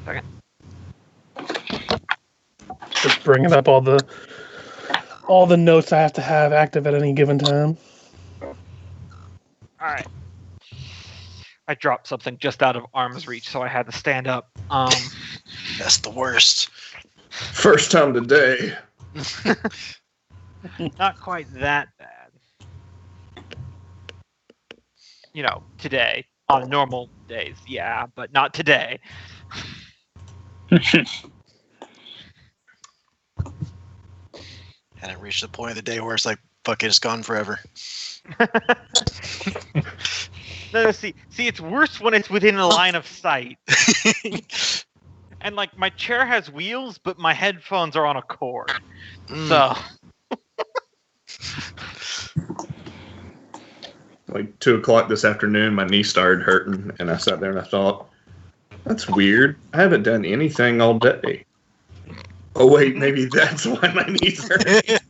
Second. Just bringing up all the notes I have to have active at any given time. All right. I dropped something just out of arm's reach, so I had to stand up. That's the worst. First time today. Not quite that bad. You know, today. On normal days, yeah, but not today. And it reached the point of the day where it's like, fuck it, it's gone forever. No, see, it's worse when it's within a line of sight. And like my chair has wheels, but my headphones are on a cord. So Like 2:00 this afternoon, my knee started hurting, and I sat there and I thought, that's weird. I haven't done anything all day. Oh wait, maybe that's why my knees hurt.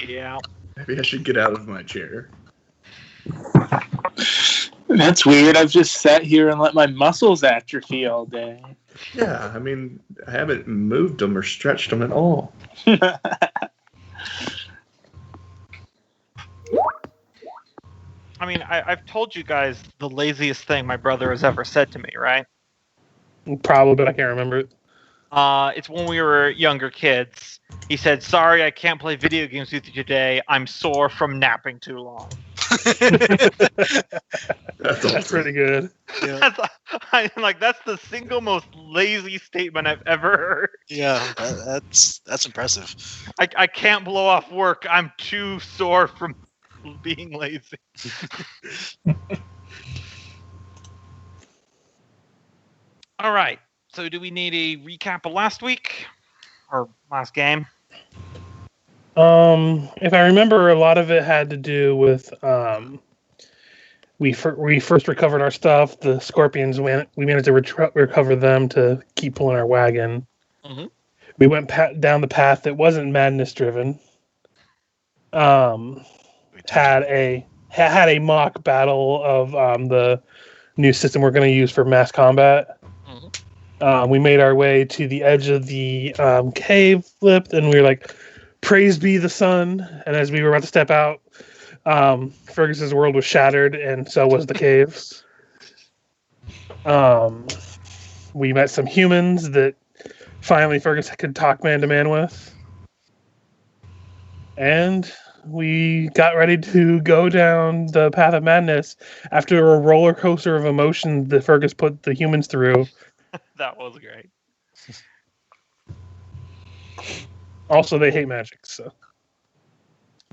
yeah. Maybe I should get out of my chair. That's weird. I've just sat here and let my muscles atrophy all day. Yeah, I mean, I haven't moved them or stretched them at all. I mean, I've told you guys the laziest thing my brother has ever said to me, right? Probably, but I can't remember it. It's when we were younger kids. He said, "Sorry, I can't play video games with you today. I'm sore from napping too long." That's pretty good. Yeah, That's the single most lazy statement I've ever heard. yeah, that's impressive. I can't blow off work. I'm too sore from being lazy. All right. So do we need a recap of last week? Or last game? If I remember, a lot of it had to do with we first recovered our stuff. The scorpions we managed to recover them to keep pulling our wagon. Mm-hmm. We went down the path that wasn't madness driven. Had a mock battle of the new system we're going to use for mass combat. We made our way to the edge of the cave, flipped, and we were like, "Praise be the sun!" And as we were about to step out, Fergus's world was shattered, and so was the caves. We met some humans that finally Fergus could talk man to man with, and we got ready to go down the path of madness after a roller coaster of emotions that Fergus put the humans through. That was great. Also, they hate magic, so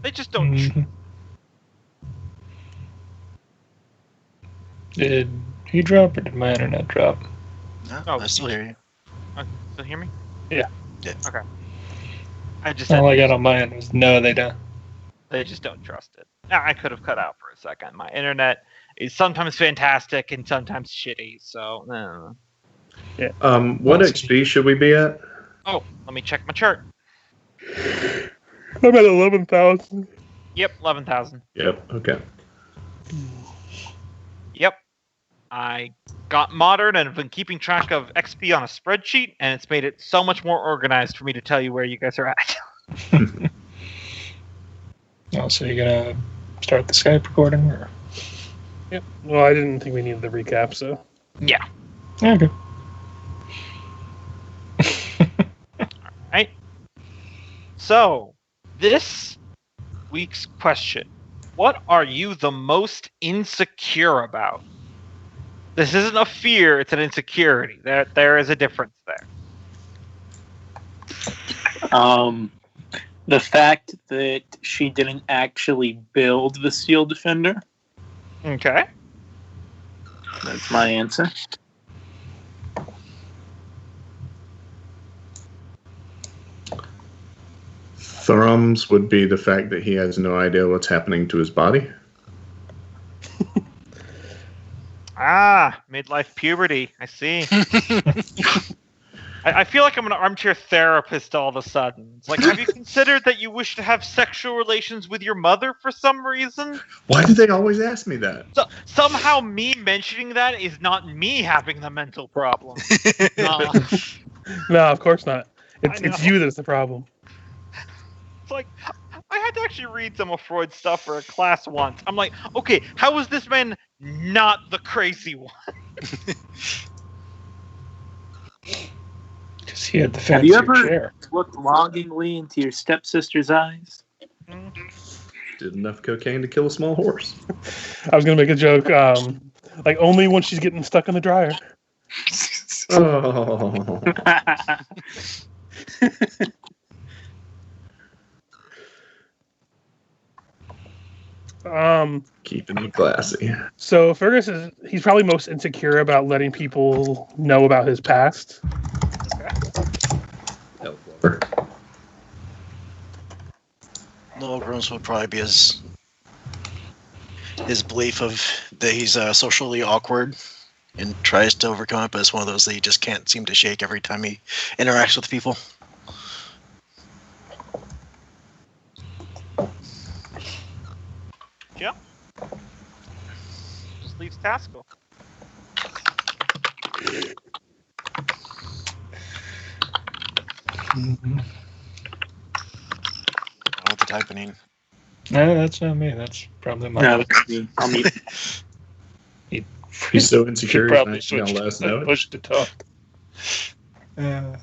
They just don't. Did he drop or did my internet drop? No, Oh, I still hear you. Still hear me? Yeah. Okay. I just All said I got on my end was no, they don't. they just don't trust it. I could have cut out for a second. My internet is sometimes fantastic and sometimes shitty. So, What XP should we be at? oh, let me check my chart. I'm at 11,000. Yep, 11,000. Yep, okay. Yep. I got modern and have been keeping track of XP on a spreadsheet, and it's made it so much more organized for me to tell you where you guys are at. Oh, so you're gonna start the Skype recording? Or? Yep. Well, I didn't think we needed the recap, so. Yeah. Okay. Right. So, this week's question: what are you the most insecure about? This isn't a fear; it's an insecurity. There is a difference there. The fact that she didn't actually build the Steel Defender. Okay. That's my answer. Thrum's would be the fact that he has no idea what's happening to his body. Ah, midlife puberty. I see. I feel like I'm an armchair therapist all of a sudden. It's like, have you considered that you wish to have sexual relations with your mother for some reason? Why do they always ask me that? So, somehow me mentioning that is not me having the mental problem. No. No, of course not. It's I know. you that's the problem. It's like, I had to actually read some of Freud's stuff for a class once. I'm like, okay, how is this man not the crazy one? Because he had the Have you fancier ever chair. looked longingly into your stepsister's eyes? Did enough cocaine to kill a small horse. I was gonna make a joke. Like only when she's getting stuck in the dryer. Oh. Keeping it classy. So Fergus he's probably most insecure about letting people know about his past. Nolgrim's would probably be his belief of that he's socially awkward and tries to overcome it, but it's one of those that he just can't seem to shake every time he interacts with people. Yeah. Just leaves Taskill. Mm-hmm. What the typing? No, that's not me. That's probably my. No, that's me. I'll meet. He's so insecure, he's probably not gonna let us know it. push to talk. I'd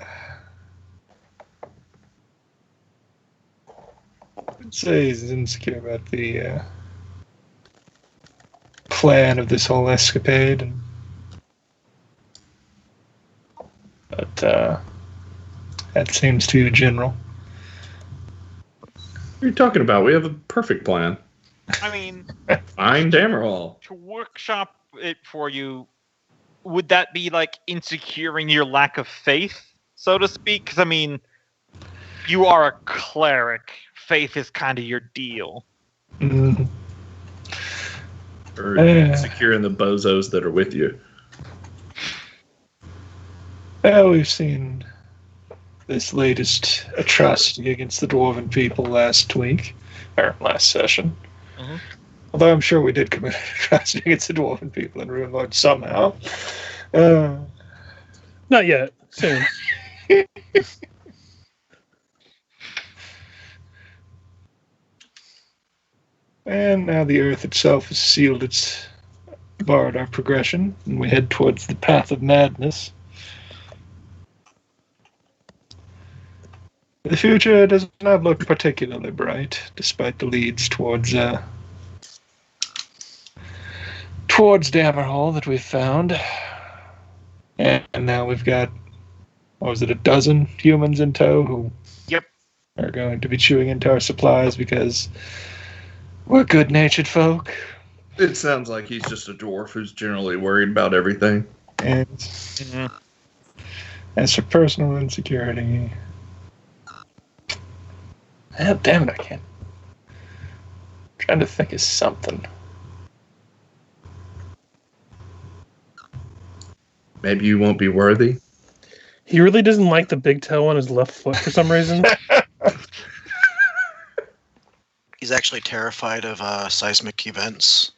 say he's insecure about the plan of this whole escapade, but that seems too general. What are you talking about? We have a perfect plan. I mean, Find Dammerhall. to workshop it for you, would that be like insecuring your lack of faith, so to speak? Because I mean, you are a cleric. Faith is kind of your deal. Mm. Or insecure in the bozos that are with you. Well, we've seen this latest atrocity against the dwarven people last week, or last session. Mhm. Although I'm sure we did commit an atrocity against the dwarven people in Ruinlord somehow. Not yet. Soon. And now the earth itself has sealed its barred our progression, and we head towards the path of madness. The future does not look particularly bright, despite the leads towards Dammerhall that we've found. And now we've got, what was it, a dozen humans in tow who are going to be chewing into our supplies because we're good-natured folk. It sounds like he's just a dwarf who's generally worried about everything. And as for personal insecurity, hell damn it, I can't. I'm trying to think of something. Maybe you won't be worthy. He really doesn't like the big toe on his left foot for some reason. He's actually terrified of seismic events.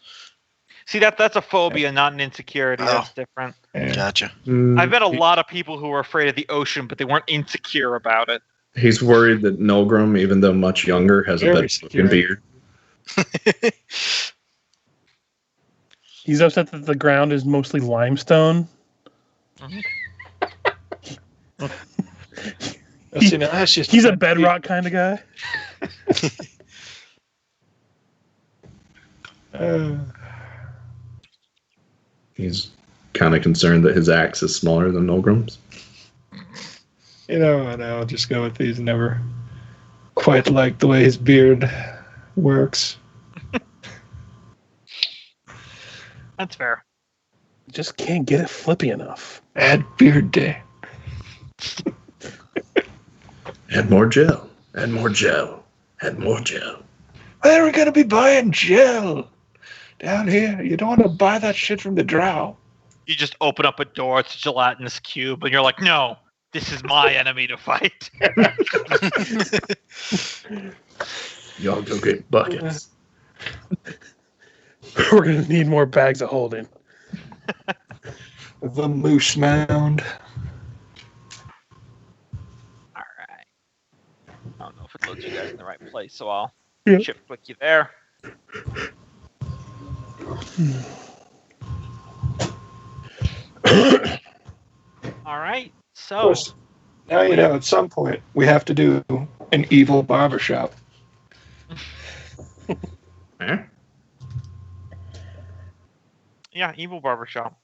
See, that's a phobia, not an insecurity. Oh. That's different. Yeah. Gotcha. I've met a lot of people who were afraid of the ocean, but they weren't insecure about it. He's worried that Nolgrim, even though much younger, has a Very better looking secure. beard. He's upset that the ground is mostly limestone. See, now that's just He's a bedrock kind of guy. He's kind of concerned that his axe is smaller than Nolgrim's. and I'll just go with these. Never quite like the way his beard works. That's fair. Just can't get it flippy enough. Add beard day. Add more gel. Add more gel. Add more gel. Where are we going to be buying gel? Down here. You don't want to buy that shit from the drow. You just open up a door, it's a gelatinous cube, and you're like, no, This is my enemy to fight. Y'all go get buckets. We're going to need more bags of holding. The moose mound. All right. I don't know if it loads you guys in the right place, so I'll Yep. shift click you there. All right. Of So course, now you know at some point we have to do an evil barbershop. Huh? yeah, evil barbershop.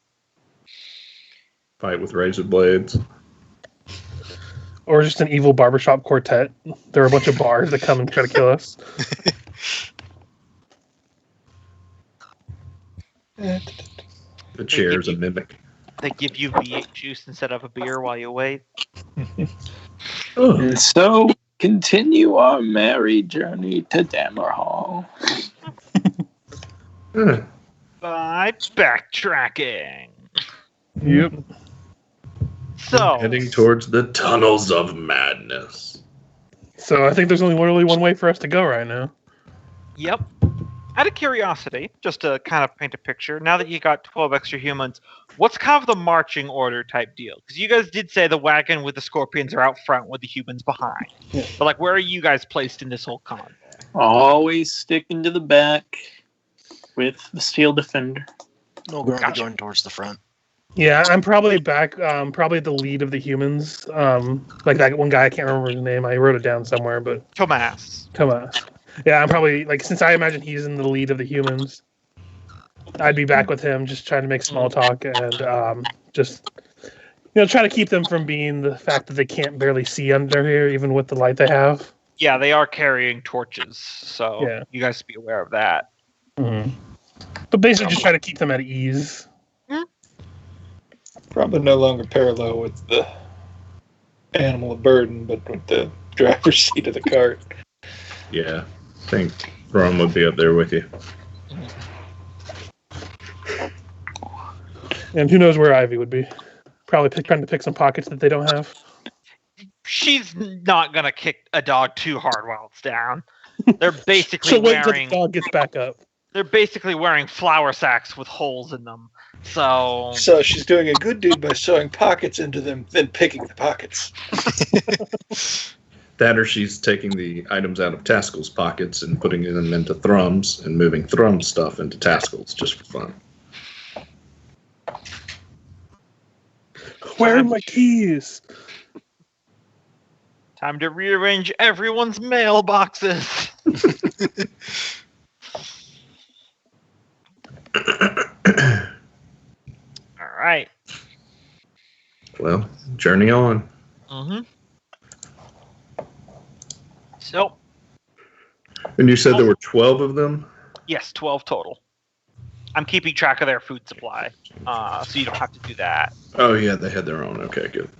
Fight with razor blades. Or just an evil barbershop quartet. There are a bunch of bars that come and try to kill us. The chair is a mimic. They give you V8 juice instead of a beer while you wait. And so, continue our merry journey to Dammerhall. Huh. By backtracking. Yep. So Heading towards the tunnels of madness. So I think there's only really one way for us to go right now. Yep. Out of curiosity, just to kind of paint a picture, now that you got 12 extra humans, what's kind of the marching order type deal? Because you guys did say the wagon with the scorpions are out front with the humans behind. Yeah. But, like, where are you guys placed in this whole convoy? Always sticking to the back with the steel defender. Nolgrim will be Gotcha. going towards the front. Yeah, I'm probably back, probably at the lead of the humans. Like that one guy, I can't remember his name. I wrote it down somewhere, but Tomas. Thomas. Yeah, I'm probably, like, since I imagine he's in the lead of the humans, I'd be back with him, just trying to make small talk and just, try to keep them from being the fact that they can't barely see under here, even with the light they have. Yeah, they are carrying torches, so Yeah. you guys be aware of that. Mm-hmm. But basically just try to keep them at ease. Probably no longer parallel with the animal of burden, but with the driver's seat of the cart. Yeah. I think Thrum would be up there with you. And who knows where Ivy would be. Probably trying to pick some pockets that they don't have. She's not going to kick a dog too hard while it's down. They're basically She'll wait until the wearing... dog gets back up. They're basically wearing flour sacks with holes in them. So she's doing a good deed by sewing pockets into them, then picking the pockets. That or she's taking the items out of Taskill's pockets and putting them into Thrum's and moving Thrum's stuff into Taskill's just for fun. Where are my keys? time to rearrange everyone's mailboxes. All right. Well, journey on. Mm-hmm. So, And you said there were 12 of them? yes, 12 total. I'm keeping track of their food supply, so you don't have to do that. Oh, yeah, they had their own. Okay, good.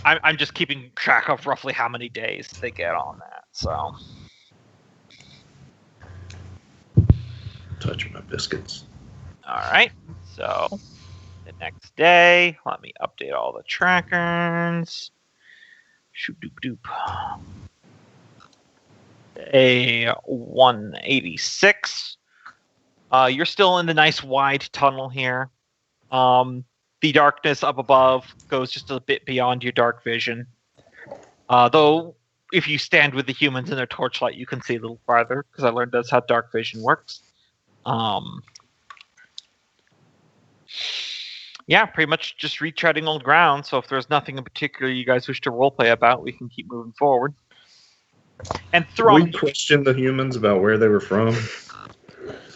I'm just keeping track of roughly how many days they get on that. So, Touch my biscuits. all right. So, the next day, let me update all the trackers. Shoop doop doop. Day 186. You're still in the nice wide tunnel here. The darkness up above goes just a bit beyond your dark vision. Though, if you stand with the humans in their torchlight, you can see a little farther, because I learned that's how dark vision works. Yeah, pretty much just retreading old ground, so if there's nothing in particular you guys wish to roleplay about, we can keep moving forward. And Thrum, We questioned the humans about where they were from.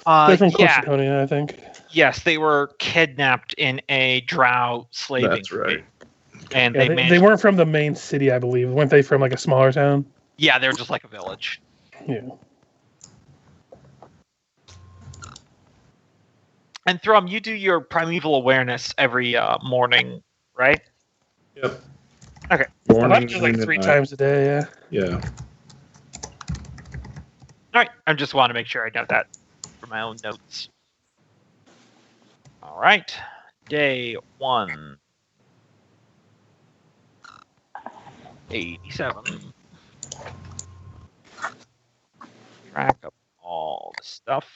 They're from yeah, Corsiconia, I think. yes, they were kidnapped in a drow slaving. That's right. ring. And Yeah, they weren't from the main city, I believe. Weren't they from like a smaller town? Yeah, they were just like a village. Yeah. And Thrum, you do your primeval awareness every morning, right? Yep. Okay. I Morning, do like noon, 3 and times a day, yeah. night. Yeah. All right. I just want to make sure I note that for my own notes. All right. Day 1. 87. Track of all the stuff.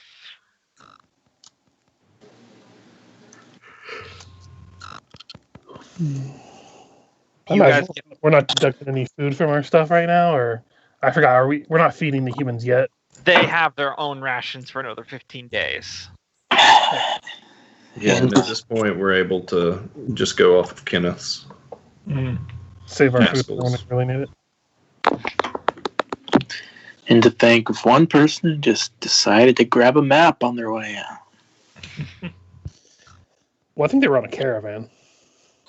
I You imagine guys get- we're not deducting any food from our stuff right now, or I forgot. We're not feeding the humans yet. They have their own rations for another 15 days. Yeah, and at this point, we're able to just go off of Kenneth's. Save our food Taskills. when we really need it. And to think of one person who just decided to grab a map on their way out. Well, I think they were on a caravan.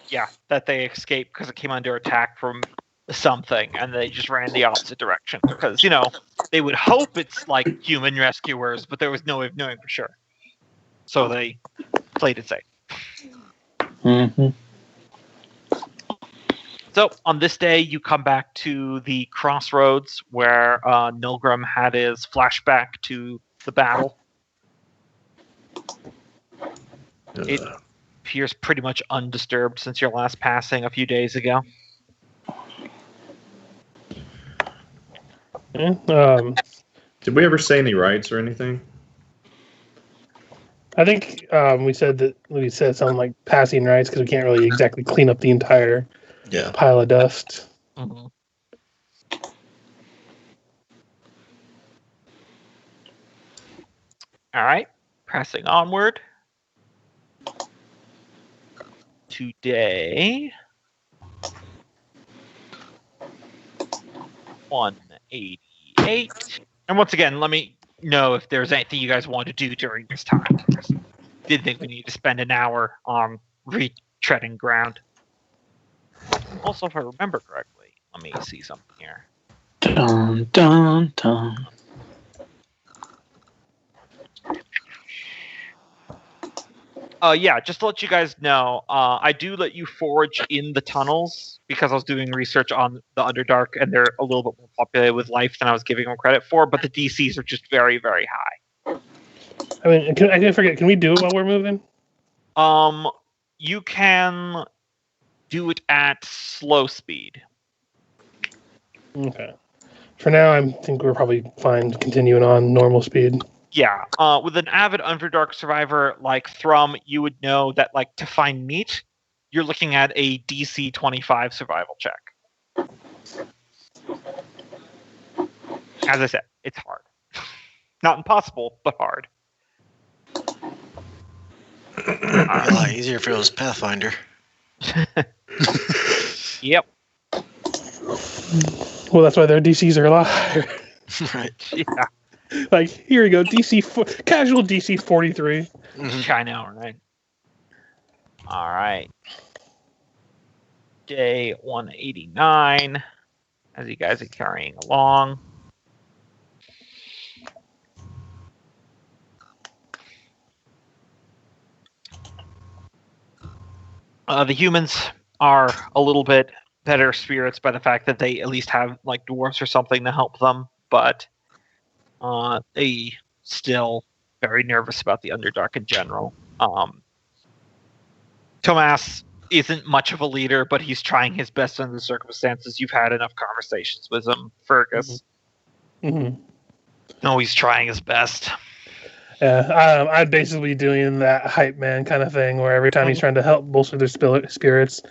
Yeah, that they escaped because it came under attack from something, and they just ran the opposite direction. Because, they would hope it's like human rescuers, but there was no way of knowing for sure. So they played it safe. Mm-hmm. So on this day, you come back to the crossroads where Nolgrim had his flashback to the battle. It appears pretty much undisturbed since your last passing a few days ago. Yeah, Did we ever say any rights or anything? I think we said something like passing rights because we can't really exactly clean up the entire Yeah. pile of dust. Mm-hmm. All right, pressing onward. Today, 188. And once again, let me know if there's anything you guys want to do during this time. Did think we need to spend an hour on retreading ground. Also, if I remember correctly, let me see something here. Dun, dun, dun. Yeah, just to let you guys know, I do let you forage in the tunnels because I was doing research on the Underdark, and they're a little bit more populated with life than I was giving them credit for, but the DCs are just very, very high. I mean, I didn't forget. Can we do it while we're moving? You can do it at slow speed. Okay. For now, I think we're probably fine continuing on normal speed. Yeah, with an avid Underdark survivor like Thrum, you would know that, like, to find meat, you're looking at a DC 25 survival check. As I said, it's hard. Not impossible, but hard. A lot easier if it was Pathfinder. Yep. Well, that's why their DCs are a lot higher. Right. Yeah. Like, here we go, casual DC 43. I know, right? All right. Day 189, as you guys are carrying along. The humans are a little bit better spirits by the fact that they at least have, like, dwarves or something to help them, but they still very nervous about the Underdark in general. Tomas isn't much of a leader, but he's trying his best under the circumstances. You've had enough conversations with him, Fergis. Mm-hmm. No, he's trying his best. Yeah, I'd basically be doing that hype man kind of thing where every time he's trying to help bolster their spirits,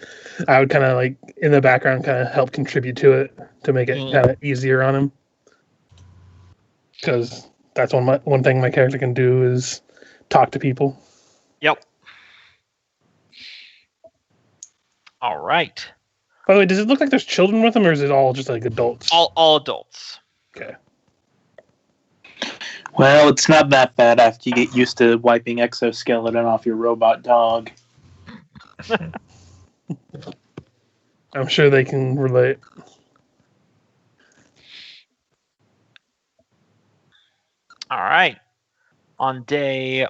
I would kind of, like, in the background, kind of help contribute to it to make it kind of easier on him. Because that's one thing my character can do is talk to people. Yep. All right. By the way, does it look like there's children with them, or is it all just like adults? All adults. Okay. Well, it's not that bad after you get used to wiping exoskeleton off your robot dog. I'm sure they can relate. All right. On day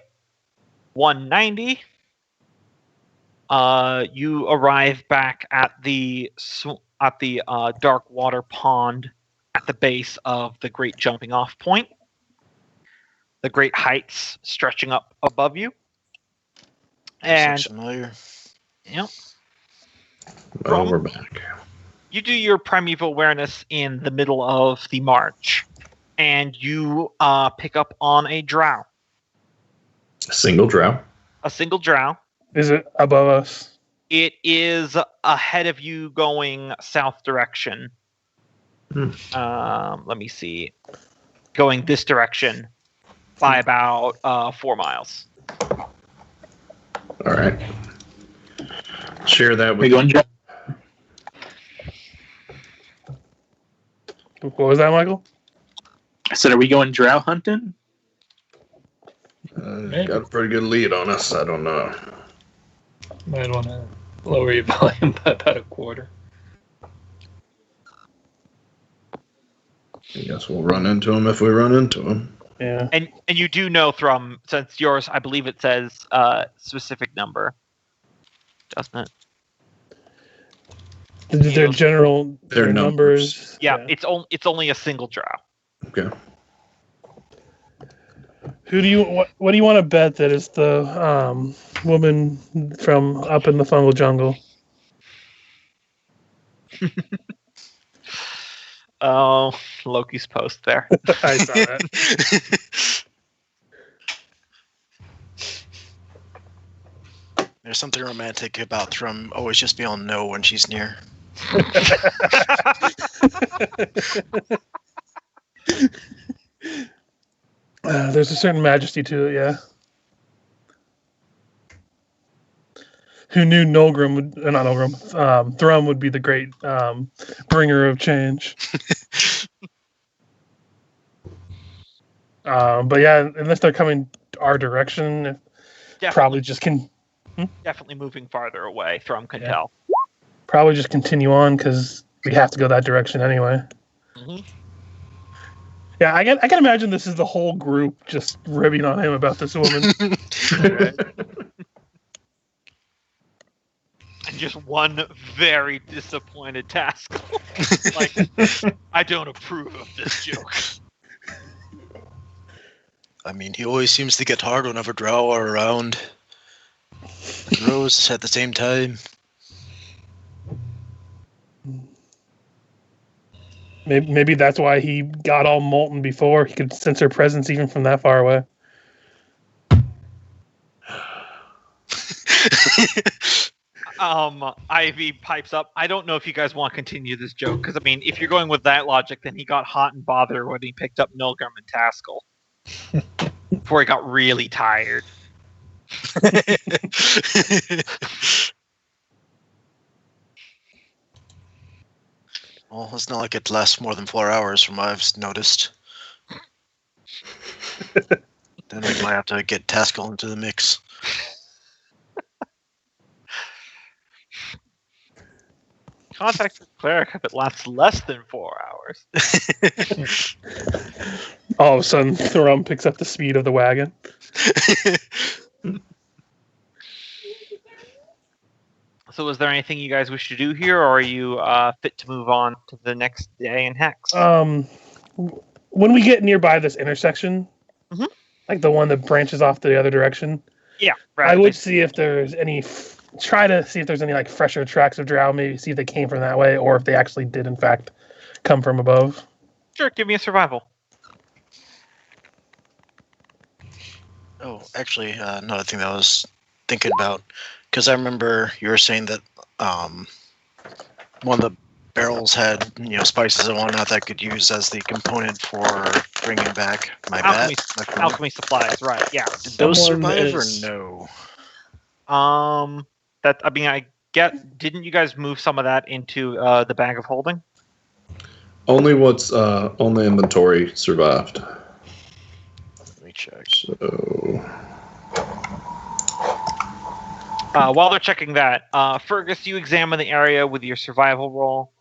190, you arrive back at the dark water pond at the base of the great jumping off point. The great heights stretching up above you. And Sounds familiar. yep. Oh, we're back. you do your primeval awareness in the middle of the march, and you pick up on a drow. A single drow. A single drow. Is it above us? It is ahead of you going south direction. Let me see. Going this direction by about 4 miles. All right. Share that We with going drow? What was that, Michael? I said, are we going drow hunting? got a pretty good lead on us. I don't know. Might want to lower your volume by about a quarter. I guess we'll run into him if we run into him. Yeah. And you do know Thrum, since yours, I believe it says specific number, doesn't it? Their general Their numbers. Yeah, it's only a single drow. Okay. Who do you what do you want to bet that is the woman from up in the fungal jungle? Oh, Loki's post there. I saw that. There's something romantic about Thrum always just being able to know when she's near. There's a certain majesty to it, yeah. Who knew Nolgrim would, not Nolgrim, Thrum would be the great bringer of change. But yeah, unless they're coming our direction, probably just can. Definitely moving farther away. Thrum can Yeah. tell. Probably just continue on because we have to go that direction anyway. Mm-hmm. Yeah, I can imagine this is the whole group just ribbing on him about this woman. And just one very disappointed Taskill. Like, I don't approve of this joke. I mean, he always seems to get hard whenever drow are around. Rose at the same time. Maybe that's why he got all molten before. He could sense her presence even from that far away. Ivy pipes up. I don't know if you guys want to continue this joke, because, I mean, if you're going with that logic, then he got hot and bothered when he picked up Nolgrim and Taskill. Before he got really tired. Well, it's not like it lasts more than 4 hours from what I've noticed. Then we might have to get Taskill into the mix. Contact with Cleric if it lasts less than 4 hours. All of a sudden, Thrum picks up the speed of the wagon. So is there anything you guys wish to do here, or are you fit to move on to the next day in Hex? When we get nearby this intersection, Mhm. like the one that branches off the other direction, Yeah, I would see if there's any. Try to see if there's any like fresher tracks of drow. Maybe see if they came from that way, or if they actually did in fact come from above. Sure, give me a survival. Oh, actually, another thing that I was thinking about, because I remember you were saying that one of the barrels had, spices and whatnot that I could use as the component for bringing back my Alchemy, bat. alchemy supplies, right? Yeah. Did those Someone survive is- or no? I get. Didn't you guys move some of that into the bag of holding? Only what's on the inventory survived. Let me check. So While they're checking that, Fergis, you examine the area with your survival roll.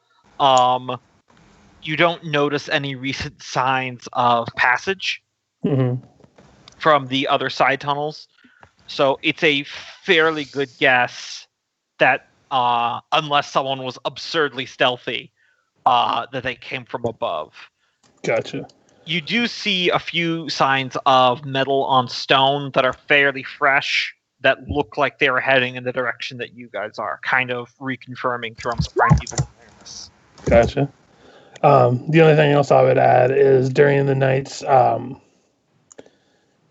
You don't notice any recent signs of passage Mm-hmm. from the other side tunnels. So it's a fairly good guess that unless someone was absurdly stealthy, that they came from above. Gotcha. You do see a few signs of metal on stone that are fairly fresh, that look like they were heading in the direction that you guys are, kind of reconfirming Thrum's primeval awareness. Gotcha. The only thing else I would add is during the nights,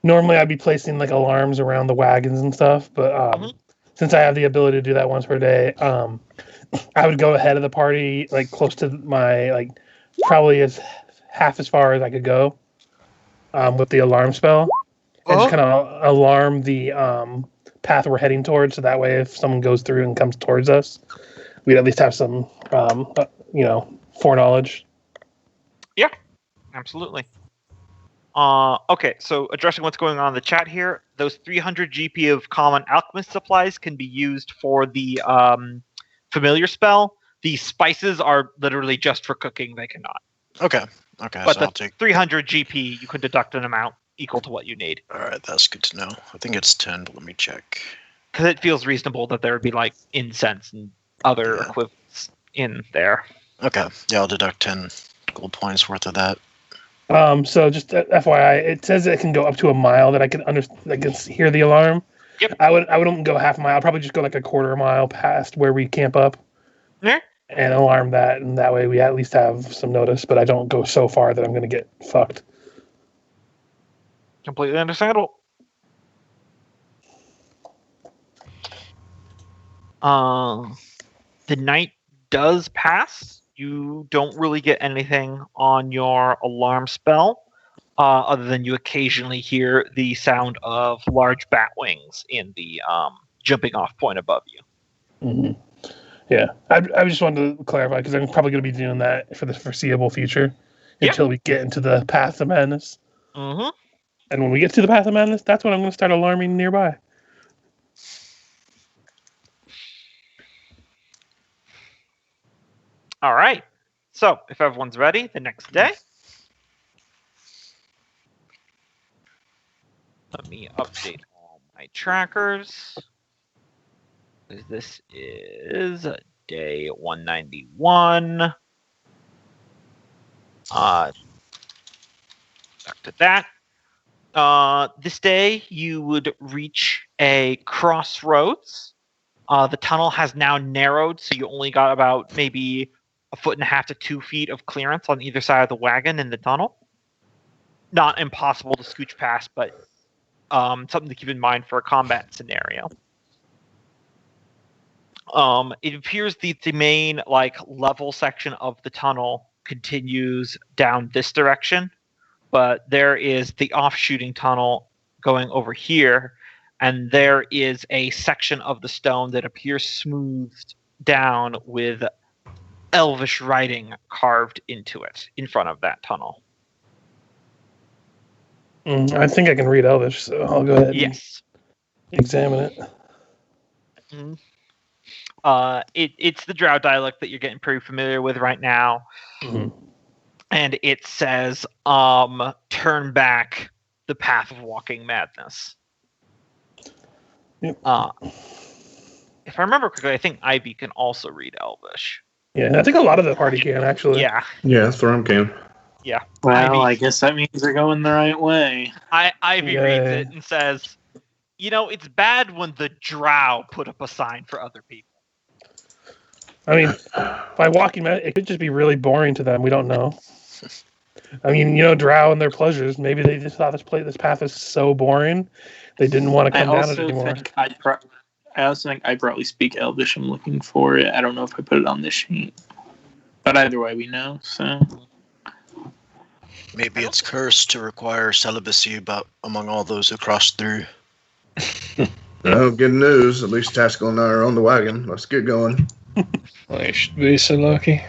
normally I'd be placing like alarms around the wagons and stuff, but since I have the ability to do that once per day, I would go ahead of the party, like close to my, like probably as half as far as I could go with the alarm spell, and just kind of alarm the path we're heading towards, so that way if someone goes through and comes towards us, we'd at least have some, foreknowledge. Yeah, absolutely. Okay, so addressing what's going on in the chat here, those 300 GP of common alchemist supplies can be used for the familiar spell. The spices are literally just for cooking; they cannot. Okay. But So the I'll take. 300 GP, you can deduct an amount equal to what you need. All right, that's good to know. I think it's 10, but let me check. Because it feels reasonable that there would be like incense and other equivalents in there. Okay. Yeah, I'll deduct 10 gold points worth of that. So just FYI, it says it can go up to a mile that I can hear the alarm. Yep. I wouldn't go half a mile. I'll probably just go like a quarter mile past where we camp up. Yeah. And alarm that, and that way we at least have some notice, but I don't go so far that I'm going to get fucked. Completely understandable. The night does pass. You don't really get anything on your alarm spell, other than you occasionally hear the sound of large bat wings in the jumping off point above you. Mm-hmm. Yeah, I just wanted to clarify because I'm probably going to be doing that for the foreseeable future until we get into the Path of Madness. Mm-hmm. And when we get to the Path of Madness, that's when I'm going to start alarming nearby. All right. So, if everyone's ready, the next day. Let me update all my trackers. This is day 191. Back to that. This day, you would reach a crossroads. The tunnel has now narrowed, so you only got about maybe 1.5 to 2 feet of clearance on either side of the wagon in the tunnel. Not impossible to scooch past, but something to keep in mind for a combat scenario. It appears the main level section of the tunnel continues down this direction, but there is the offshooting tunnel going over here, and there is a section of the stone that appears smoothed down with Elvish writing carved into it in front of that tunnel. I think I can read Elvish, so I'll go ahead and examine it. Mm-hmm. It's the Drow dialect that you're getting pretty familiar with right now. Mm-hmm. And it says, turn back the path of walking madness. Yep. If I remember correctly, I think Ivy can also read Elvish. Yeah, I think a lot of the party can, actually. Yeah. Yeah, Thrum can. Yeah. Well, Ivy, I guess that means they're going the right way. Ivy reads it and says, it's bad when the Drow put up a sign for other people. I mean, by walking, it could just be really boring to them. We don't know. I mean, Drow and their pleasures. Maybe they just thought this path is so boring, they didn't want to come down it anymore. I also think I probably speak Elvish. I'm looking for it. I don't know if I put it on this sheet. But either way, we know, so... Maybe it's cursed to require celibacy among all those who cross through. Well, good news. At least Taskill and I are on the wagon. Let's get going. Well, you should be so lucky.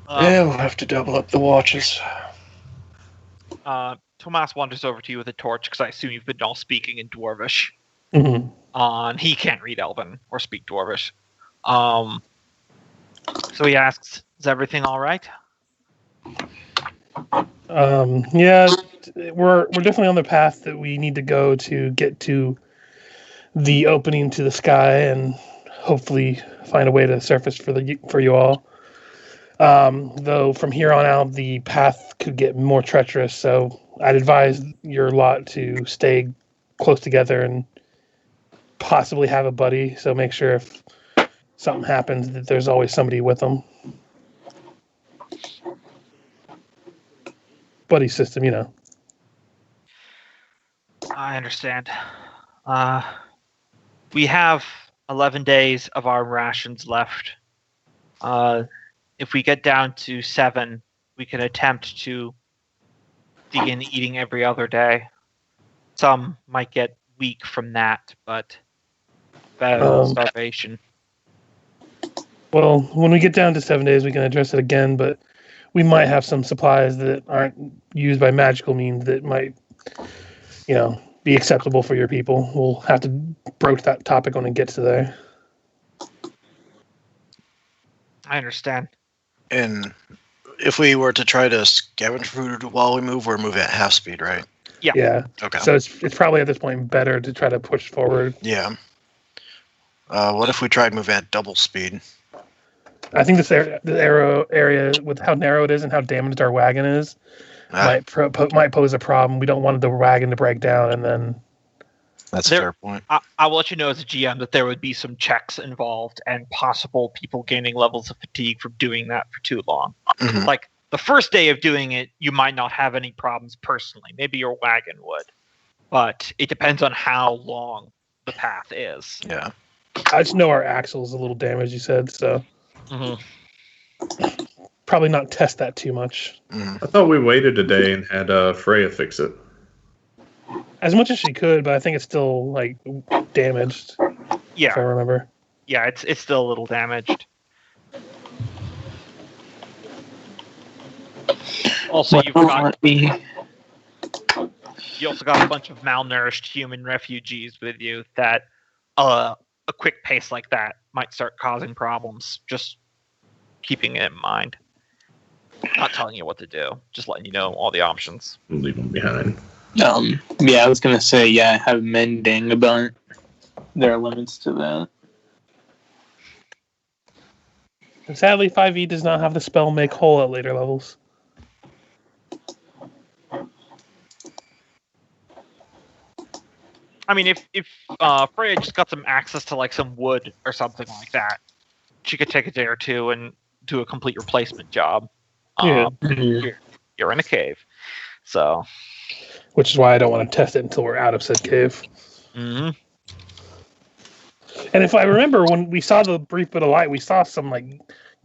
Yeah, we'll have to double up the watches. Tomas wanders over to you with a torch, because I assume you've been all speaking in Dwarvish. Mm-hmm. He can't read Elven or speak Dwarvish. So he asks, is everything all right? Yeah, we're definitely on the path that we need to go to get to the opening to the sky and hopefully find a way to surface for you all. Though from here on out, the path could get more treacherous, so I'd advise your lot to stay close together and possibly have a buddy. So make sure if something happens, that there's always somebody with them. Buddy system, you know. I understand. We have 11 days of our rations left. If we get down to 7, we can attempt to begin eating every other day. Some might get weak from that, but better than starvation. Well, when we get down to 7 days, we can address it again, but we might have some supplies that aren't used by magical means that might, you know, be acceptable for your people. We'll have to broach that topic when it gets to there. I understand. And if we were to try to scavenge food while we move, we're moving at half speed, right? Yeah. Okay. So it's probably at this point better to try to push forward. Yeah. What if we tried moving at double speed? I think this area with how narrow it is and how damaged our wagon is might pose a problem. We don't want the wagon to break down, and then That's a fair point. I will let you know as a GM that there would be some checks involved and possible people gaining levels of fatigue from doing that for too long. Mhm. Like, the first day of doing it, you might not have any problems personally. Maybe your wagon would. But it depends on how long the path is. Yeah. I just know our axle's a little damaged, you said, so probably not test that too much. Mhm. I thought we waited a day and had Freya fix it. As much as she could, but I think it's still, like, damaged, if I Yeah, remember. yeah, it's still a little damaged. Also, you also got a bunch of malnourished human refugees with you that a quick pace like that might start causing problems. Just keeping it in mind. Not telling you what to do, just letting you know all the options. Leave them behind. Yeah, I was gonna say, yeah, have mending, but there are limits to that. And sadly, 5e does not have the spell Make Whole at later levels. I mean, if Freya just got some access to like some wood or something like that, she could take a day or two and do a complete replacement job. Yeah. You're in a cave, so. Which is why I don't want to test it until we're out of said cave. Mm-hmm. And if I remember, when we saw the brief bit of light, we saw some like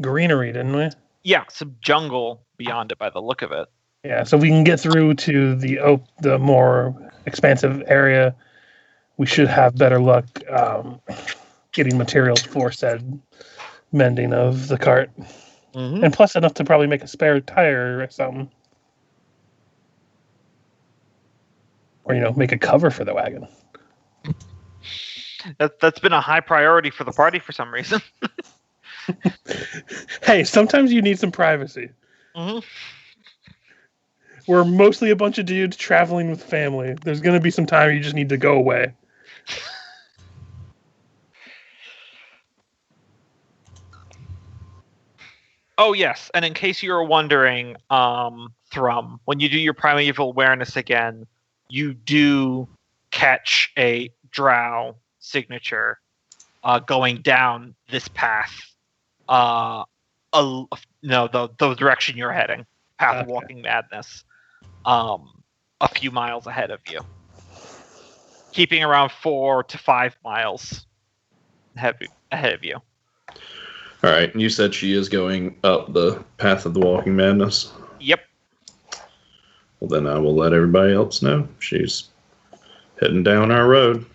greenery, didn't we? Yeah, some jungle beyond it by the look of it. Yeah, so we can get through to the more expansive area. We should have better luck getting materials for said mending of the cart. Mm-hmm. And plus enough to probably make a spare tire or something. Or, make a cover for the wagon. That's been a high priority for the party for some reason. Hey, sometimes you need some privacy. Mm-hmm. We're mostly a bunch of dudes traveling with family. There's going to be some time you just need to go away. Oh, yes. And in case you were wondering, Thrum, when you do your primeval awareness again, you do catch a drow signature going down this path. The direction you're heading. Path of Walking Madness. A few miles ahead of you. Keeping around 4 to 5 miles ahead of you. All right, and you said she is going up the path of the Walking Madness? Yep. Well, then I will let everybody else know. She's heading down our road.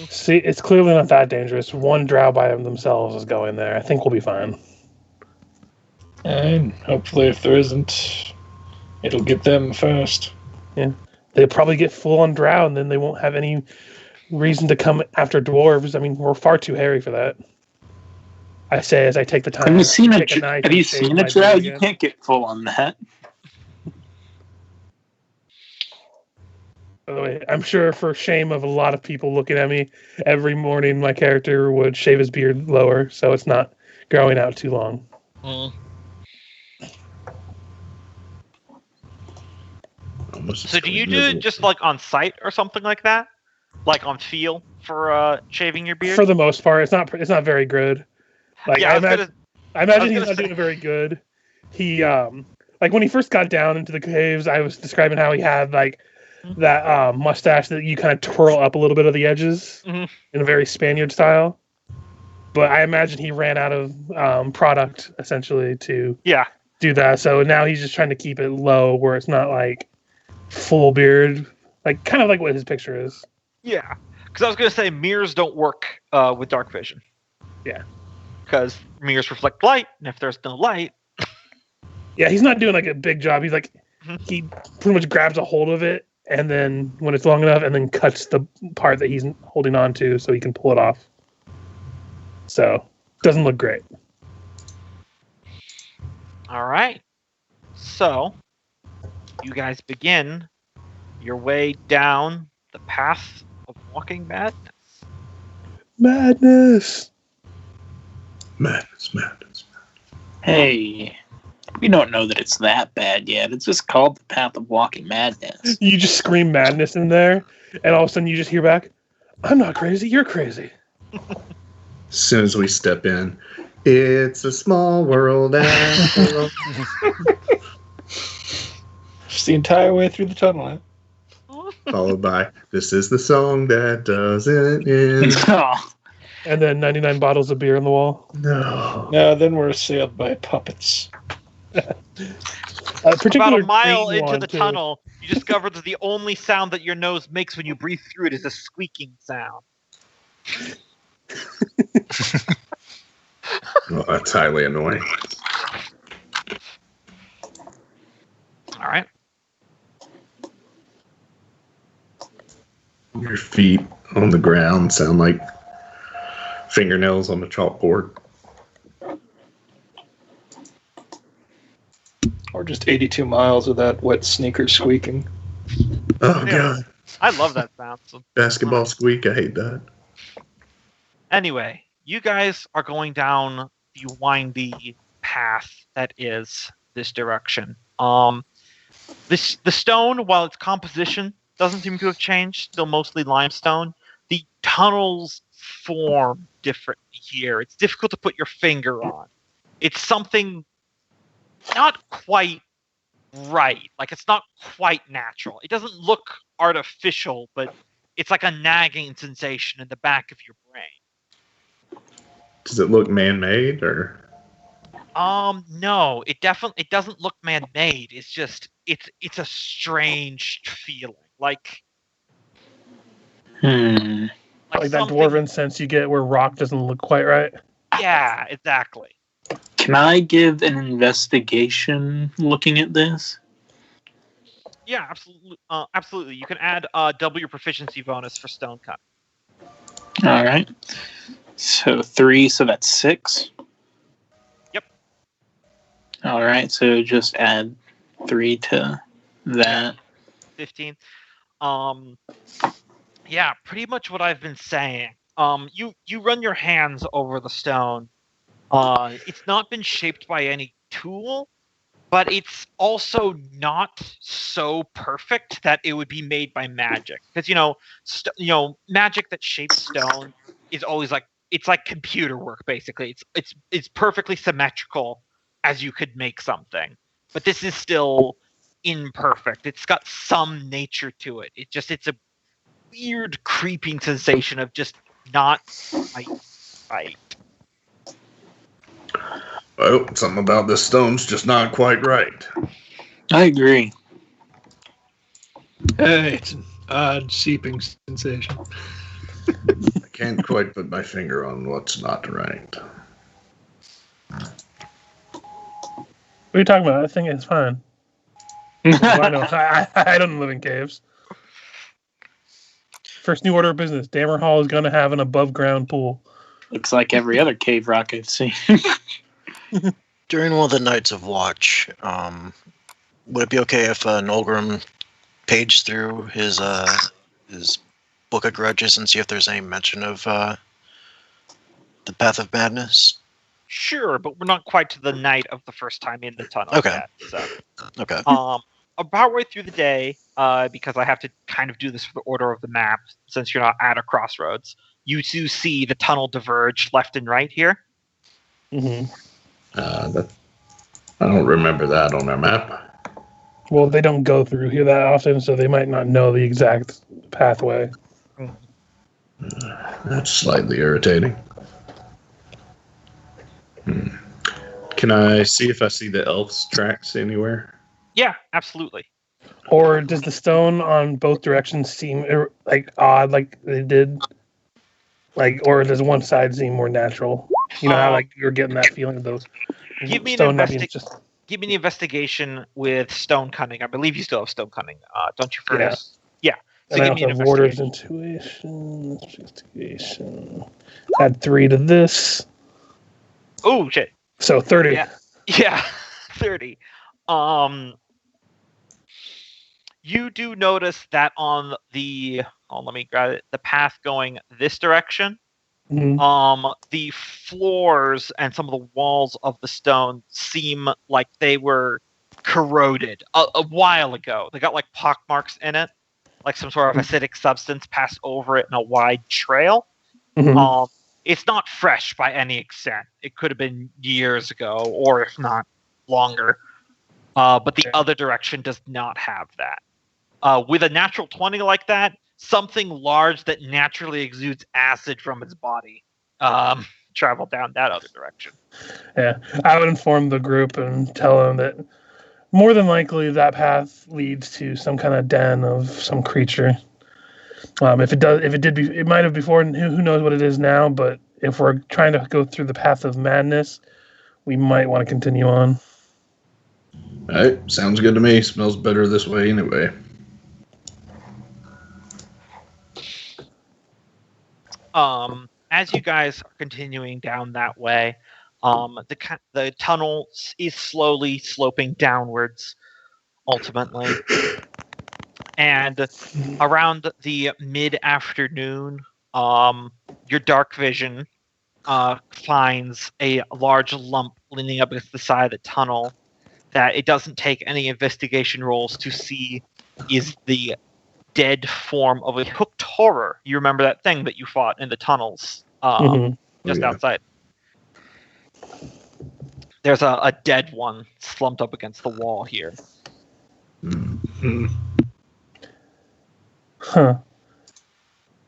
See, it's clearly not that dangerous. One drow by themselves is going there. I think we'll be fine. And hopefully if there isn't, it'll get them first. Yeah. They'll probably get full on drow, and then they won't have any reason to come after dwarves. I mean, we're far too hairy for that. I say as I take the time. Have you seen a drow? You again. can't get full on that. By the way, I'm sure for shame of a lot of people looking at me, every morning my character would shave his beard lower, so it's not growing out too long. Mm. So do you do it just like on site or something like that? Like on feel for shaving your beard? For the most part, it's not very good. Like Yeah, I I was imagine, gonna he's not say- doing very good. He like when he first got down into the caves, I was describing how he had like that mustache that you kind of twirl up a little bit of the edges Mhm. in a very Spaniard style. But I imagine he ran out of product essentially to Yeah. do that. So now he's just trying to keep it low where it's not like full beard, like kind of like what his picture is. Yeah. Because I was going to say mirrors don't work with dark vision. Yeah. Because mirrors reflect light, and if there's no light... Yeah, he's not doing like a big job. He's like, Mhm. he pretty much grabs a hold of it, and then when it's long enough, and then cuts the part that he's holding on to so he can pull it off. So, doesn't look great. All right. So, you guys begin your way down the path of walking madness. Madness! Madness. Hey, we don't know that it's that bad yet. It's just called the Path of Walking Madness. You just scream madness in there, and all of a sudden you just hear back, I'm not crazy, you're crazy. As soon as we step in, it's a small world after all. Just the entire way through the tunnel. Followed by, this is the song that doesn't end. Oh, And then 99 bottles of beer on the wall. No. No, then we're assailed by puppets. About a mile green into one, the too. tunnel, you discover that the only sound that your nose makes when you breathe through it is a squeaking sound. Well, that's highly annoying. All right. Your feet on the ground sound like fingernails on a chalkboard. Or just 82 miles of that wet sneaker squeaking. Oh, Yeah. God. I love that sound. So Basketball squeak. I hate that. anyway, you guys are going down the windy path that is this direction. The stone, while its composition doesn't seem to have changed, still mostly limestone. The tunnels form differently here. It's difficult to put your finger on. It's something not quite right. Like it's not quite natural. It doesn't look artificial, but it's like a nagging sensation in the back of your brain. Does it look man-made or? No, it doesn't look man-made. It's just it's a strange feeling. Like Like that something- dwarven sense you get where rock doesn't look quite right. Yeah, exactly. can I give an investigation looking at this? Yeah, absolutely. Absolutely. You can add double your proficiency bonus for stone cut. All right. So 3, so that's 6. Yep. All right, so just add 3 to that. 15. Yeah, pretty much what I've been saying. You run your hands over the stone. It's not been shaped by any tool, but it's also not so perfect that it would be made by magic. Because magic that shapes stone is always like it's like computer work. Basically, it's perfectly symmetrical as you could make something, but this is still imperfect. It's got some nature to it. It's a weird creeping sensation of just not right. Well, something about this stone's just not quite right. I agree. It's an odd seeping sensation. I can't quite put my finger on what's not right. What are you talking about? I think it's fine. I know. I don't live in caves. First new order of business. Dammerhall is going to have an above ground pool. Looks like every other cave rock I've seen. During one of the nights of watch, would it be okay if Nolgrim paged through his book of grudges and see if there's any mention of the Path of Madness? Sure, but we're not quite to the night of the first time in the tunnel Okay. yet. So, Okay. about way through the day, because I have to kind of do this for the order of the map, since you're not at a crossroads, you do see the tunnel diverge left and right here. Hmm. That I don't remember that on our map. Well, they don't go through here that often, so they might not know the exact pathway. That's slightly irritating. Can I see if I see the elf's tracks anywhere? Yeah, absolutely. Or does the stone on both directions seem like odd, like they did? Like, or does one side seem more natural? You know how like you're getting that feeling of those Give me stone not being just. Give me an investigation with stone cunning. I believe you still have stone cunning, don't you, Fergis? Yeah. So And I give me also an have Warder's investigation. Investigation. Add 3 to this. Oh shit. So 30. Yeah, 30. You do notice that on the let me grab it. The path going this direction. Mhm. The floors and some of the walls of the stone seem like they were corroded a while ago. They got like pock marks in it, like some sort of acidic substance passed over it in a wide trail. Mhm. It's not fresh by any extent. It could have been years ago, or if not longer. But the other direction does not have that. With a natural 20 like that, something large that naturally exudes acid from its body travel down that other direction. Yeah, I would inform the group and tell them that more than likely that path leads to some kind of den of some creature. If it did, it might have before, and who knows what it is now. But if we're trying to go through the path of madness, we might want to continue on. All right, sounds good to me. Smells better this way anyway. As you guys are continuing down that way, the tunnel is slowly sloping downwards, ultimately. And around the mid-afternoon, your dark vision finds a large lump leaning up against the side of the tunnel that it doesn't take any investigation rolls to see is the dead form of a hooked horror. You remember that thing that you fought in the tunnels just outside? There's a dead one slumped up against the wall here. Mm-hmm. Huh.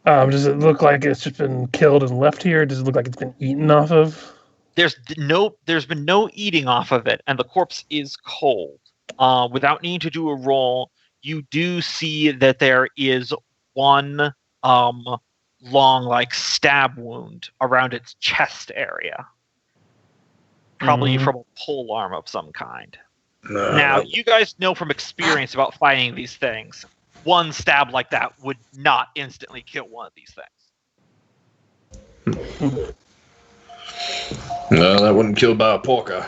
Does it look like it's just been killed and left here? Does it look like it's been eaten off of? There's been no eating off of it, and the corpse is cold. Without needing to do a roll, you do see that there is one long like stab wound around its chest area, probably from a pole arm of some kind. Now, you guys know from experience about fighting these things, one stab like that would not instantly kill one of these things. No, that wasn't killed by a porker.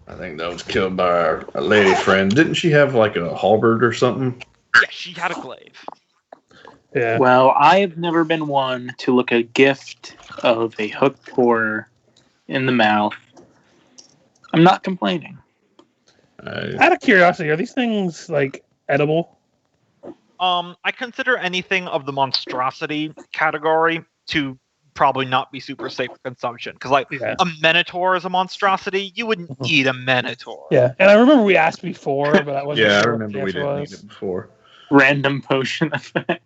I think that was killed by a lady friend. Didn't she have like a halberd or something? Yeah, she had a glaive. Yeah. Well, I've never been one to look a gift of a hooked horror in the mouth. I'm not complaining. Out of curiosity, are these things like edible? I consider anything of the monstrosity category to probably not be super safe for consumption. Because, like, a Minotaur is a monstrosity. You wouldn't eat a Minotaur. Yeah, and I remember we asked before, but I wasn't Yeah, I sure remember what we the didn't answer eat it before. Random potion effect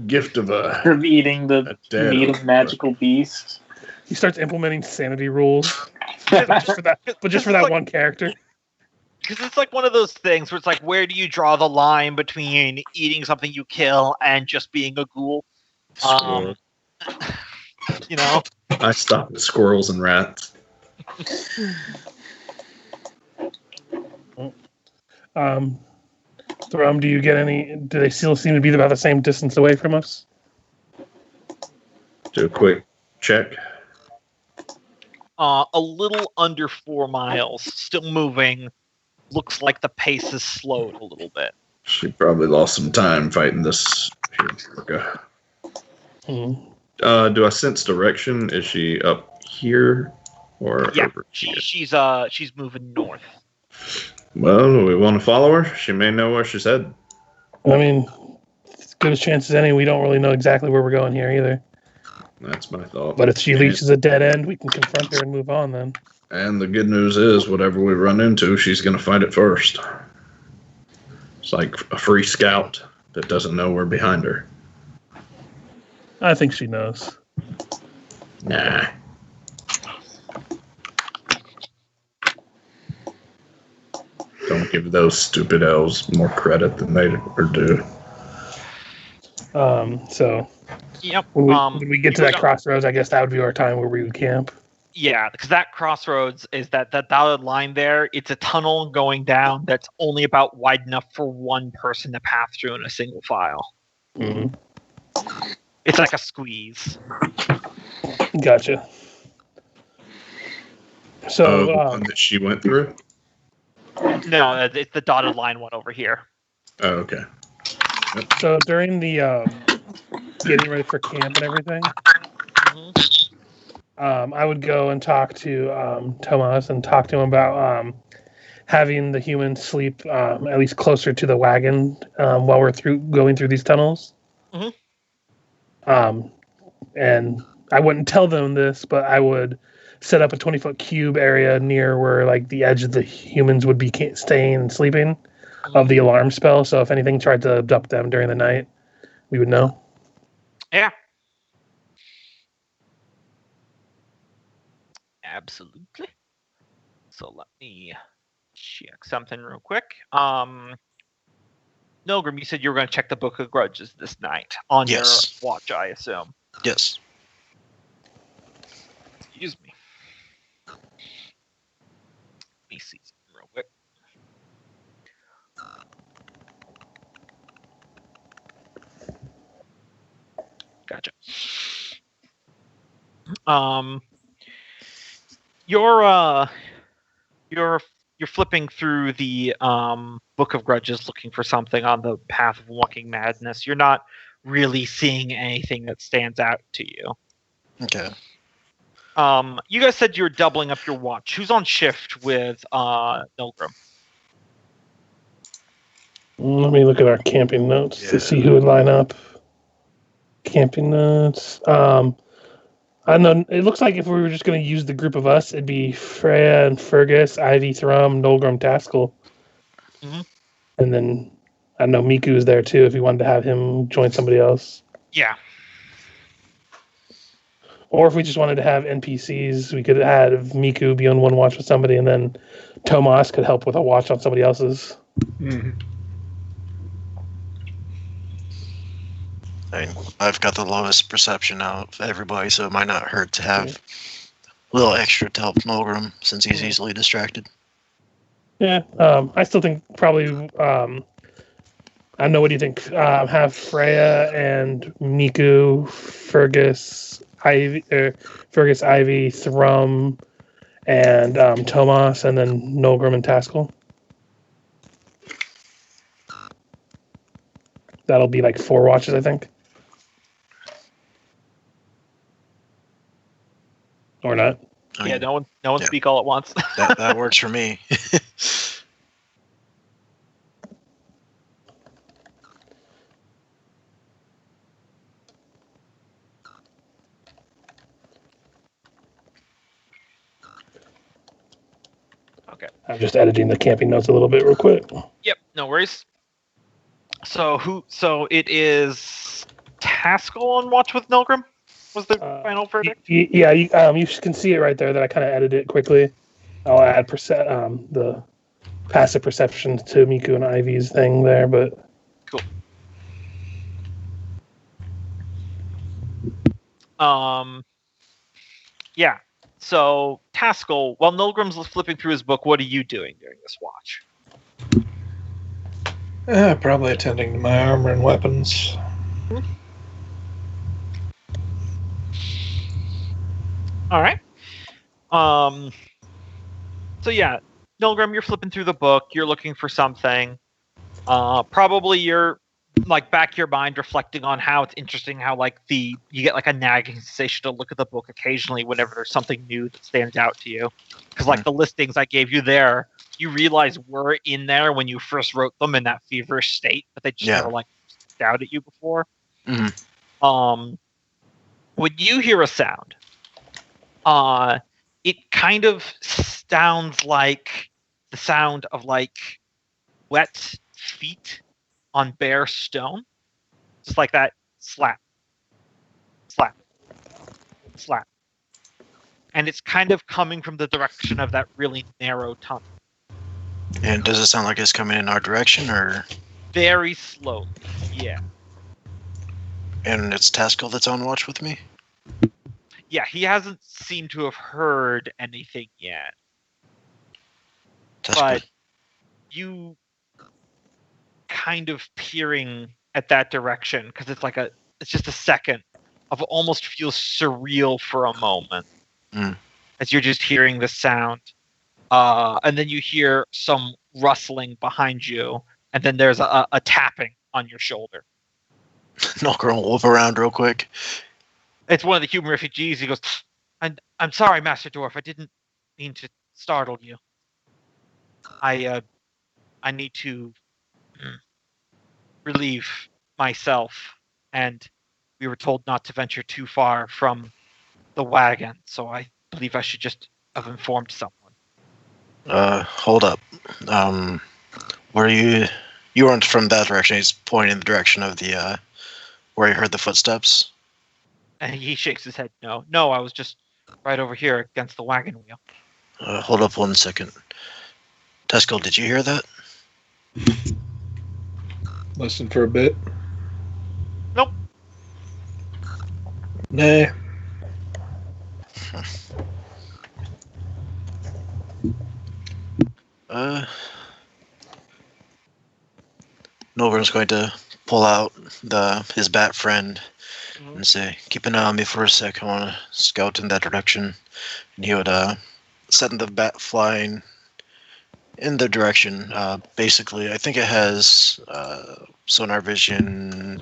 Gift of a from eating the dead meat of magical beasts. He starts implementing sanity rules, just for that, but just for that one character. Because it's like one of those things where it's like, where do you draw the line between eating something you kill and just being a ghoul? You know? I stopped at squirrels and rats. Thrum, do you get any? Do they still seem to be about the same distance away from us? Do a quick check. A little under 4 miles, still moving. Looks like the pace has slowed a little bit. She probably lost some time fighting this. Do I sense direction? Is she up here or over here? She's moving north. Well, we want to follow her. She may know where she's headed. I mean, as good a chance as any. We don't really know exactly where we're going here either. That's my thought. But if she reaches a dead end, we can confront her and move on then. And the good news is, whatever we run into, she's going to find it first. It's like a free scout that doesn't know we're behind her. I think she knows. Nah. Don't give those stupid elves more credit than they are due. So Yep. when we get to that crossroads, I guess that would be our time where we would camp. Yeah, because that crossroads is that dotted line there. It's a tunnel going down that's only about wide enough for one person to pass through in a single file. Mm-hmm. It's like a squeeze. Gotcha. So the one that she went through? No, it's the dotted line one over here. Oh, okay. Yep. So during the getting ready for camp and everything, I would go and talk to Tomas and talk to him about having the humans sleep at least closer to the wagon while we're going through these tunnels. And I wouldn't tell them this, but I would set up a 20-foot cube area near where like the edge of the humans would be staying and sleeping of the alarm spell. So if anything tried to abduct them during the night, we would know. Yeah. Absolutely. So let me check something real quick. Nolgrim, you said you were going to check the Book of Grudges this night on your watch, I assume. Yes. Excuse me. Let me see something real quick. Gotcha. You're flipping through the Book of Grudges looking for something on the path of walking madness. You're not really seeing anything that stands out to you. Okay. You guys said you were doubling up your watch. Who's on shift with Nolgrim? Let me look at our camping notes to see who would line up. Camping notes. I know it looks like if we were just going to use the group of us, it'd be Freya and Fergis, Ivy, Thrum, Nolgrim, Taskill. And then I know Miku's there too if you wanted to have him join somebody else. Yeah. Or if we just wanted to have NPCs, we could have Miku be on one watch with somebody, and then Tomas could help with a watch on somebody else's. I've got the lowest perception out of everybody, so it might not hurt to have a little extra to help Nolgrim since he's easily distracted. Yeah, I still think probably. I know. What do you think? Have Freya and Miku, Fergis, Ivy, Thrum, and Tomas, and then Nolgrim and Taskill. That'll be like 4 watches, I think. Or not? Yeah, no one speak all at once. that works for me. Okay. I'm just editing the camping notes a little bit real quick. Yep, no worries. So it is Taskill on watch with Nolgrim? Was the final verdict? Yeah, you can see it right there that I kind of edited it quickly. I'll add the passive perception to Miku and Ivy's thing there, but cool. Yeah. So Taskill, while Nolgrim's flipping through his book, what are you doing during this watch? Probably attending to my armor and weapons. All right. So yeah, Nolgrim, you're flipping through the book. You're looking for something. Probably you're like back to your mind reflecting on how it's interesting how like you get like a nagging sensation to look at the book occasionally whenever there's something new that stands out to you. Because like the listings I gave you there, you realize were in there when you first wrote them in that feverish state, but they just never like stood out at you before. When you hear a sound, it kind of sounds like the sound of like wet feet on bare stone. Just like that slap, slap, slap. And it's kind of coming from the direction of that really narrow tunnel. And does it sound like it's coming in our direction, or? Very slowly, yeah. And it's Taskill that's on watch with me? Yeah, he hasn't seemed to have heard anything yet. That's But good. you kind of peering at that direction, because it's just a second of almost feels surreal for a moment. As you're just hearing the sound. And then you hear some rustling behind you, and then there's a tapping on your shoulder. Nolgrim will whoop around real quick. It's one of the human refugees. He goes, I'm sorry, Master Dwarf. I didn't mean to startle you. I need to relieve myself, and we were told not to venture too far from the wagon, so I believe I should just have informed someone. Hold up. Where you weren't from that direction. He's pointing in the direction of the where he heard the footsteps. And he shakes his head. No, I was just right over here against the wagon wheel. Hold up 1 second. Taskill, did you hear that? Listen for a bit. Nope. Nah. Nolgrim's going to pull out his bat friend and say, "Keep an eye on me for a sec. I want to scout in that direction." And he would send the bat flying in the direction. Basically, I think it has sonar vision,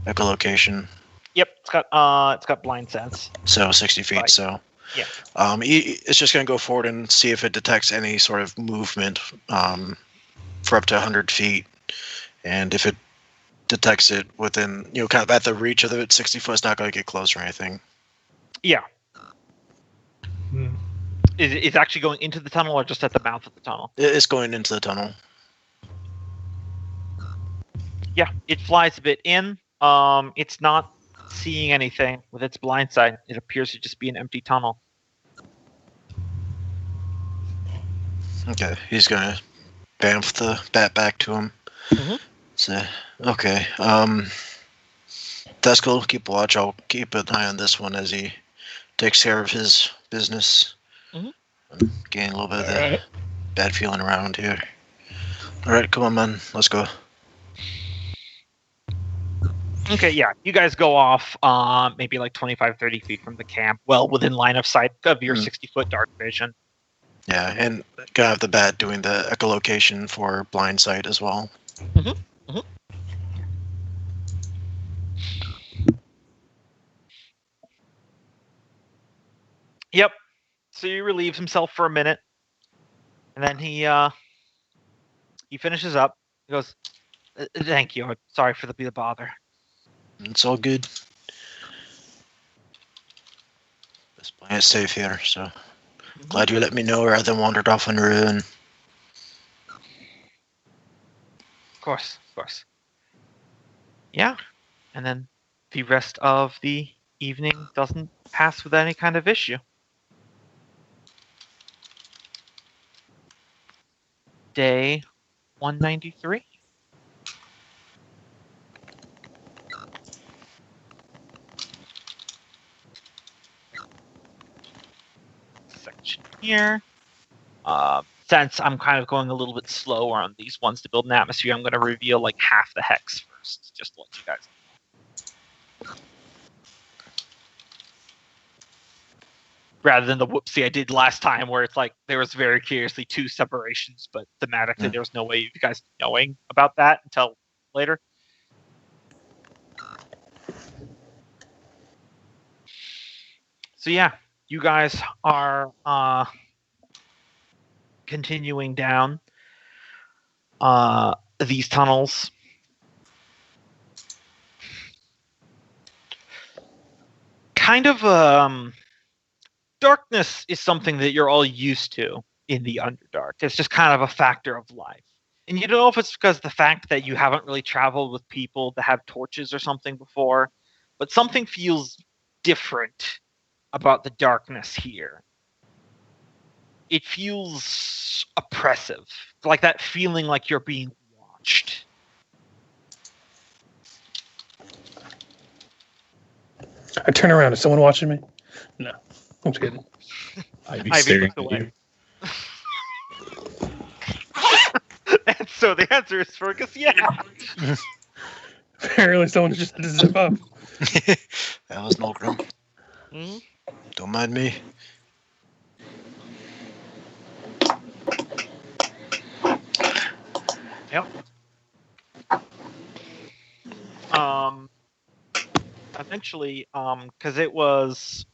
echolocation. Yep, it's got blind sense. So 60 feet. Right. So yeah, it's just going to go forward and see if it detects any sort of movement for up to 100 feet, and if it detects it within, kind of at the reach of it, 60 foot, it's not going to get close or anything. Yeah. Is actually going into the tunnel or just at the mouth of the tunnel? It's going into the tunnel. Yeah, it flies a bit in. It's not seeing anything with its blind sight. It appears to just be an empty tunnel. Okay, he's going to bamf the bat back to him. So, okay. Taskill, keep watch. I'll keep an eye on this one as he takes care of his business. I'm getting a little bit of the bad feeling around here. Alright, come on, man. Let's go. Okay, yeah. You guys go off maybe like 25, 30 feet from the camp, well within line of sight of your 60-foot dark vision. Yeah, and gonna have the bat doing the echolocation for blind sight as well. Yep. So he relieves himself for a minute, and then he finishes up. He goes, "Thank you. I'm sorry for the bother." It's all good. This playing it safe here, so glad you let me know rather than wandered off on your own. Of course. Yeah, and then the rest of the evening doesn't pass with any kind of issue. Day 193. Section here. Since I'm kind of going a little bit slower on these ones to build an atmosphere, I'm going to reveal like half the hex first, just to let you guys know. Rather than the whoopsie I did last time, where it's like there was very curiously 2 separations, but thematically there was no way you guys knowing about that until later. So yeah, you guys are continuing down these tunnels. Kind of darkness is something that you're all used to in the Underdark. It's just kind of a factor of life. And you don't know if it's because of the fact that you haven't really traveled with people that have torches or something before, but something feels different about the darkness here. It feels oppressive, like that feeling like you're being watched. I turn around. Is someone watching me? No. I'm just kidding. I'd be Ivy staring looked at away. you. And so the answer is Fergus, yeah. Apparently someone just did a zip up. That was Nolgrim. Mm-hmm. Don't mind me. Yep. Eventually, because it was,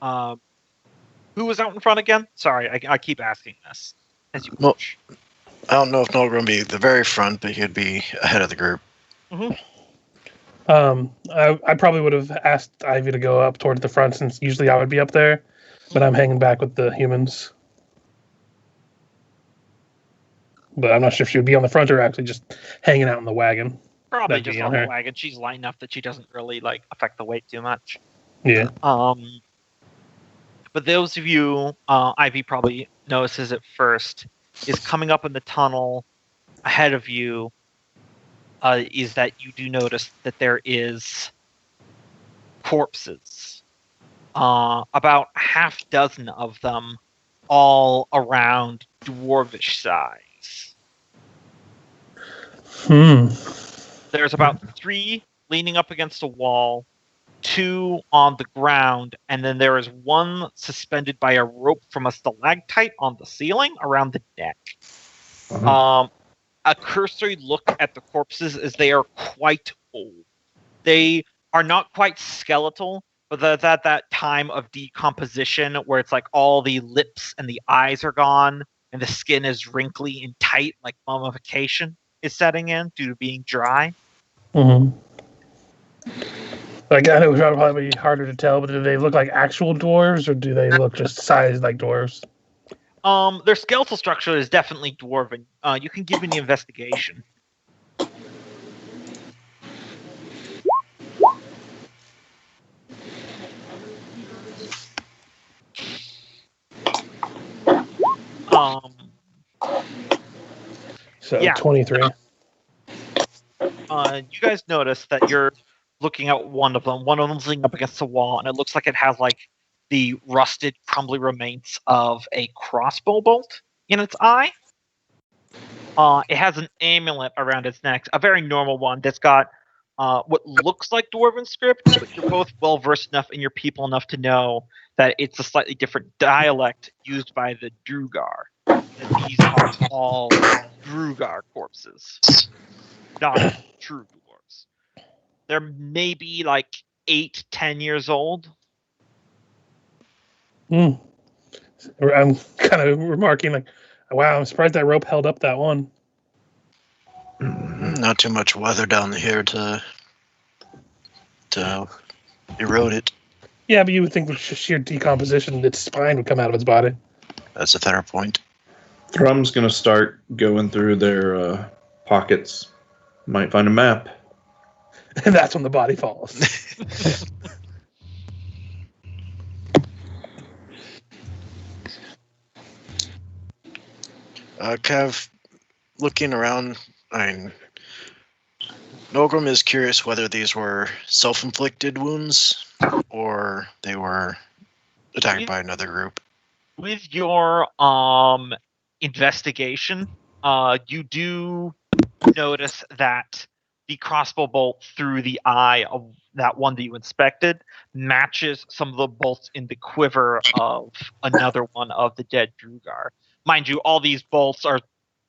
who was out in front again? Sorry, I keep asking this as you Well, push. I don't know if Nolgrim would be at the very front, but he'd be ahead of the group. I probably would have asked Ivy to go up towards the front since usually I would be up there, but I'm hanging back with the humans. But I'm not sure if she would be on the front or actually just hanging out in the wagon. Probably that'd just be on on the her. wagon. She's light enough that she doesn't really affect the weight too much. Yeah. But those of you, Ivy probably notices it first, is coming up in the tunnel ahead of you. Is that you do notice that there is corpses, about half dozen of them, all around dwarvish size. There's about 3 leaning up against a wall, 2 on the ground, and then there is 1 suspended by a rope from a stalactite on the ceiling around the neck. A cursory look at the corpses as they are quite old. They are not quite skeletal, but that's at that time of decomposition where it's like all the lips and the eyes are gone and the skin is wrinkly and tight, like mummification is setting in due to being dry. Mm-hmm. Like, I know it would probably be harder to tell, but do they look like actual dwarves or do they look just sized like dwarves? Their skeletal structure is definitely dwarven. You can give me the investigation. So Yeah. 23. You guys notice that you're looking at one of them. One of them's leaning up against the wall, and it looks like it has the rusted, crumbly remains of a crossbow bolt in its eye. It has an amulet around its neck, a very normal one that's got what looks like Dwarven script, but you're both well versed enough and you're people enough to know that it's a slightly different dialect used by the Drugar. That these are all Drugar corpses, not true dwarves. They're maybe 8-10 years old. I'm kind of remarking wow, I'm surprised that rope held up that one. Not too much weather down here to erode it. Yeah, but you would think with sheer decomposition, its spine would come out of its body. That's a fair point. Thrum's gonna start going through their pockets. Might find a map. And that's when the body falls. Kev, looking around, Nolgrim is curious whether these were self-inflicted wounds or they were attacked by another group. With your investigation, you do notice that the crossbow bolt through the eye of that one that you inspected matches some of the bolts in the quiver of another one of the dead Drugar. Mind you, all these bolts are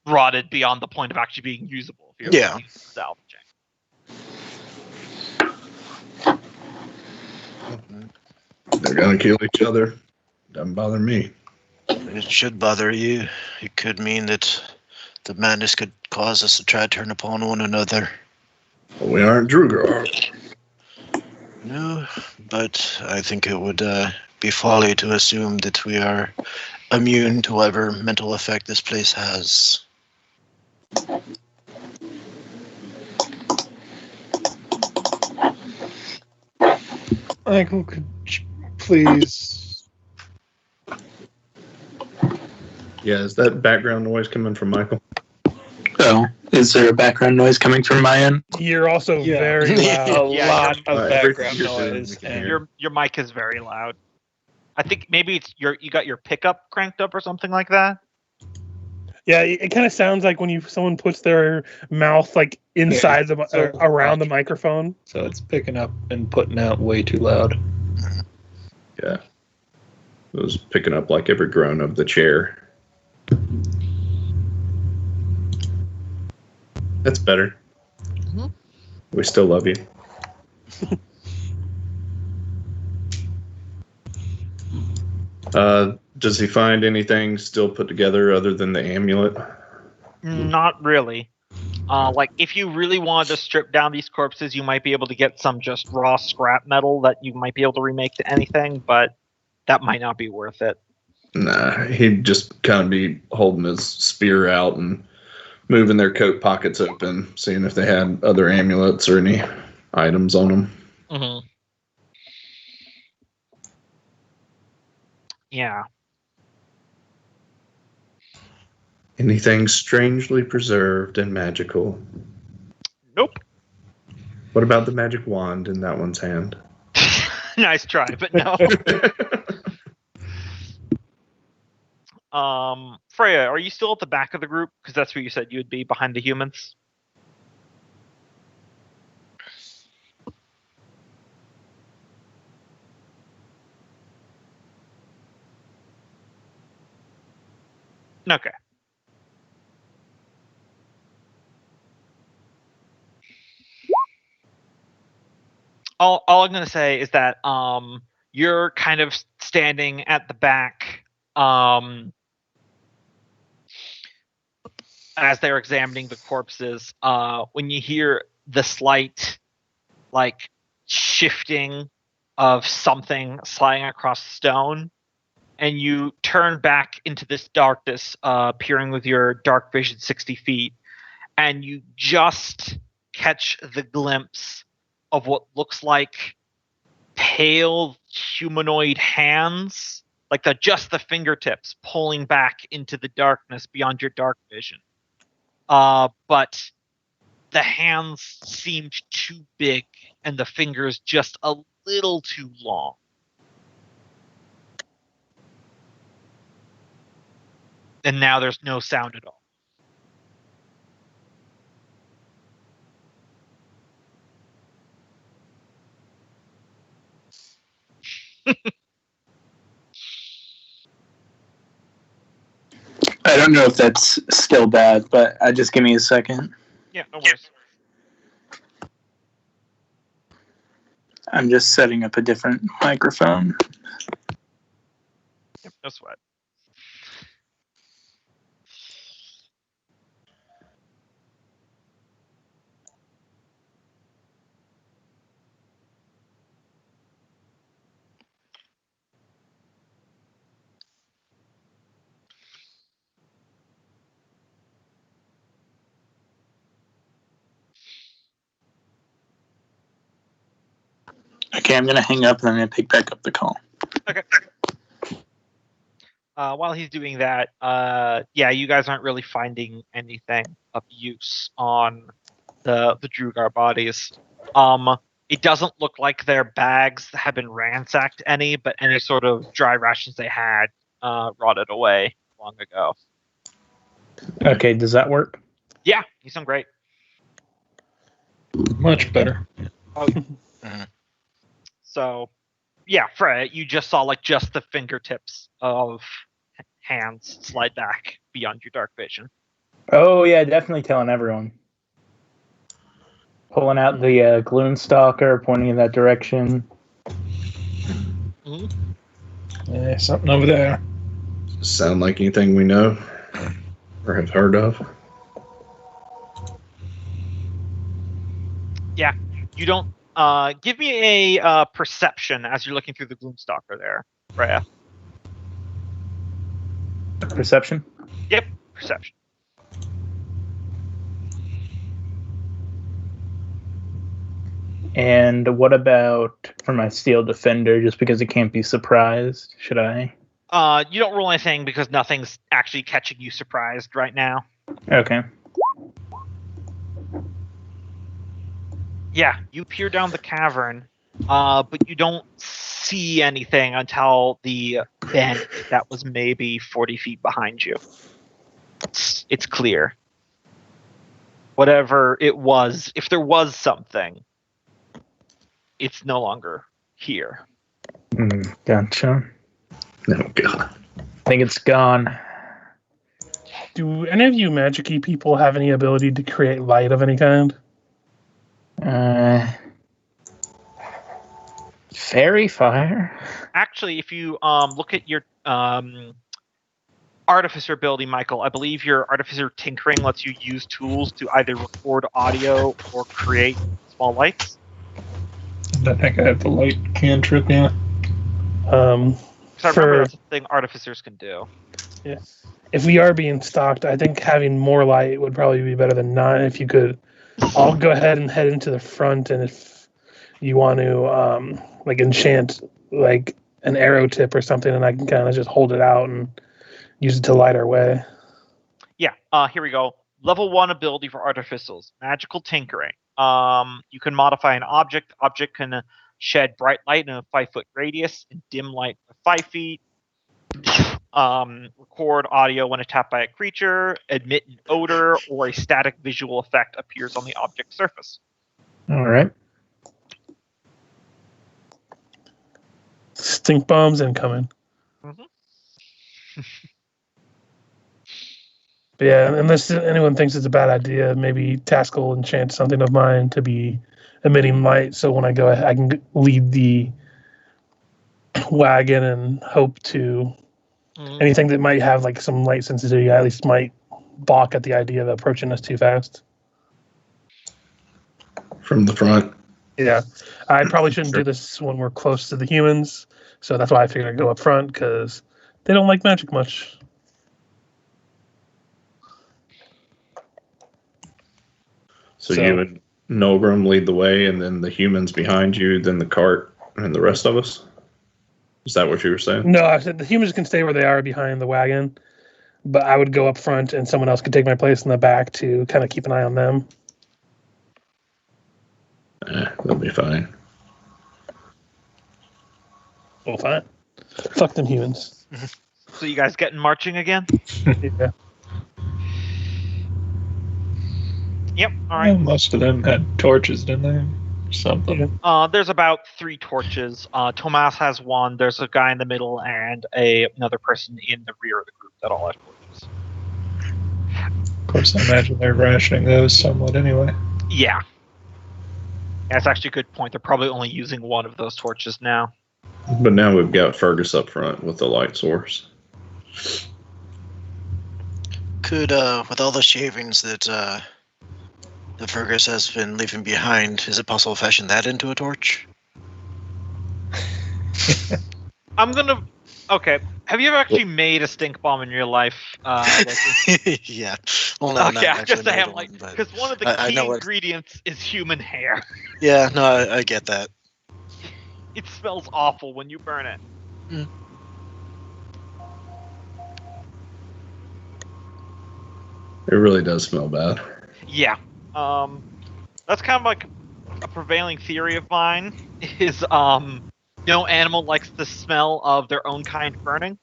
rotted beyond the point of actually being usable if you're salvaging. They're gonna kill each other. Doesn't bother me. It should bother you. It could mean that the madness could cause us to try to turn upon one another. Well, we aren't Drugar. No, but I think it would be folly to assume that we are immune to whatever mental effect this place has. Michael, could you please? Yeah, is that background noise coming from Michael? Oh, is there a background noise coming from my end? You're also Yeah. very A loud. Yeah, lot of everything background you're doing, noise. we can And hear. Your mic is very loud. I think maybe it's you got your pickup cranked up or something like that. Yeah, it kind of sounds like when someone puts their mouth like inside around the microphone. so it's picking up and putting out way too loud. Yeah. It was picking up like every groan of the chair. That's better. Mhm. We still love you. Does he find anything still put together other than the amulet? Not really. Like if you really wanted to strip down these corpses, you might be able to get some just raw scrap metal that you might be able to remake to anything, but that might not be worth it. Nah, he'd just kind of be holding his spear out and moving their coat pockets open, seeing if they had other amulets or any items on them. Mm-hmm. Yeah. Anything strangely preserved and magical? Nope. What about the magic wand in that one's hand? Nice try, but no. Freya, are you still at the back of the group? Because that's where you said you would be, behind the humans. Okay. All I'm gonna say is that you're kind of standing at the back as they're examining the corpses. When you hear the slight like shifting of something sliding across stone, and you turn back into this darkness, peering with your dark vision 60 feet, and you just catch the glimpse of what looks like pale humanoid hands, like just the fingertips pulling back into the darkness beyond your dark vision. But the hands seemed too big and the fingers just a little too long. And now there's no sound at all. I don't know if that's still bad, but just give me a second. Yeah, no worries. I'm just setting up a different microphone. Yep, no sweat. Okay, I'm going to hang up and I'm going to pick back up the call. Okay. While he's doing that, yeah, you guys aren't really finding anything of use on the Drugar bodies. It doesn't look like their bags have been ransacked any, but any sort of dry rations they had rotted away long ago. Okay, does that work? Yeah, you sound great. Much better. So, yeah, Freya, you just saw like just the fingertips of hands slide back beyond your dark vision. Oh yeah, definitely telling everyone. Pulling out the gloom stalker, pointing in that direction. Mm-hmm. Yeah, something over there. Sound like anything we know or have heard of? Yeah, you don't. Give me a perception as you're looking through the gloom stalker there. Freya. Perception. Yep, perception. And what about for my steel defender? Just because it can't be surprised, should I? You don't roll anything because nothing's actually catching you surprised right now. Okay. Yeah, you peer down the cavern, but you don't see anything until the bend that was maybe 40 feet behind you. It's clear. Whatever it was, if there was something, it's no longer here. Gotcha. Oh god. I think it's gone. Do any of you magic-y people have any ability to create light of any kind? Fairy fire. Actually, if you look at your Artificer ability, Michael, I believe your Artificer Tinkering lets you use tools to either record audio or create small lights. I think I have the light cantrip, yeah. Because I remember that's a thing Artificers can do. Yeah. If we are being stalked, I think having more light would probably be better than not. If you could, I'll go ahead and head into the front, and if you want to, like, enchant, like, an arrow tip or something, and I can kind of just hold it out and use it to light our way. Yeah, here we go. Level 1 ability for Artificers, Magical Tinkering. You can modify an object. Object can shed bright light in a 5-foot radius and dim light for 5 feet. Record audio when attacked by a creature. Emit an odor or a static visual effect appears on the object surface. All right. Stink bombs incoming. But yeah, unless anyone thinks it's a bad idea, maybe Taskill will enchant something of mine to be emitting light, so when I go ahead, I can lead the wagon and hope to anything that might have like some light sensitivity at least might balk at the idea of approaching us too fast. From the front. Yeah, I probably shouldn't do this when we're close to the humans, so that's why I figured I'd go up front, because they don't like magic much. So you and Nolgrim lead the way, and then the humans behind you, then the cart, and the rest of us? Is that what you were saying? No, I said the humans can stay where they are behind the wagon, but I would go up front, and someone else could take my place in the back to kind of keep an eye on them. That'll be fine. Well, fine. Fuck them humans. So you guys getting marching again? Yeah. Yep, alright. Well, most of them had torches, didn't they? Or something. There's about 3 torches. Tomas has one, there's a guy in the middle, and another person in the rear of the group that all have torches. Of course, I imagine they're rationing those somewhat anyway. Yeah. That's actually a good point. They're probably only using one of those torches now. But now we've got Fergis up front with the light source. Could, with all the shavings that Fergus has been leaving behind, is it possible to fashion that into a torch? I'm gonna... Okay. Have you ever actually made a stink bomb in your life? Yeah. Well, no, okay, I'm just saying, like, because one of the key know ingredients is human hair. Yeah, no, I get that. It smells awful when you burn it. It really does smell bad. Yeah. That's kind of like a prevailing theory of mine, is, no animal likes the smell of their own kind burning.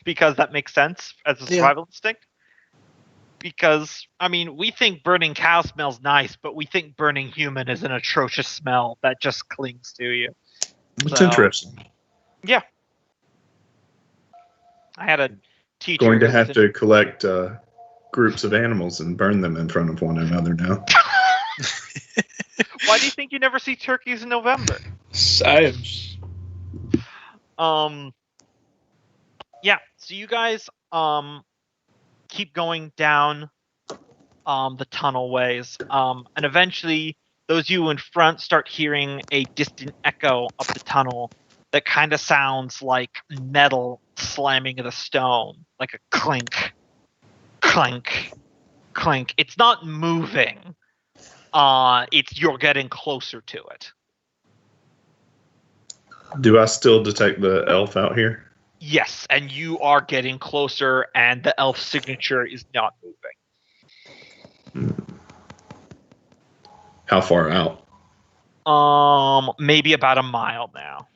Because that makes sense as a survival instinct. Because, I mean, we think burning cow smells nice, but we think burning human is an atrocious smell that just clings to you. It's interesting. Yeah. I had a teacher... Going to have to collect groups of animals and burn them in front of one another now. Why do you think you never see turkeys in November? Science. Yeah, so you guys keep going down the tunnel ways, and eventually those of you in front start hearing a distant echo of the tunnel that kind of sounds like metal slamming in a stone, like a clink, clink, clink. It's not moving. It's you're getting closer to it. Do I still detect the elf out here? Yes, and you are getting closer, and the elf signature is not moving. How far out? Maybe about a mile now.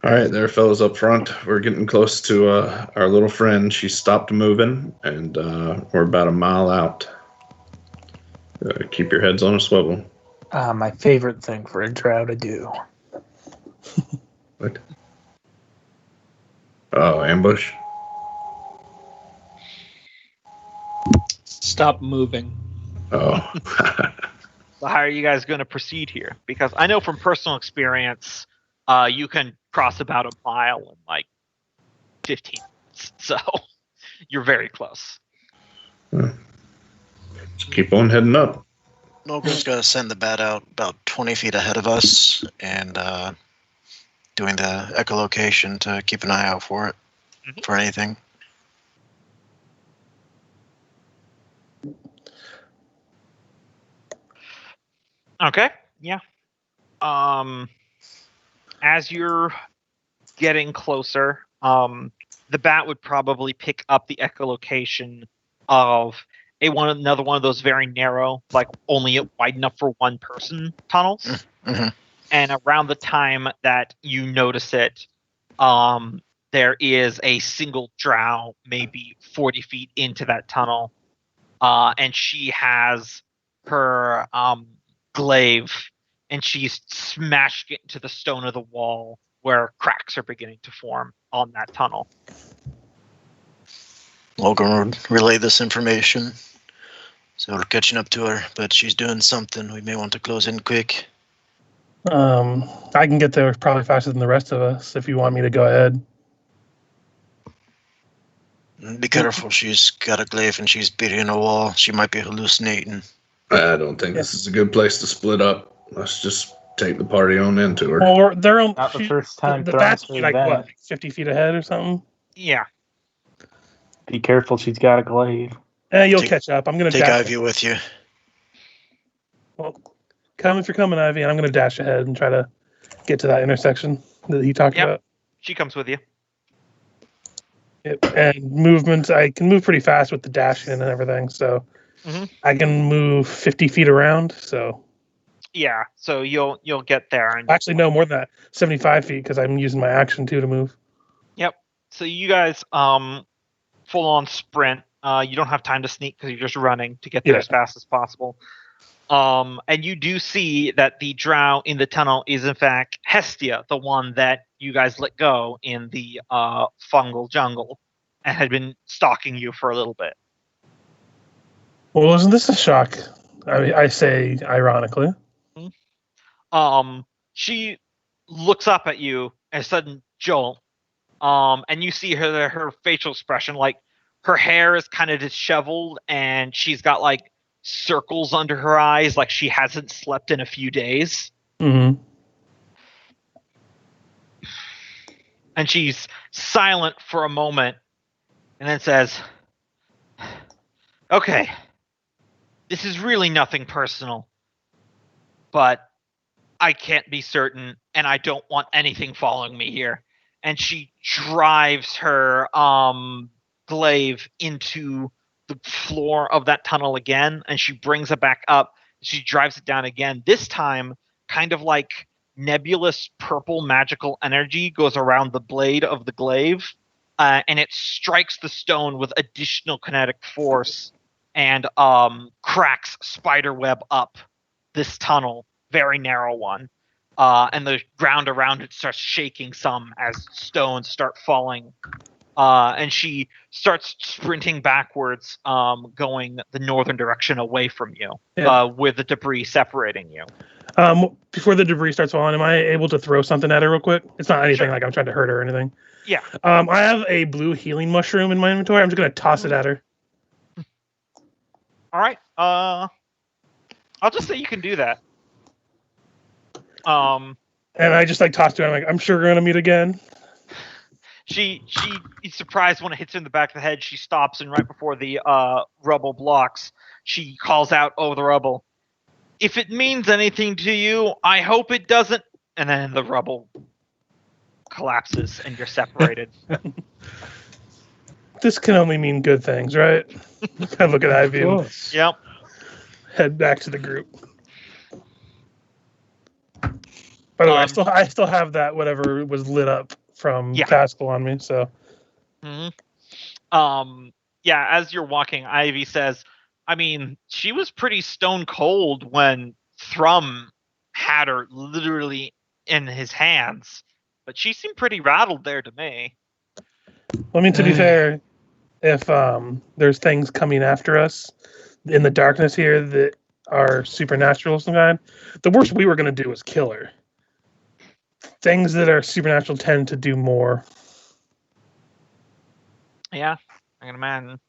All right, there, fellas up front. We're getting close to our little friend. She stopped moving, and we're about a mile out. Keep your heads on a swivel. My favorite thing for a drow to do. What? Oh, ambush. Stop moving. Oh. So how are you guys going to proceed here? Because I know from personal experience, you can cross about a mile in like 15 minutes. So you're very close. Just keep on heading up. Nolgrim's going to send the bat out about 20 feet ahead of us and doing the echolocation to keep an eye out for it, for anything. Okay, yeah. As you're getting closer, the bat would probably pick up the echolocation of another one of those very narrow, like only wide enough for one person tunnels. Mm-hmm. And around the time that you notice it, there is a single drow, maybe 40 feet into that tunnel, and she has her glaive, and she's smashed it into the stone of the wall where cracks are beginning to form on that tunnel. Nolgrim would relay this information. So we're catching up to her, but she's doing something. We may want to close in quick. I can get there probably faster than the rest of us if you want me to go ahead. Be careful, she's got a glaive and she's beating a wall. She might be hallucinating. I don't think this is a good place to split up. Let's just take the party on into her. Or they're on. Not the first time The Thrum bat's said like that. what, 50 feet ahead or something. Yeah. Be careful, she's got a glaive. You'll catch up. I'm gonna Take dash. Ivy with you. Well, come if you're coming, Ivy, and I'm gonna dash ahead and try to get to that intersection that he talked Yep. about. She comes with you. Yep. And movement, I can move pretty fast with the dash in and everything, so I can move 50 feet around. So Yeah, so you'll get there. And actually, no, more than that, 75 feet because I'm using my action too to move. Yep. So you guys full on sprint. You don't have time to sneak because you're just running to get there as fast as possible. And you do see that the drow in the tunnel is in fact Hestia, the one that you guys let go in the fungal jungle and had been stalking you for a little bit. Well, isn't this a shock? I say ironically. She looks up at you, a sudden jolt, and you see her facial expression, like her hair is kind of disheveled, and she's got like circles under her eyes, like she hasn't slept in a few days. Mm-hmm. And she's silent for a moment, and then says, "Okay, this is really nothing personal, but I can't be certain, and I don't want anything following me here." And she drives her glaive into the floor of that tunnel again, and she brings it back up. She drives it down again. This time, kind of like nebulous purple magical energy goes around the blade of the glaive, and it strikes the stone with additional kinetic force and cracks spiderweb up this tunnel, very narrow one. And the ground around it starts shaking some as stones start falling. And she starts sprinting backwards, going the northern direction away from you, with the debris separating you. Before the debris starts falling, am I able to throw something at her real quick? It's not anything like I'm trying to hurt her or anything. Yeah. I have a blue healing mushroom in my inventory. I'm just going to toss it at her. All right. I'll just say you can do that. And I just like toss to her. I'm like, I'm sure we're gonna meet again. She is surprised when it hits her in the back of the head. She stops, and right before the rubble blocks, she calls out over the rubble, "If it means anything to you, I hope it doesn't." And then the rubble collapses, and you're separated. This can only mean good things, right? I look at Ivy and Yep. head back to the group. By the way, I still have that whatever was lit up from Taskill on me. So, yeah. As you're walking, Ivy says, "I mean, she was pretty stone cold when Thrum had her literally in his hands, but she seemed pretty rattled there to me." I mean, to be fair, if there's things coming after us in the darkness here that are supernatural of some kind, the worst we were going to do is kill her. Things that are supernatural tend to do more. Yeah, I can imagine.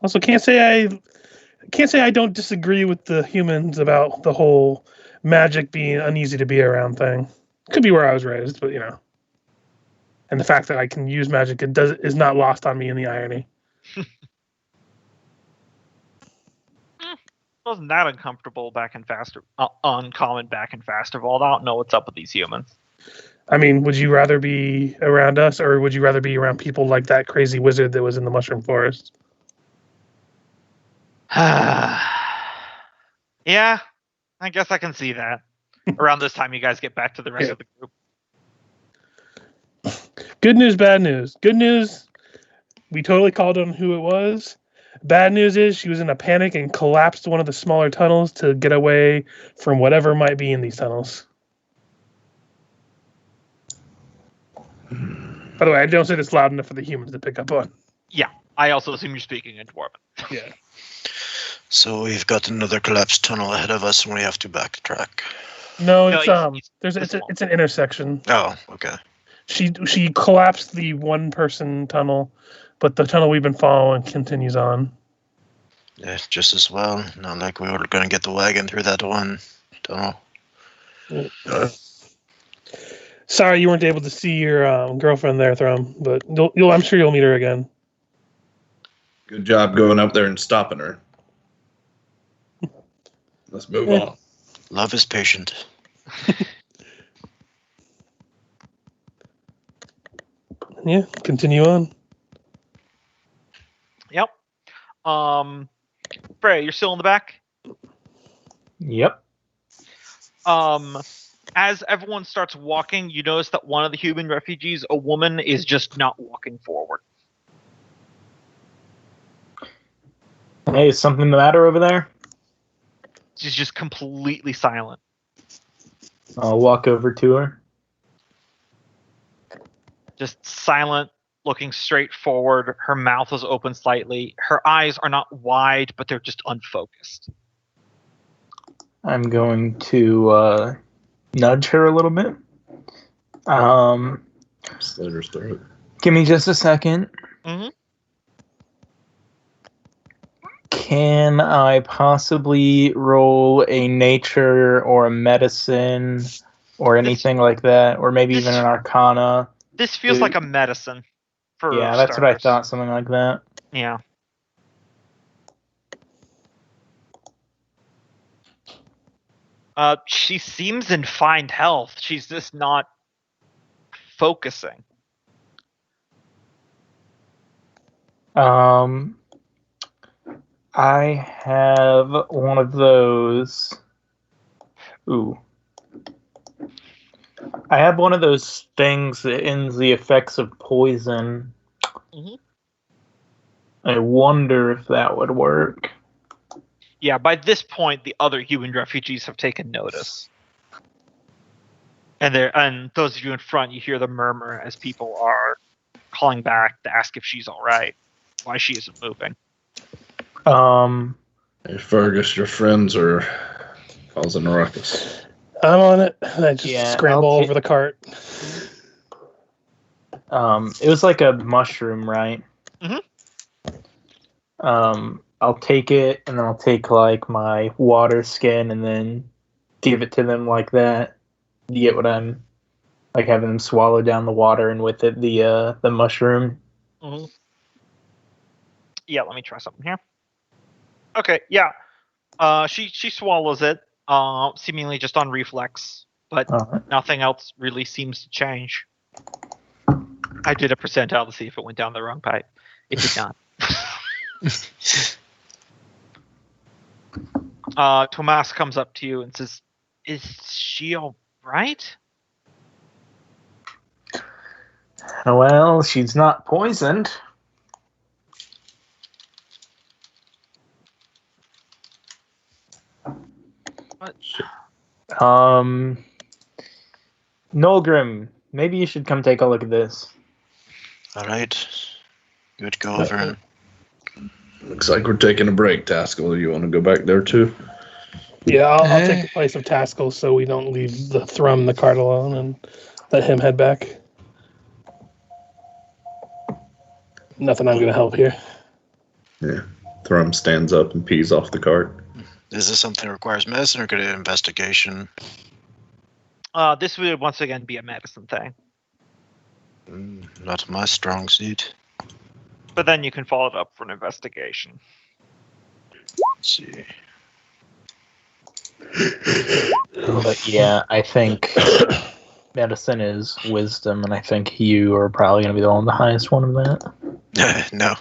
Also, can't say I don't disagree with the humans about the whole magic being uneasy to be around thing. Could be where I was raised, but and the fact that I can use magic is not lost on me in the irony. Wasn't that uncomfortable back in uncommon back in Fastervold? I don't know what's up with these humans. I mean, would you rather be around us, or would you rather be around people like that crazy wizard that was in the Mushroom Forest? Yeah, I guess I can see that. Around this time, you guys get back to the rest of the group. Good news, bad news. Good news, we totally called on who it was. Bad news is she was in a panic and collapsed one of the smaller tunnels to get away from whatever might be in these tunnels. By the way, I don't say this loud enough for the humans to pick up on. Yeah, I also assume you're speaking in Dwarven. Yeah. So we've got another collapsed tunnel ahead of us, and we have to backtrack. No, it's an intersection. Oh, okay. She collapsed the one-person tunnel, but the tunnel we've been following continues on. Yeah, just as well. Not like we were going to get the wagon through that one tunnel. Sorry you weren't able to see your girlfriend there, Thrum, but I'm sure you'll meet her again. Good job going up there and stopping her. Let's move on. Love is patient. Yeah, continue on. Yep. Freya, you're still in the back? Yep. As everyone starts walking, you notice that one of the human refugees, a woman, is just not walking forward. Hey, is something the matter over there? She's just completely silent. I'll walk over to her. Just silent, looking straight forward. Her mouth is open slightly. Her eyes are not wide, but they're just unfocused. I'm going to nudge her a little bit. Slit her throat. Give me just a second. Mm-hmm. Can I possibly roll a nature or a medicine or anything like that? Or maybe even an arcana? This feels like a medicine. Yeah, that's what I thought, something like that. Yeah. She seems in fine health. She's just not focusing. I have one of those. Ooh. I have one of those things that ends the effects of poison. Mm-hmm. I wonder if that would work. Yeah, by this point, the other human refugees have taken notice. And those of you in front, you hear the murmur as people are calling back to ask if she's all right, why she isn't moving. Hey, Fergus, your friends are causing a ruckus. I'm on it. I just scramble over the cart. It was like a mushroom, right? Mm-hmm. I'll take it, and then I'll take like my water skin, and then give it to them like that. You get what I'm like, having them swallow down the water and with it the mushroom. Mm-hmm. Yeah, let me try something here. Okay, yeah. She swallows it, seemingly just on reflex, but nothing else really seems to change. I did a percentile to see if it went down the wrong pipe. It did not. Tomas comes up to you and says, "Is she all right?" Well, she's not poisoned. What? Nolgrim, maybe you should come take a look at this. All right. Good, go over and... Looks like we're taking a break, Taskill. You want to go back there too? Yeah, I'll take the place of Taskill so we don't leave the Thrum the cart alone and let him head back. Nothing I'm going to help here. Yeah. Thrum stands up and pees off the cart. Is this something that requires medicine or could it investigation? This would once again be a medicine thing. Not my strong suit. But then you can follow it up for an investigation. Let's see. But yeah, I think medicine is wisdom, and I think you are probably going to be the one with the highest one of that. No.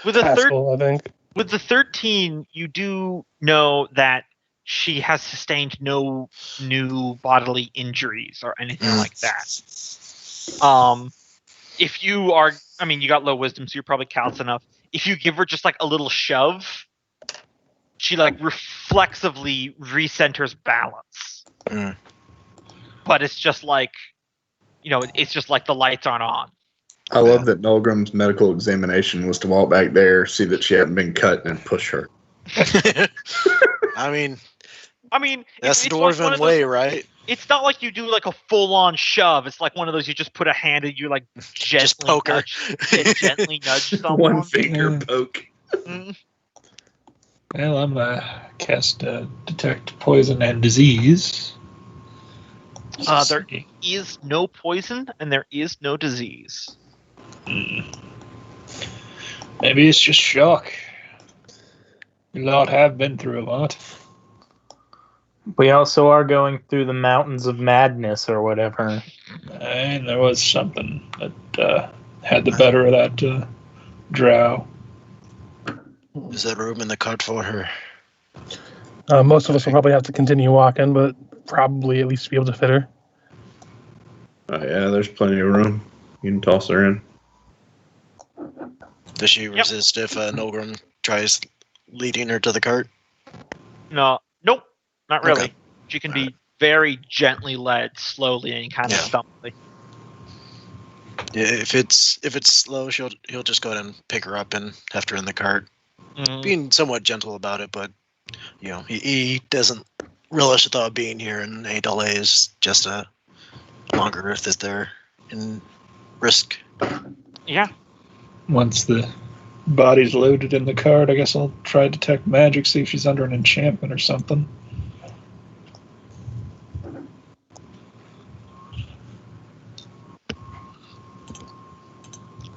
With a Taskill, I think. With the 13, you do know that she has sustained no new bodily injuries or anything like that. If you are, I mean, you got low wisdom, so you're probably callous enough. If you give her just like a little shove, she like reflexively recenters balance. But it's just like, it's just like the lights aren't on. I love that Nolgrim's medical examination was to walk back there, see that she hadn't been cut, and push her. I mean, it's that's the like dwarven way, right? It's not like you do like a full-on shove. It's like one of those you just put a hand and you like Just poke her. gently nudge someone. One finger poke. Well, I'm cast detect poison and disease. There is no poison and there is no disease. Maybe it's just shock. You lot have been through a lot. We also are going through the mountains of madness or whatever. And there was something that had the better of that drow. Is there room in the cart for her? Most of us will probably have to continue walking, but probably at least be able to fit her. Oh, yeah, there's plenty of room. You can toss her in. Does she resist if Nolgrim tries leading her to the cart? Nope, not really. Okay. She can be very gently led, slowly and kind of stumbly. Yeah, if it's slow, he'll just go ahead and pick her up and heft her in the cart, being somewhat gentle about it. But he doesn't relish the thought of being here, and any delay is just a longer if is there in risk. Yeah. Once the body's loaded in the cart, I guess I'll try to detect magic, see if she's under an enchantment or something.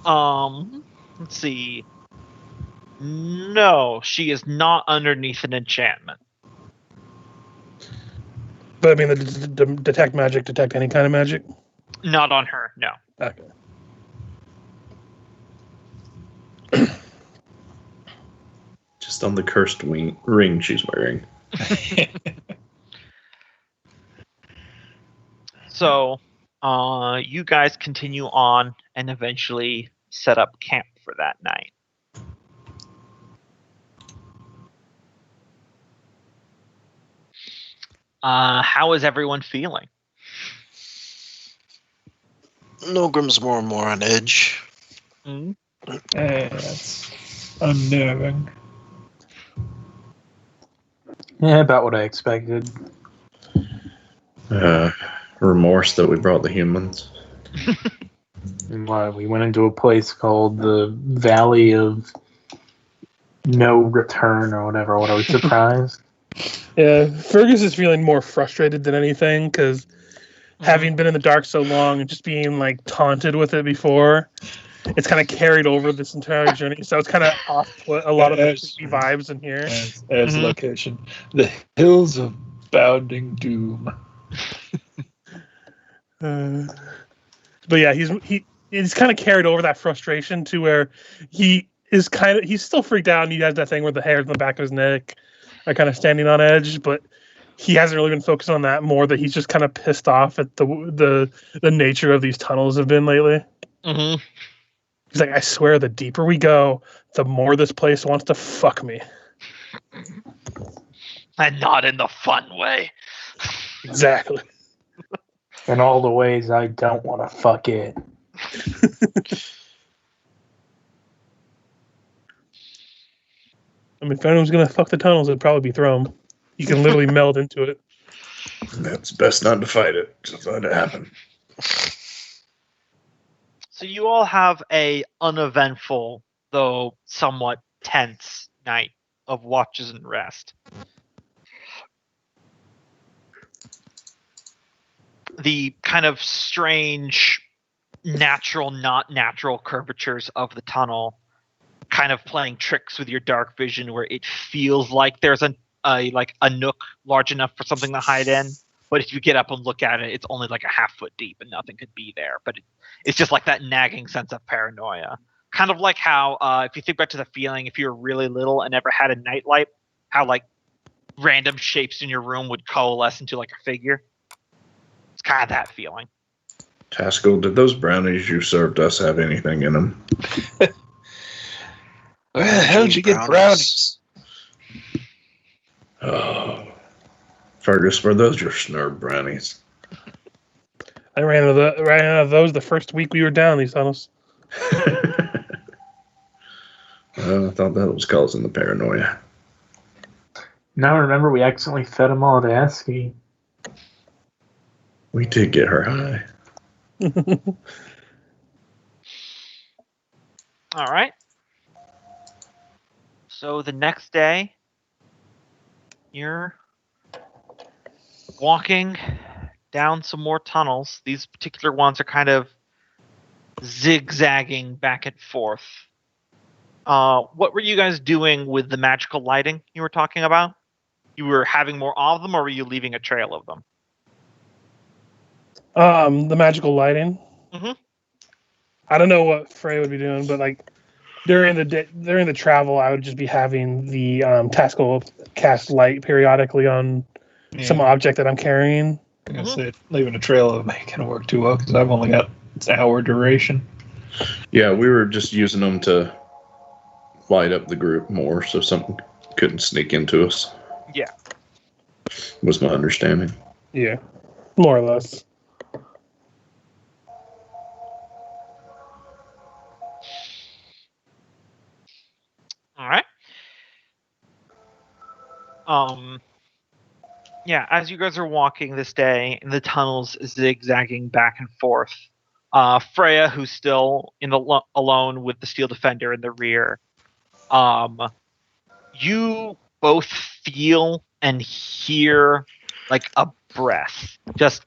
Let's see. No, she is not underneath an enchantment. But I mean, the detect magic, detect any kind of magic? Not on her, no. Okay. Just on the cursed ring she's wearing. So, you guys continue on and eventually set up camp for that night. How is everyone feeling? Nolgrim's more and more on edge. That's unnerving. Yeah, about what I expected. Remorse that we brought the humans. Why, we went into a place called the Valley of No Return or whatever. What, are we surprised? Yeah, Fergus is feeling more frustrated than anything because having been in the dark so long and just being like taunted with it before, it's kind of carried over this entire journey. So it's kind of off-put a lot of the creepy vibes in here. As location, the hills of bounding doom. But yeah, he's kind of carried over that frustration to where he's still freaked out, and he has that thing where the hairs on the back of his neck are kind of standing on edge, but he hasn't really been focused on that more. That he's just kind of pissed off at the nature of these tunnels have been lately. Mm-hmm. He's like, I swear, the deeper we go, the more this place wants to fuck me. And not in the fun way. Exactly. In all the ways I don't want to fuck it. I mean, if anyone's going to fuck the tunnels, it'd probably be Thrum. You can literally meld into it. That's best not to fight it. Just let it happen. So you all have a uneventful, though somewhat tense night of watches and rest. The kind of strange, natural, not natural curvatures of the tunnel kind of playing tricks with your dark vision where it feels like there's a nook large enough for something to hide in. But if you get up and look at it, it's only like a half-foot deep and nothing could be there. But it's just like that nagging sense of paranoia. Kind of like how, if you think back to the feeling, if you were really little and never had a nightlight, how like random shapes in your room would coalesce into like a figure. It's kind of that feeling. Taskill, did those brownies you served us have anything in them? Where the hell did you get brownies? Oh, Fergus, were those your snurb brownies? I ran out of those the first week we were down these tunnels. Well, I thought that was causing the paranoia. Now remember, we accidentally fed them all to Esky. We did get her high. All right. So the next day, you're walking down some more tunnels. These particular ones are kind of zigzagging back and forth. What were you guys doing with the magical lighting you were talking about? You were having more of them, or were you leaving a trail of them? The magical lighting. Mm-hmm. I don't know what Freya would be doing, but like during the travel, I would just be having the Taskill cast light periodically on some object that I'm carrying. I guess leaving a trail of ain't gonna work too well because I've only got an hour duration. Yeah, we were just using them to light up the group more so something couldn't sneak into us. Yeah. Was my understanding. Yeah, more or less. All right. Yeah, as you guys are walking this day in the tunnels zigzagging back and forth, Freya, who's still alone with the Steel Defender in the rear, you both feel and hear like a breath, just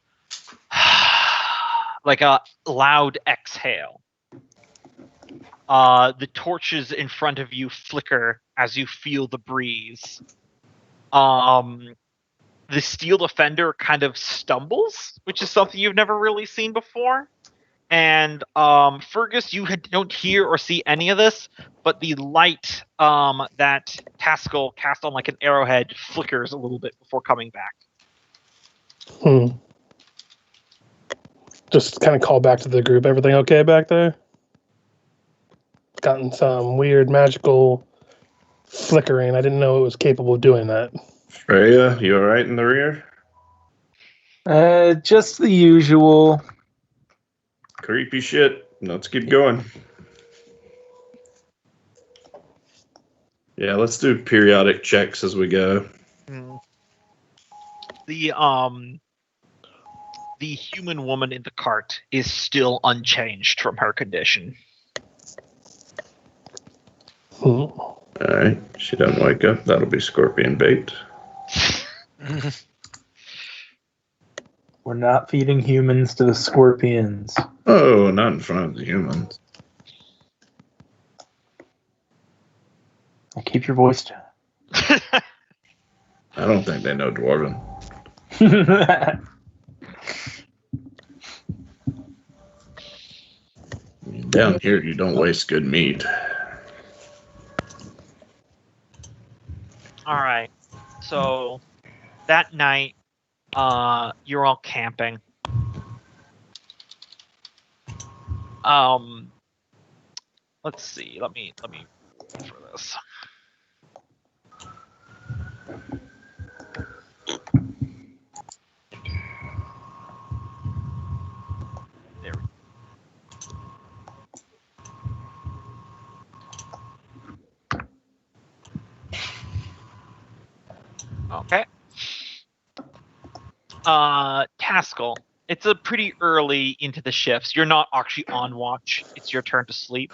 like a loud exhale. The torches in front of you flicker as you feel the breeze. The Steel Defender kind of stumbles, which is something you've never really seen before. And Fergus, you don't hear or see any of this, but the light that Taskill cast on like an arrowhead flickers a little bit before coming back. Just kind of call back to the group. Everything okay back there? Gotten some weird magical flickering. I didn't know it was capable of doing that. Freya, you alright in the rear? Just the usual. Creepy shit. Let's keep going. Yeah, let's do periodic checks as we go. The human woman in the cart is still unchanged from her condition. Alright, she doesn't wake up. That'll be scorpion bait. We're not feeding humans to the scorpions. Oh, not in front of the humans. Keep your voice down. I don't think they know Dwarven. Down here, you don't waste good meat. All right. So that night, you're all camping. Let's see. Let me for this. There we go. Okay. Taskill. It's a pretty early into the shifts. You're not actually on watch. It's your turn to sleep.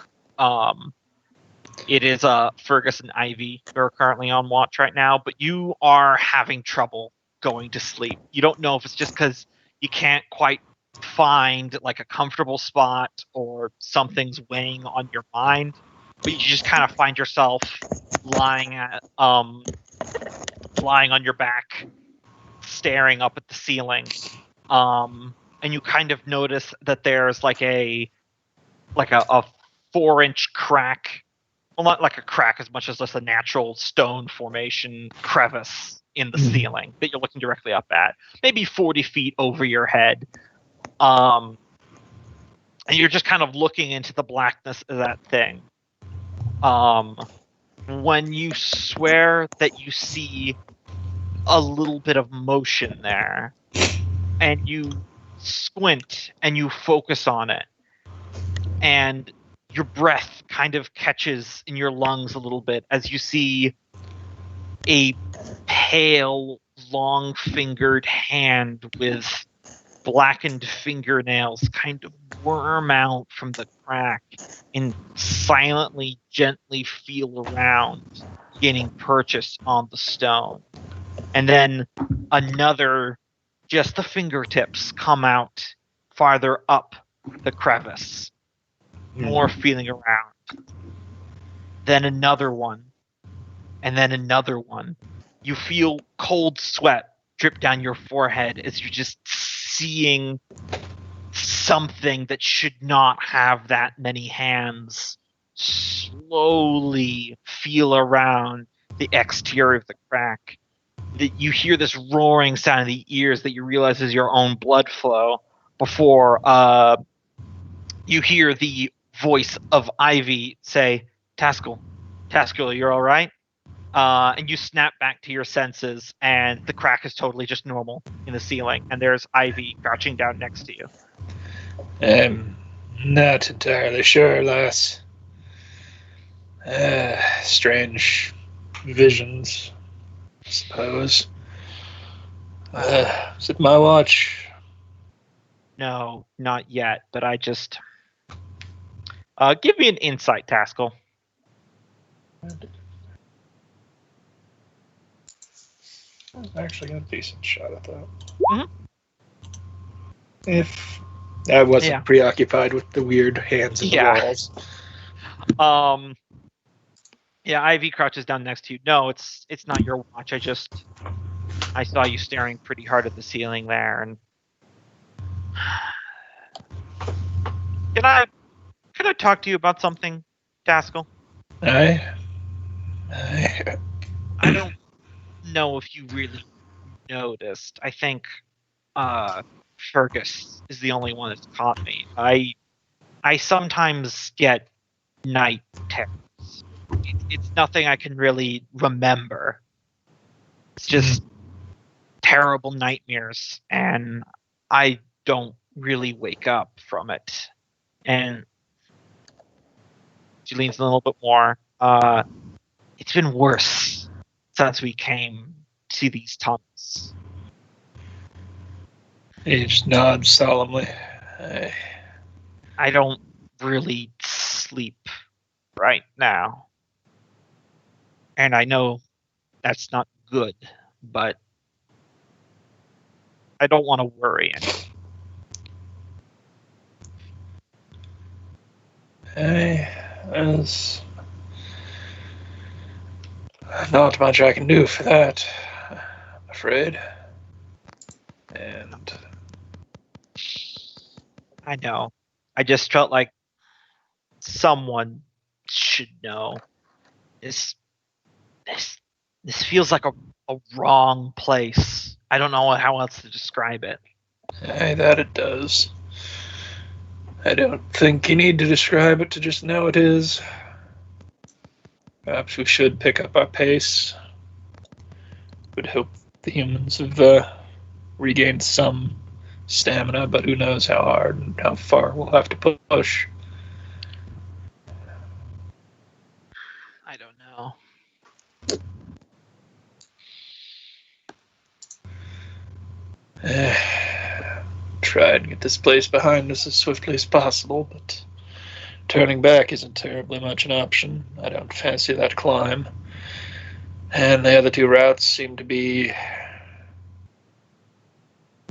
It is Fergis and Ivy who are currently on watch right now, but you are having trouble going to sleep. You don't know if it's just because you can't quite find like a comfortable spot or something's weighing on your mind, but you just kind of find yourself lying on your back, staring up at the ceiling. And you kind of notice that there's like a 4-inch crack. Well, not like a crack as much as just a natural stone formation crevice in the ceiling that you're looking directly up at, maybe 40 feet over your head. And you're just kind of looking into the blackness of that thing. When you swear that you see a little bit of motion there, and you squint and you focus on it, and your breath kind of catches in your lungs a little bit as you see a pale, long-fingered hand with blackened fingernails kind of worm out from the crack and silently, gently feel around, gaining purchase on the stone. And then another, just the fingertips come out farther up the crevice. More feeling around. Then another one. And then another one. You feel cold sweat drip down your forehead as you're just seeing something that should not have that many hands slowly feel around the exterior of the crack. That you hear this roaring sound in the ears that you realize is your own blood flow before you hear the voice of Ivy say, Taskill, you're all right? And you snap back to your senses, and the crack is totally just normal in the ceiling, and there's Ivy crouching down next to you. I'm not entirely sure, lass. Strange visions, I suppose. Is it my watch? No, not yet, but I just... give me an insight, Taskill. I was actually got a decent shot at that. Mhm. If I wasn't preoccupied with the weird hands in the walls. Yeah, Ivy crouches down next to you. No, it's not your watch. I saw you staring pretty hard at the ceiling there, and can I talk to you about something, Taskill? I I don't know if you really noticed. I think Fergis is the only one that's caught me. I sometimes get night terrors. It's nothing I can really remember. It's just terrible nightmares, and I don't really wake up from it. And she leans in a little bit more. It's been worse since we came to these tunnels. He just nods solemnly. I don't really sleep right now. And I know that's not good, but I don't want to worry anymore. There's not much I can do for that, I'm afraid. And I know. I just felt like someone should know. This feels like a wrong place. I don't know how else to describe it. that it does. I don't think you need to describe it to just know it is. Perhaps we should pick up our pace. Would hope the humans have regained some stamina, but who knows how hard and how far we'll have to push. I don't know. Try and get this place behind us as swiftly as possible, but turning back isn't terribly much an option. I don't fancy that climb. And the other two routes seem to be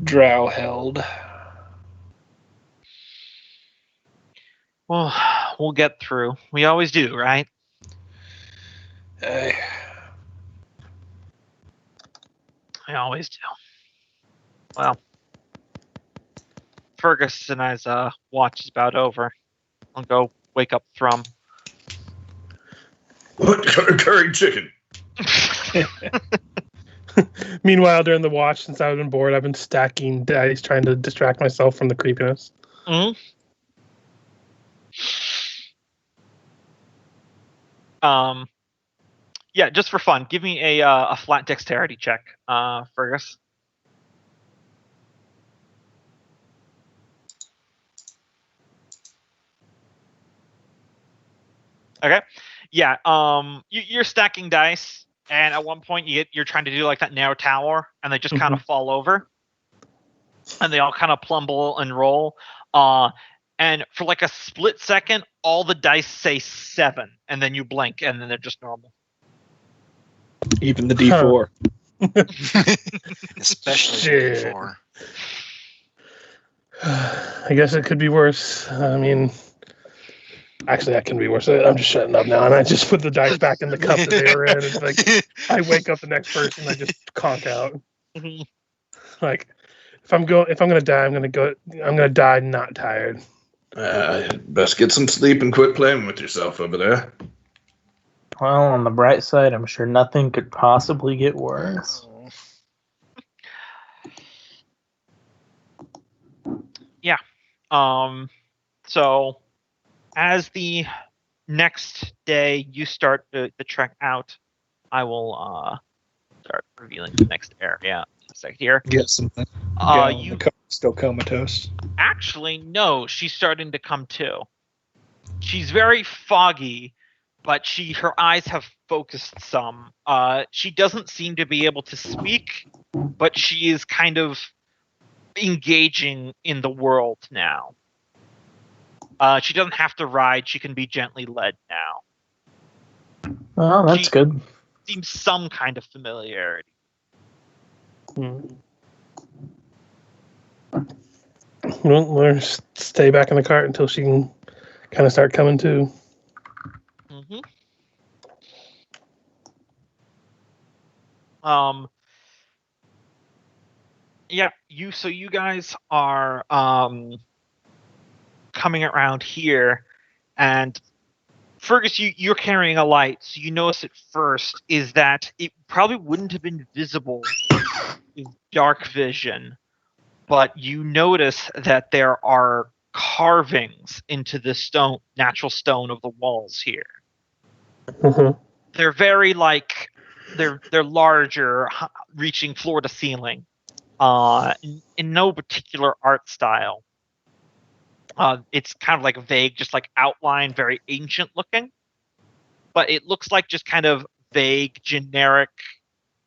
drow held. Well, we'll get through. We always do, right? I always do. Well, Fergus and I's watch is about over. I'll go wake up Thrum. What? Curry chicken. Meanwhile, during the watch, since I've been bored, I've been stacking dice, trying to distract myself from the creepiness. Mm-hmm. Yeah, just for fun, give me a flat dexterity check, Fergus. Okay. Yeah. You're stacking dice, and at one point you're trying to do like that narrow tower, and they just kind of fall over, and they all kind of plumble and roll. And for like a split second, all the dice say 7, and then you blink, and then they're just normal. Even the D4. Especially Shit. D4. I guess it could be worse. I mean, actually, that can be worse. I'm just shutting up now, and I just put the dice back in the cup that they were in. It's like I wake up the next person, I just conk out. Like, if I'm gonna die, I'm gonna die not tired. Best get some sleep and quit playing with yourself over there. Well, on the bright side, I'm sure nothing could possibly get worse. Yeah. So as the next day you start the trek out, I will start revealing the next area in a second here. Get something. You Still comatose. actually no, she's starting to come to. She's very foggy, but her eyes have focused some. She doesn't seem to be able to speak, but she is kind of engaging in the world now. She doesn't have to ride, she can be gently led now. Well, that's good. Seems some kind of familiarity. We'll let her stay back in the cart until she can kind of start coming to. Mm-hmm. Yeah, you guys are coming around here, and Fergus, you're carrying a light, so you notice at first is that it probably wouldn't have been visible in dark vision, but you notice that there are carvings into the natural stone of the walls here. Mm-hmm. They're very they're larger, reaching floor to ceiling. In no particular art style. It's kind of like vague, just like outline, very ancient looking. But it looks like just kind of vague, generic,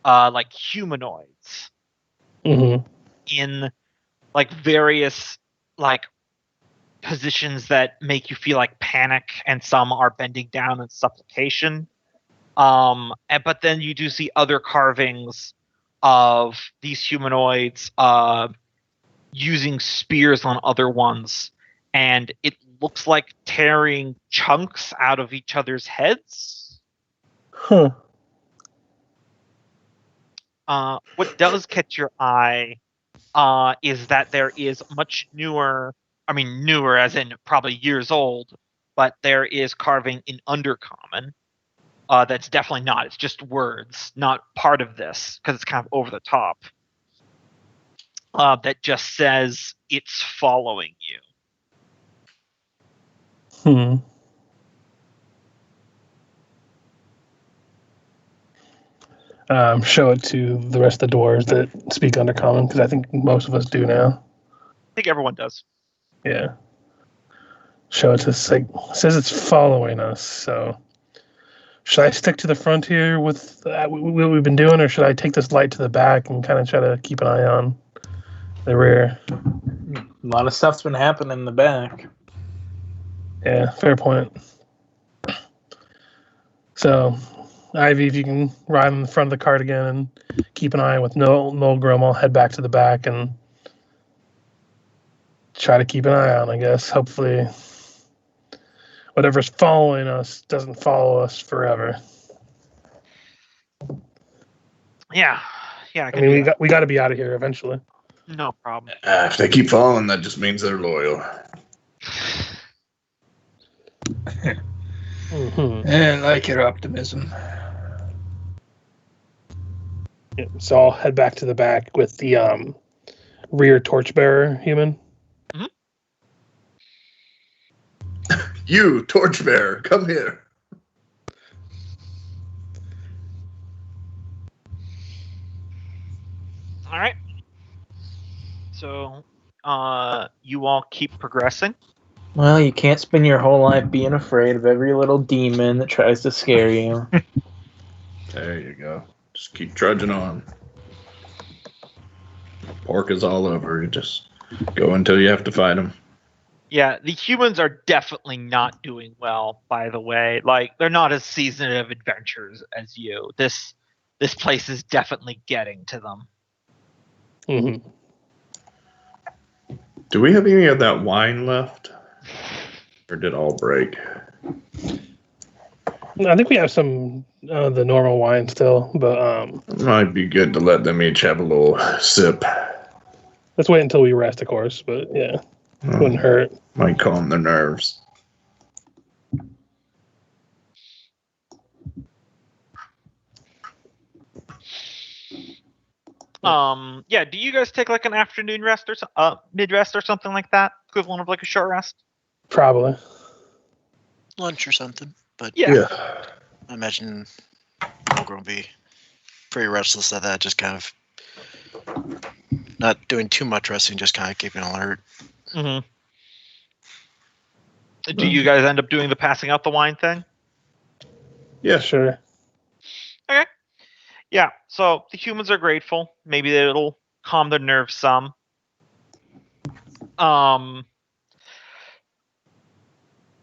like humanoids. Mm-hmm. In like various like positions that make you feel like panic, and some are bending down in supplication. But then you do see other carvings of these humanoids using spears on other ones, and it looks like tearing chunks out of each other's heads. Huh. What does catch your eye is that there is much newer, newer as in probably years old, but there is carving in Undercommon. That's definitely not. It's just words, not part of this, because it's kind of over the top. That just says, "It's following you." Show it to the rest of the dwarves that speak Undercommon, because I think most of us do now. I think everyone does. Yeah. Show it to it says it's following us, so should I stick to the front here with what we've been doing, or should I take this light to the back and kind of try to keep an eye on the rear? A lot of stuff's been happening in the back. Yeah, fair point. So, Ivy, if you can ride in the front of the cart again and keep an eye with Nolgrim, I'll head back to the back and try to keep an eye on, I guess. Hopefully, whatever's following us doesn't follow us forever. Yeah. I mean, we got to be out of here eventually. No problem. If they keep following, that just means they're loyal. I like your optimism. Yeah, so I'll head back to the back with the rear torchbearer human. You, torchbearer, come here. All right. So, you all keep progressing. Well, you can't spend your whole life being afraid of every little demon that tries to scare you. There you go. Just keep trudging on. Pork is all over. You just go until you have to fight them. Yeah, the humans are definitely not doing well, by the way. Like, they're not as seasoned of adventurers as you. This place is definitely getting to them. Mm-hmm. Do we have any of that wine left? Or did it all break? I think we have some the normal wine still, but It might be good to let them each have a little sip. let's wait until we rest, of course. But yeah, wouldn't hurt. Might calm their nerves. Yeah, do you guys take like an afternoon rest or mid rest or something like that? Equivalent of like a short rest? Probably. Lunch or something. But Yeah. I imagine we're going to be pretty restless at that, just kind of not doing too much resting, just kind of keeping alert. Mm-hmm. Do you guys end up doing the passing out the wine thing? Yeah, Sure. Okay. Yeah, so the humans are grateful. Maybe it'll calm their nerves some.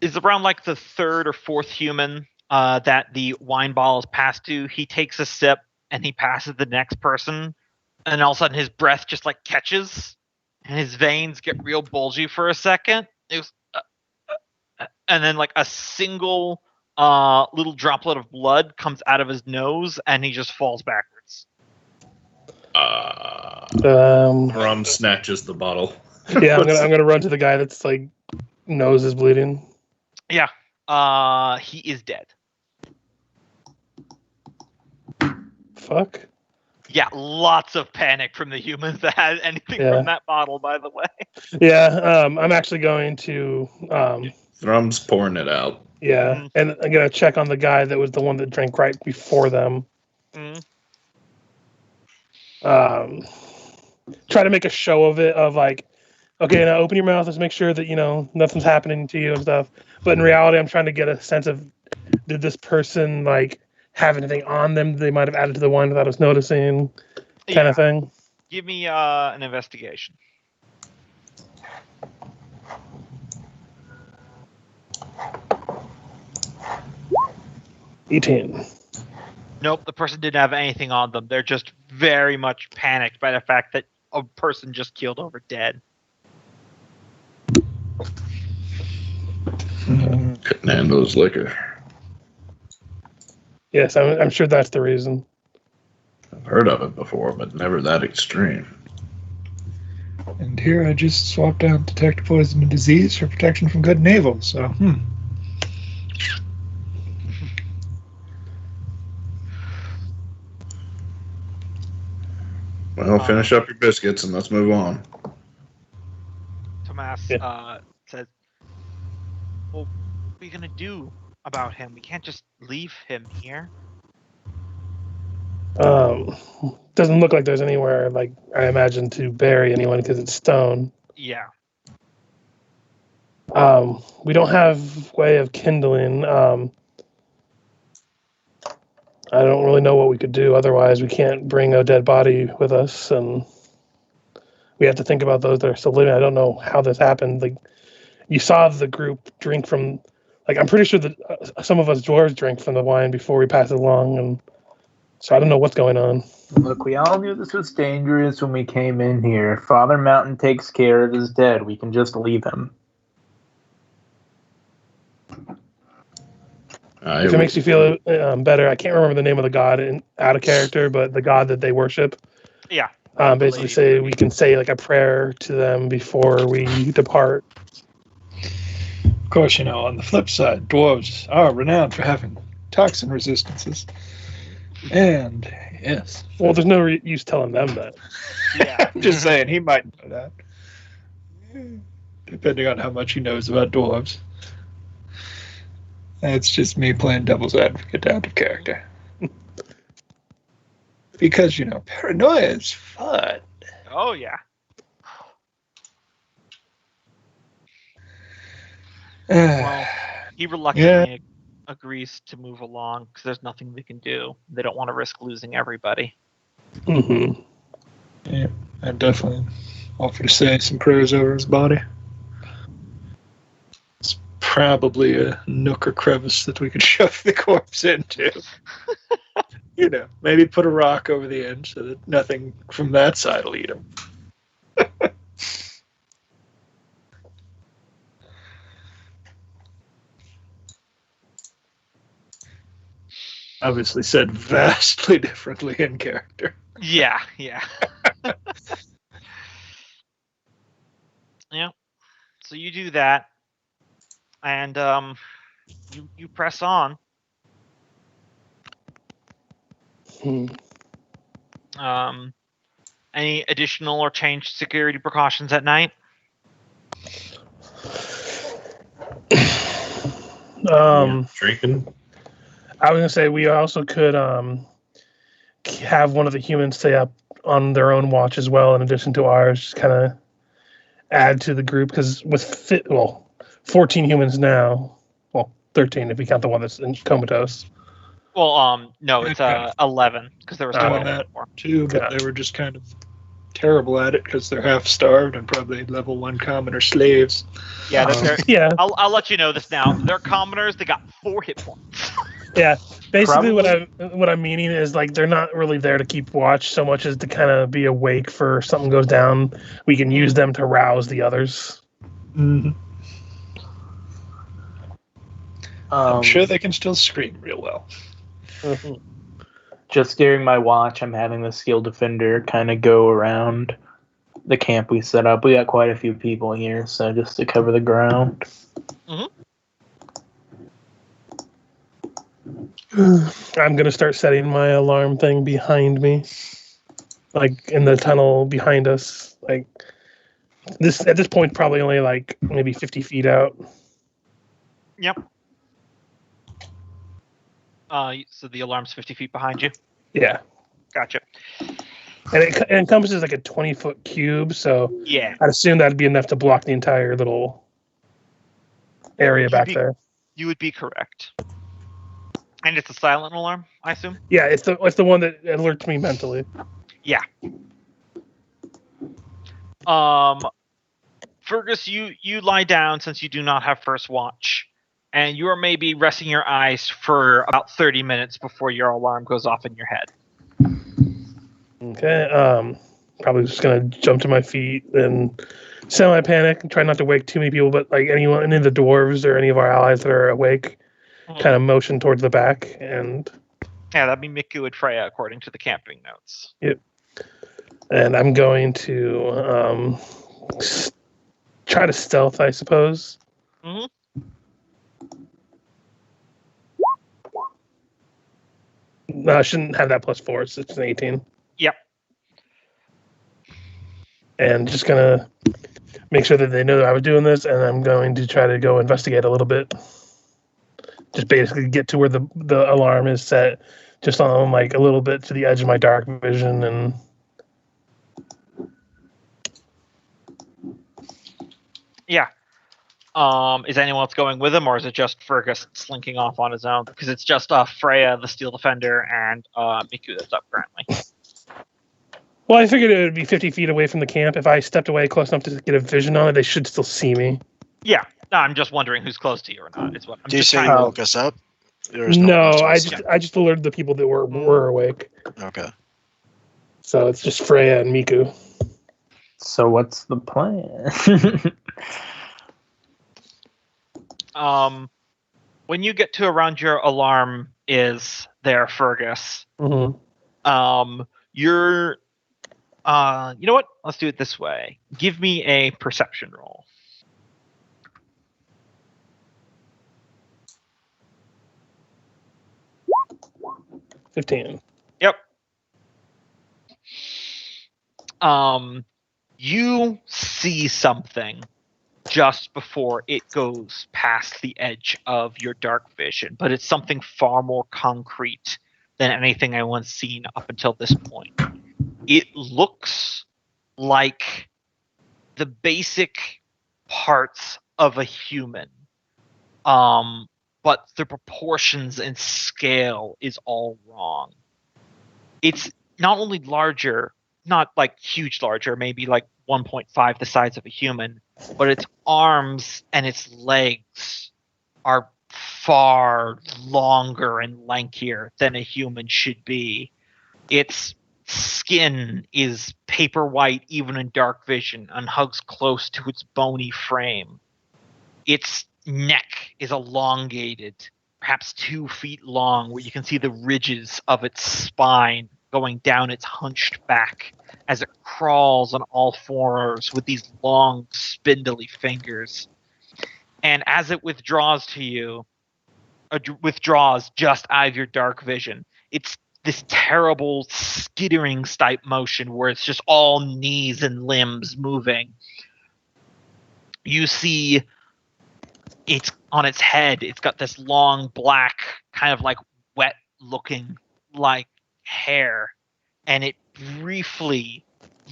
Is around like the third or fourth human that the wine bottle is passed to. He takes a sip and he passes the next person, and all of a sudden his breath just like catches, and his veins get real bulgy for a second. It was, and then like a single little droplet of blood comes out of his nose, and he just falls backwards. Thrum snatches the bottle. Yeah, I'm gonna run to the guy that's like nose is bleeding. Yeah, he is dead. Fuck. Yeah, lots of panic from the humans that had anything from that bottle, by the way. Yeah, I'm actually going to Thrum's pouring it out. yeah, and I'm gonna check on the guy that was the one that drank right before them. Try to make a show of it, of like, okay, now open your mouth, let's make sure that, you know, nothing's happening to you and stuff. But in reality, I'm trying to get a sense of, did this person like have anything on them they might have added to the wine without us noticing, kind of thing. Give me an investigation. 18. Nope, the person didn't have anything on them. They're just very much panicked by the fact that a person just keeled over dead. Couldn't handle his liquor. Yes, I'm sure that's the reason. I've heard of it before, but never that extreme. And here I just swapped out detect poison and disease for protection from good and evil. So, Well, finish up your biscuits and let's move on. Tomas says, well, what are we going to do about him? We can't just leave him here. Doesn't look like there's anywhere, like, I imagine, to bury anyone because it's stone. Yeah. We don't have way of kindling. I don't really know what we could do. Otherwise, we can't bring a dead body with us, and we have to think about those that are still living. I don't know how this happened. Like, you saw the group drink from, like, I'm pretty sure that some of us dwarves drink from the wine before we pass it along, and so I don't know what's going on. Look, we all knew this was dangerous when we came in here. If Father Mountain takes care of his dead, we can just leave him. If it makes you feel better, I can't remember the name of the god out of character, but the god that they worship. Yeah. Basically, we can say like a prayer to them before we depart. of course, on the flip side, dwarves are renowned for having toxin resistances. And, yes. Well, there's no use telling them that. Yeah. I'm just saying, he might know that. Depending on how much he knows about dwarves. That's just me playing devil's advocate out of character. Because, paranoia is fun. Oh, yeah. Well, he reluctantly agrees to move along because there's nothing they can do. They don't want to risk losing everybody. Mm-hmm. Yeah, I definitely offer to say some prayers over his body. It's probably a nook or crevice that we could shove the corpse into. Maybe put a rock over the end so that nothing from that side will eat him. Obviously said vastly differently in character. Yeah. Yeah. So you do that, and you press on. Any additional or changed security precautions at night? Drinking. I was gonna say we also could have one of the humans stay up on their own watch as well, in addition to ours. Just kind of add to the group because with 14 humans now. Well, 13 if we count the one that's in comatose. Well, no, it's 11 because there was 12 that before. too, but they were just kind of terrible at it because they're half starved and probably level 1 commoner slaves. Yeah, yeah. I'll let you know this now. They're commoners. They got 4 hit points. Yeah, basically Probably. what I'm meaning is like they're not really there to keep watch so much as to kind of be awake for something goes down. We can use them to rouse the others. Mm-hmm. I'm sure they can still scream real well. Just during my watch, I'm having the skill defender kind of go around the camp we set up. We got quite a few people here, so just to cover the ground. I'm gonna start setting my alarm thing behind me, like in the tunnel behind us. Like this at this point, probably only like maybe 50 feet out. Yep. So the alarm's 50 feet behind you? Yeah. Gotcha. And it encompasses like a 20-foot cube, so Yeah. I'd assume that'd be enough to block the entire little area back there. You would be correct. And it's a silent alarm, I assume? Yeah, it's the one that alerts me mentally. Yeah. Fergus, you lie down since you do not have first watch. And you are maybe resting your eyes for about 30 minutes before your alarm goes off in your head. Okay. Probably just gonna jump to my feet and semi-panic and try not to wake too many people, but like any of the dwarves or any of our allies that are awake, kind of motion towards the back and. Yeah, that'd be Miku and Freya according to the camping notes. Yep. And I'm going to try to stealth, I suppose. Mm-hmm. No, I shouldn't have that +4. So it's an 18. Yep. And just gonna make sure that they know that I was doing this, and I'm going to try to go investigate a little bit. Just basically get to where the alarm is set, just on like a little bit to the edge of my dark vision, and yeah. Is anyone else going with him, or is it just Fergus slinking off on his own? Because it's just Freya, the Steel Defender, and Miku that's up currently. Well, I figured it would be 50 feet away from the camp. If I stepped away close enough to get a vision on it, they should still see me. Yeah. No, I'm just wondering who's close to you or not. Is what I'm Do you just say you trying to- woke us up? No, I just alerted the people that were awake. Okay. So it's just Freya and Miku. So what's the plan? When you get to around your alarm is there, Fergus. Mm-hmm. You're you know what? Let's do it this way. Give me a perception roll. 15. Yep. You see something just before it goes past the edge of your dark vision, but it's something far more concrete than anything anyone's seen up until this point. It looks like the basic parts of a human, but the proportions and scale is all wrong. It's not only larger, not like huge larger, maybe like 1.5 the size of a human, but its arms and its legs are far longer and lankier than a human should be. Its skin is paper white even in dark vision and hugs close to its bony frame. Its neck is elongated, perhaps 2 feet long, where you can see the ridges of its spine going down its hunched back as it crawls on all fours with these long, spindly fingers. And as it withdraws to you, withdraws just out of your dark vision, it's this terrible skittering type motion where it's just all knees and limbs moving. You see it's on its head. It's got this long black, kind of like wet looking like hair, and it briefly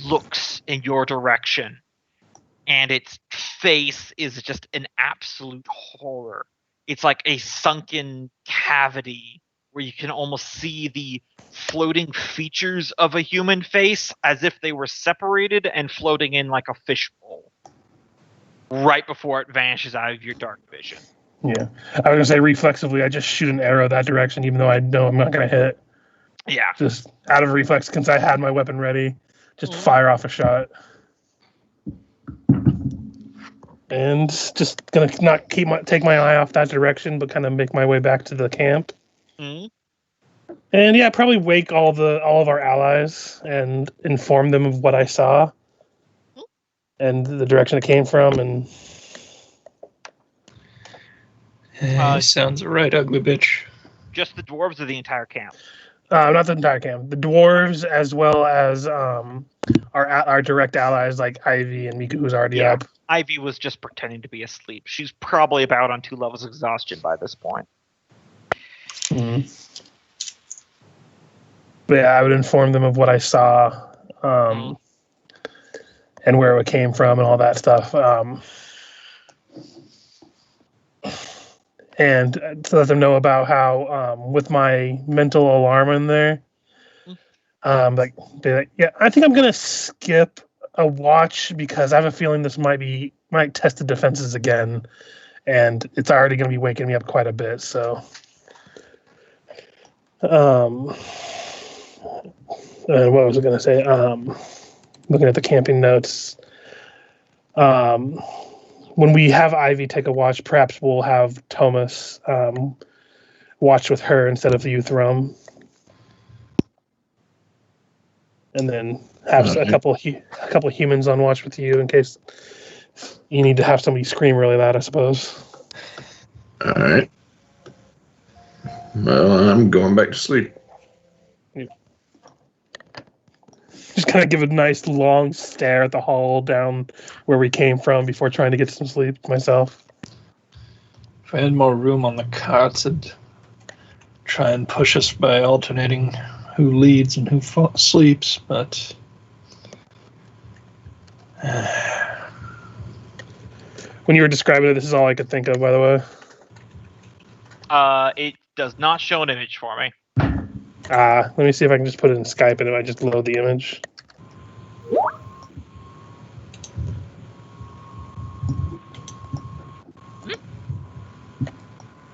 looks in your direction, and its face is just an absolute horror. It's like a sunken cavity where you can almost see the floating features of a human face as if they were separated and floating in like a fishbowl right before it vanishes out of your dark vision. Yeah. I was going to say reflexively, I just shoot an arrow that direction, even though I know I'm not going to hit. Yeah. Just out of reflex, since I had my weapon ready, just fire off a shot. And just going to not take my eye off that direction, but kind of make my way back to the camp. Mm-hmm. And yeah, probably wake all of our allies and inform them of what I saw and the direction it came from. And sounds right, ugly bitch. Just the dwarves or the entire camp? not the entire camp. The dwarves, as well as our direct allies like Ivy and Miku, who's already up. Ivy was just pretending to be asleep. She's probably about on 2 levels of exhaustion by this point. Mm-hmm. But yeah, I would inform them of what I saw, and where it came from and all that stuff. And to let them know about how, with my mental alarm in there, yeah, I think I'm gonna skip a watch because I have a feeling this might test the defenses again, and it's already gonna be waking me up quite a bit. So, what was I going to say? Looking at the camping notes. When we have Ivy take a watch, perhaps we'll have Thomas watch with her instead of you, Thrum. And then have a couple humans on watch with you in case you need to have somebody scream really loud, I suppose. All right. Well, I'm going back to sleep. Just kind of give a nice long stare at the hall down where we came from before trying to get some sleep myself. If I had more room on the cots, I'd try and push us by alternating who leads and who sleeps, but when you were describing it, this is all I could think of, by the way. It does not show an image for me. Let me see if I can just put it in Skype and if I just load the image.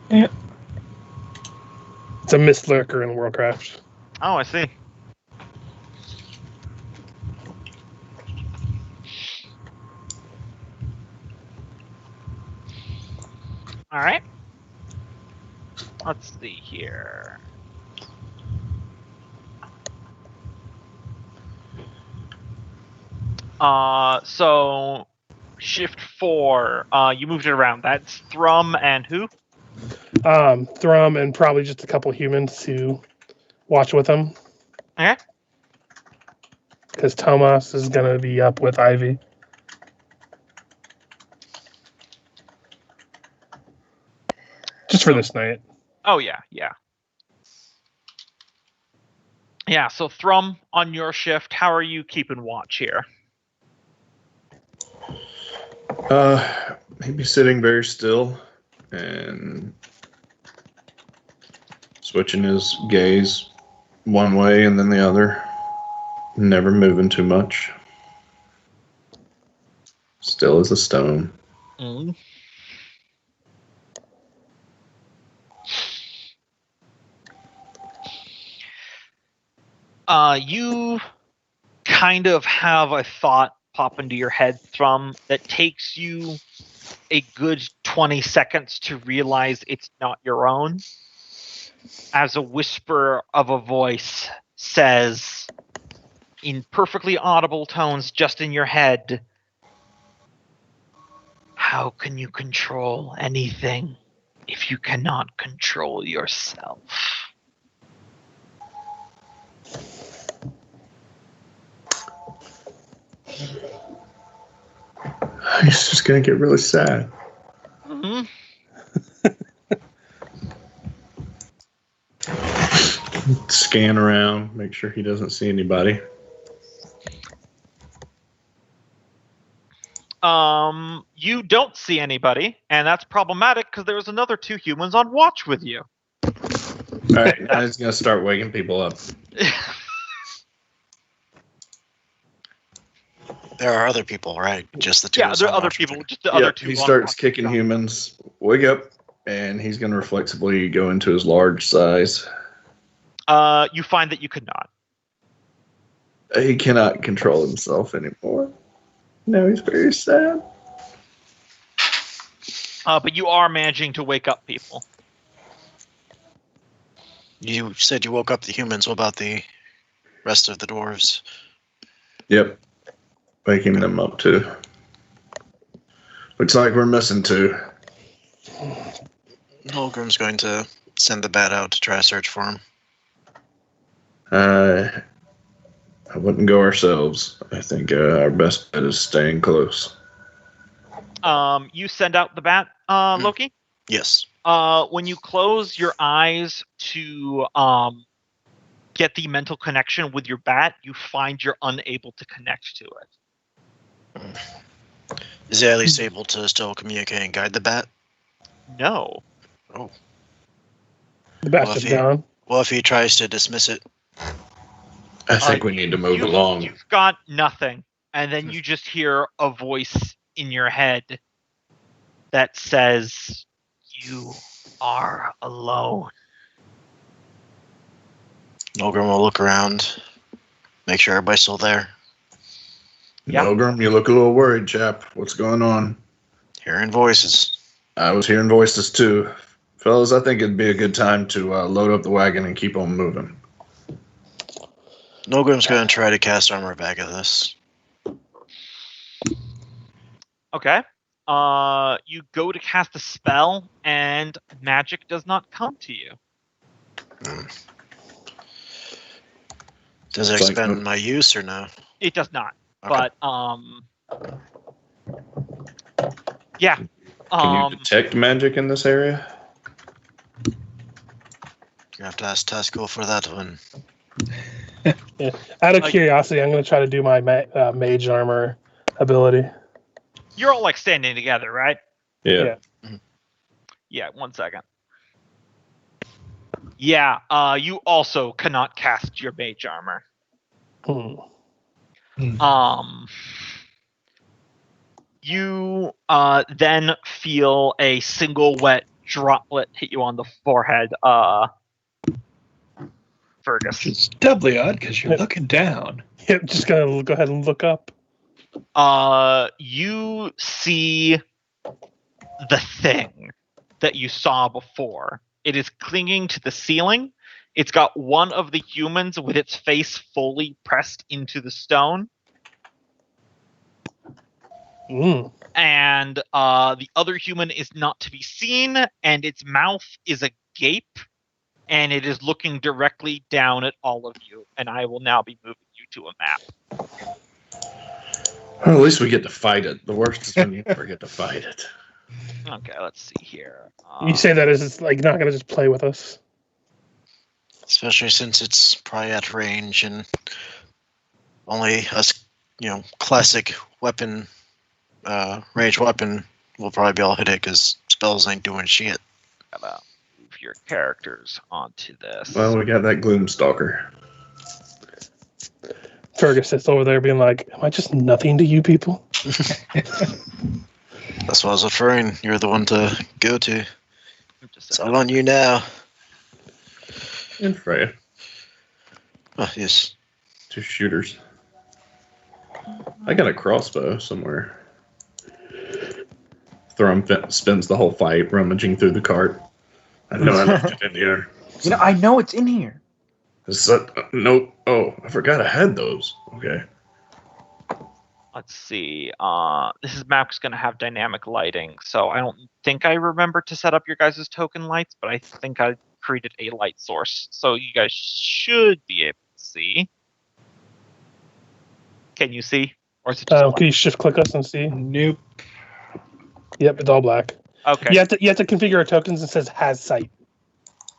Yeah. It's a mist lurker in Warcraft. Oh, I see. All right. Let's see here. So shift 4. You moved it around. That's Thrum and who? Thrum and probably just a couple humans to watch with him. Okay. Because Thomas is going to be up with Ivy. Just for this night. Oh, yeah. Yeah, so Thrum, on your shift, how are you keeping watch here? Maybe sitting very still and switching his gaze one way and then the other. Never moving too much. Still as a stone. Mm. You kind of have a thought pop into your head, Thrum, that takes you a good 20 seconds to realize it's not your own. As a whisper of a voice says, in perfectly audible tones just in your head, how can you control anything if you cannot control yourself? He's just gonna get really sad. Mm-hmm. Scan around, make sure he doesn't see anybody. You don't see anybody, and that's problematic because there's another 2 humans on watch with you. All right, now he's gonna start waking people up. There are other people, right? Just the two. Yeah, there are other people. Just the other 2. He starts kicking humans. Wake up, and he's gonna reflexively go into his large size. You find that you could not. He cannot control himself anymore. Now he's very sad. But you are managing to wake up people. You said you woke up the humans. What about the rest of the dwarves? Yep. Waking them up too. Looks like we're missing 2. Nolgrim's going to send the bat out to try to search for him. I wouldn't go ourselves. I think our best bet is staying close. You send out the bat, Loki? Yes. When you close your eyes to get the mental connection with your bat, you find you're unable to connect to it. Is he at least able to still communicate and guide the bat? No. Oh. The bat's just gone. Well, if he tries to dismiss it. I think we need to move along. You've got nothing, and then you just hear a voice in your head that says, "You are alone." Nolgrim will look around. Make sure everybody's still there. Yeah. Nolgrim, you look a little worried, chap. What's going on? Hearing voices. I was hearing voices too. Fellas, I think it'd be a good time to load up the wagon and keep on moving. Nolgrim's going to try to cast armor back at this. Okay. You go to cast a spell, and magic does not come to you. Does it It's like- expend my use or no? It does not. Okay. But yeah. Can you detect magic in this area? You have to ask Taskill for that one. Out of Like- curiosity, I'm going to try to do my mage armor ability. You're all like standing together, right? Yeah. Yeah, 1 second. Yeah, you also cannot cast your mage armor. You then feel a single wet droplet hit you on the forehead, Fergus. It's doubly odd because you're looking down. Yep, just going to go ahead and look up. You see the thing that you saw before. It is clinging to the ceiling. It's got one of the humans with its face fully pressed into the stone. And the other human is not to be seen, and its mouth is agape, and it is looking directly down at all of you. And I will now be moving you to a map. Well, at least we get to fight it. The worst is when you never get to fight it. Okay, let's see here. You say that as it's like not going to just play with us. Especially since it's probably at range and only us, classic weapon, range weapon will probably be able to hit it because spells ain't doing shit. Gotta move your characters onto this. Well, we got that Gloomstalker. Fergus sits over there being like, am I just nothing to you people? That's what I was referring. You're the one to go to. Just It's all on you now. And Freya. Oh, yes. 2 shooters. I got a crossbow somewhere. Thrum spends the whole fight rummaging through the cart. I know I left it in here. I know it's in here. Is that, nope. Oh, I forgot I had those. Okay. Let's see. This map's going to have dynamic lighting, so I don't think I remember to set up your guys' token lights, but I think I created a light source, so you guys should be able to see. Can you see? Or is it just Can you shift click us and see? Nope. Yep, it's all black. okay? You have to configure our tokens. It says has sight.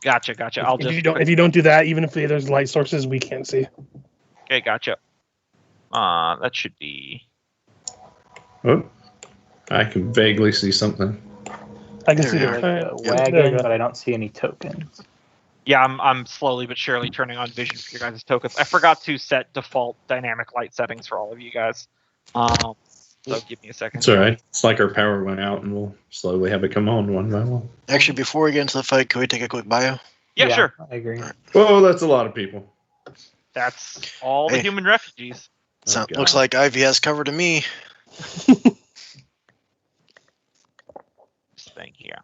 Gotcha. I'll If just you don't do that, even if there's light sources, we can't see. okay. Gotcha. That should be. Oh, I can vaguely see something. I can There see we the are. Like alright. a There we wagon, go. but I don't see any tokens. Yeah, I'm slowly but surely turning on vision for your guys' tokens. I forgot to set default dynamic light settings for all of you guys. So give me a second. It's all right. It's like our power went out, and we'll slowly have it come on one by one. Actually, before we get into the fight, can we take a quick bio? Yeah, sure. I agree. Whoa, that's a lot of people. That's all the Hey. human refugees. So, God. looks like Ivy has cover to me. This thing here.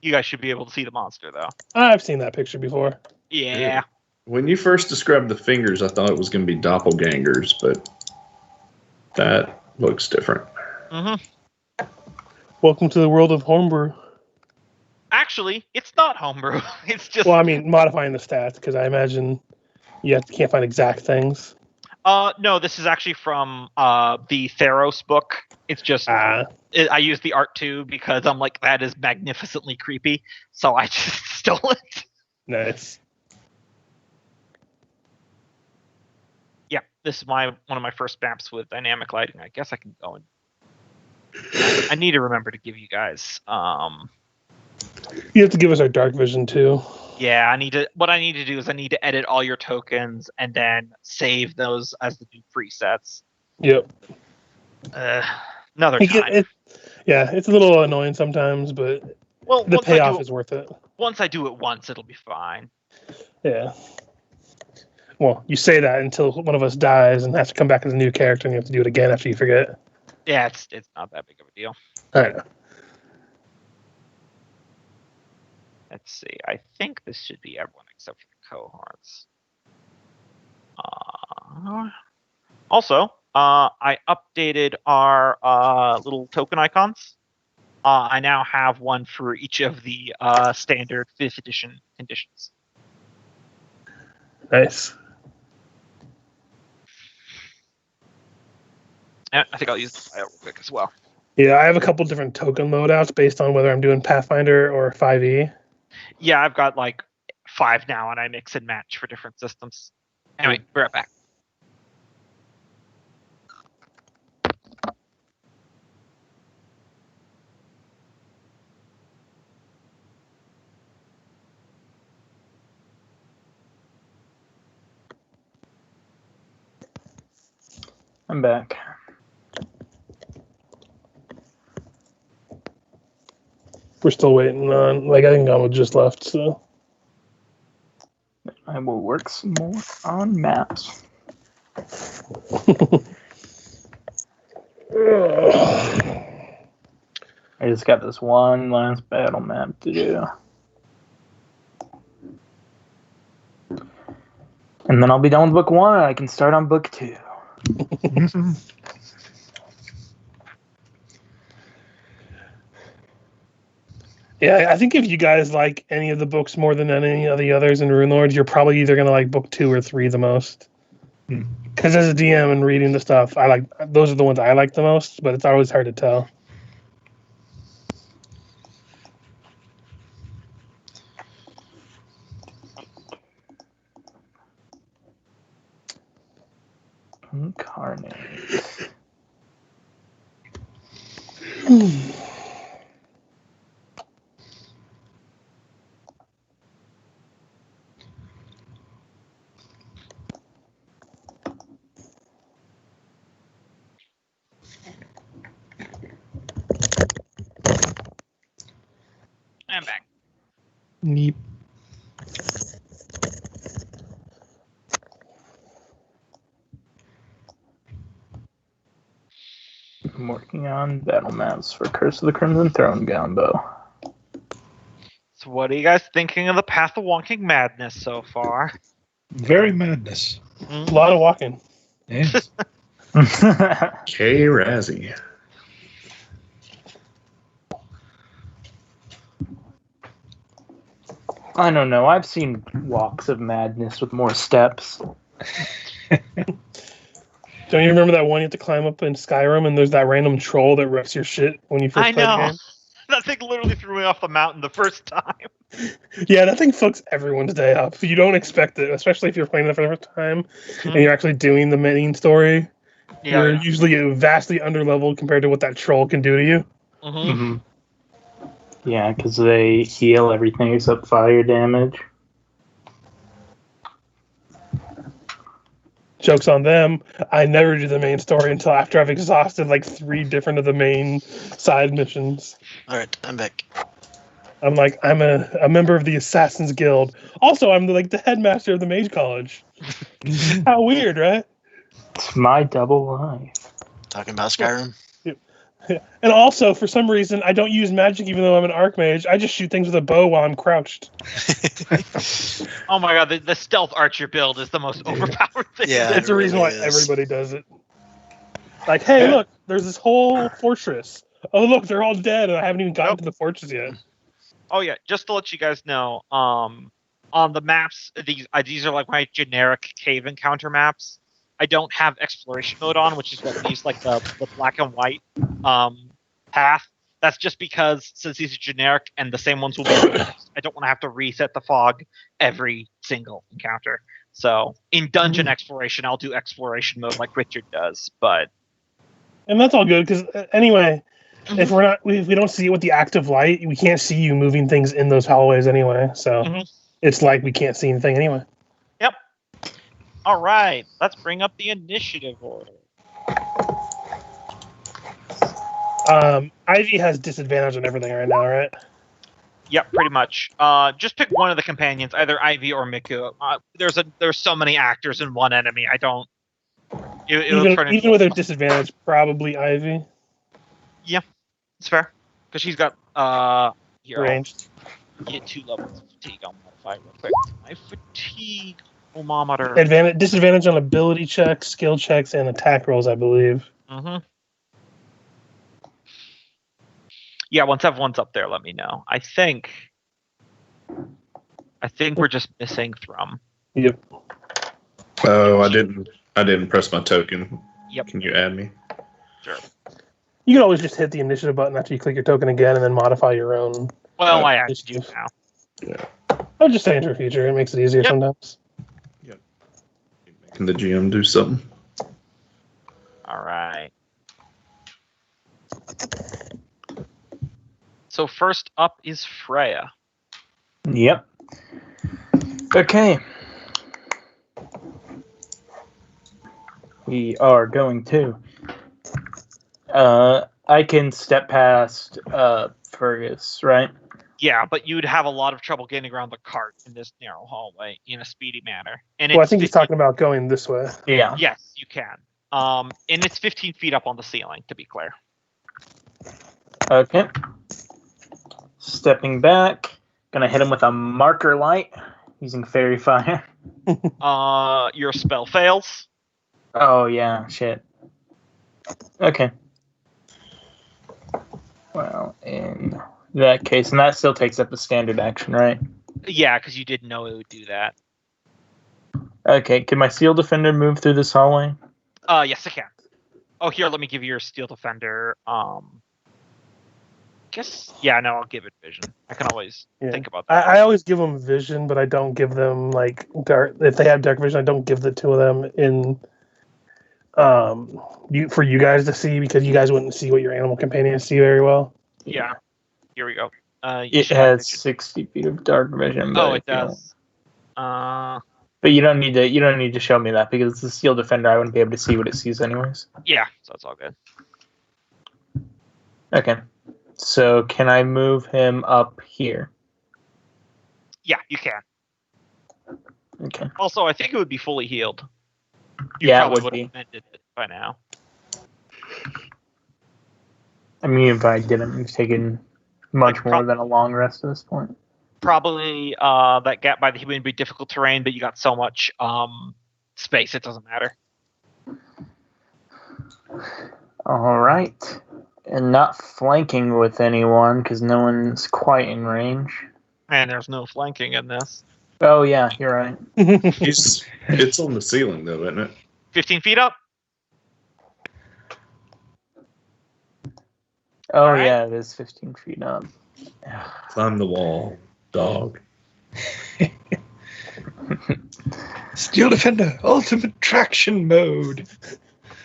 You guys should be able to see the monster, though. I've seen that picture before. Yeah. When you first described the fingers, I thought it was going to be doppelgangers, but that looks different. Mm-hmm. Welcome to the world of homebrew. Actually, it's not homebrew. It's just. Well, I mean, modifying the stats because I imagine can't find exact things. No, this is actually from the Theros book. It's just I use the art too because I'm like that is magnificently creepy, so I just stole it. Nice. Yeah, this is one of my first maps with dynamic lighting. I guess I can go and. I need to remember to give you guys. You have to give us our dark vision too. Yeah, what I need to do is I need to edit all your tokens and then save those as the new presets. Yep. Another time. It's a little annoying sometimes, but Well, the once I do payoff it- is worth it. Once I do it once, it'll be fine. Yeah. Well, you say that until one of us dies and has to come back as a new character, and you have to do it again after you forget. Yeah, it's not that big of a deal. I know. Let's see. I think this should be everyone except for the cohorts. Also, I updated our little token icons. I now have one for each of the standard 5th edition conditions. Nice. And I think I'll use the file real quick as well. Yeah, I have a couple different token loadouts based on whether I'm doing Pathfinder or 5e. Yeah, I've got like 5 now, and I mix and match for different systems. Anyway, be right back. I'm back. We're still waiting on, like, I think Gombo just left, so. I will work some more on maps. I just got this one last battle map to do. And then I'll be done with book 1 and I can start on book 2. Yeah, I think if you guys like any of the books more than any of the others in Rune Lords, you're probably either going to like book 2 or 3 the most. Because as a DM and reading the stuff, those are the ones I like the most, but it's always hard to tell. Incarnate. I'm back. Neat. I'm working on battle maps for Curse of the Crimson Throne Gombo. So what are you guys thinking of the Path of Walking Madness so far? Very madness. A lot of walking. Yes. K. Razzie. I don't know. I've seen walks of madness with more steps. Don't you remember that one you have to climb up in Skyrim and there's that random troll that rips your shit when you first I play the know. game? That thing literally threw me off the mountain the first time. Yeah, that thing fucks everyone's day up. You don't expect it, especially if you're playing it for the first time and you're actually doing the main story. You're usually vastly underleveled compared to what that troll can do to you. Mm-hmm. Yeah, because they heal everything except fire damage. Joke's on them. I never do the main story until after I've exhausted like 3 different of the main side missions. Alright, I'm back. I'm like, I'm a member of the Assassin's Guild. Also, I'm the headmaster of the Mage College. How weird, right? It's my double life. Talking about Skyrim? And also, for some reason, I don't use magic even though I'm an Archmage. I just shoot things with a bow while I'm crouched. Oh my god, the stealth archer build is the most overpowered thing. Yeah, It's the reason why everybody does it. Like, hey, look, there's this whole fortress. Oh, look, they're all dead, and I haven't even gotten to the fortress yet. Oh yeah, just to let you guys know, on the maps, these are like my generic cave encounter maps. I don't have exploration mode on, which is what leaves like the black and white path. That's just because since these are generic and the same ones will be used, I don't want to have to reset the fog every single encounter. So in dungeon exploration, I'll do exploration mode like Richard does, and that's all good because anyway, if we don't see it with the active light, we can't see you moving things in those hallways anyway. So it's like we can't see anything anyway. Yep. All right, let's bring up the initiative order. Ivy has disadvantage on everything right now, right? Yep, pretty much. Just pick one of the companions, either Ivy or Miku. There's so many actors in one enemy. I don't. Even with her disadvantage, probably Ivy. Yeah, it's fair because she's got here, Ranged. Get 2 levels of fatigue. I'll modify real quick. My fatigue thermometer. Disadvantage on ability checks, skill checks, and attack rolls, I believe. Mm-hmm. Yeah, once everyone's up there, let me know. I think we're just missing Thrum. Yep. Oh, I didn't press my token. Yep. Can you add me? Sure. You can always just hit the initiative button after you click your token again, and then modify your own. Well, I added you now. Yeah. I'm just saying for future. It makes it easier sometimes. Yep. Making the GM do something. All right. So first up is Freya. Yep. Okay. We are going to. I can step past Fergis, right? Yeah, but you'd have a lot of trouble getting around the cart in this narrow hallway in a speedy manner. And Well, I think he's talking about going this way. Yeah. Yes, you can. And it's 15 feet up on the ceiling, to be clear. Okay. Stepping back. Gonna hit him with a marker light using fairy fire. Your spell fails. Oh, yeah. Shit. Okay. Well, in that case, and that still takes up a standard action, right? Yeah, because you didn't know it would do that. Okay, can my Steel Defender move through this hallway? Yes, I can. Oh, here, let me give you your Steel Defender. I'll give it vision. I can always think about that. I always give them vision, but I don't give them like dark. If they have dark vision, I don't give the two of them in for you guys to see, because you guys wouldn't see what your animal companions see very well. Yeah. Here we go. It has 60 feet of dark vision. Oh, it does. But you don't need to show me that, because it's a Steel Defender. I wouldn't be able to see what it sees anyways. Yeah, so it's all good. Okay. So can I move him up here? Yeah, you can. Okay. Also, I think it would be fully healed. Yeah, it would would be. have ended it by now. I mean, if I didn't, we've taken much more than a long rest at this point. Probably that gap by the human would be difficult terrain, but you got so much space, it doesn't matter. All right. And not flanking with anyone, because no one's quite in range. And there's no flanking in this. Oh, yeah, you're right. It's on the ceiling, though, isn't it? 15 feet up? Oh, right. Yeah, it is 15 feet up. Climb the wall, dog. Steel Defender, ultimate traction mode.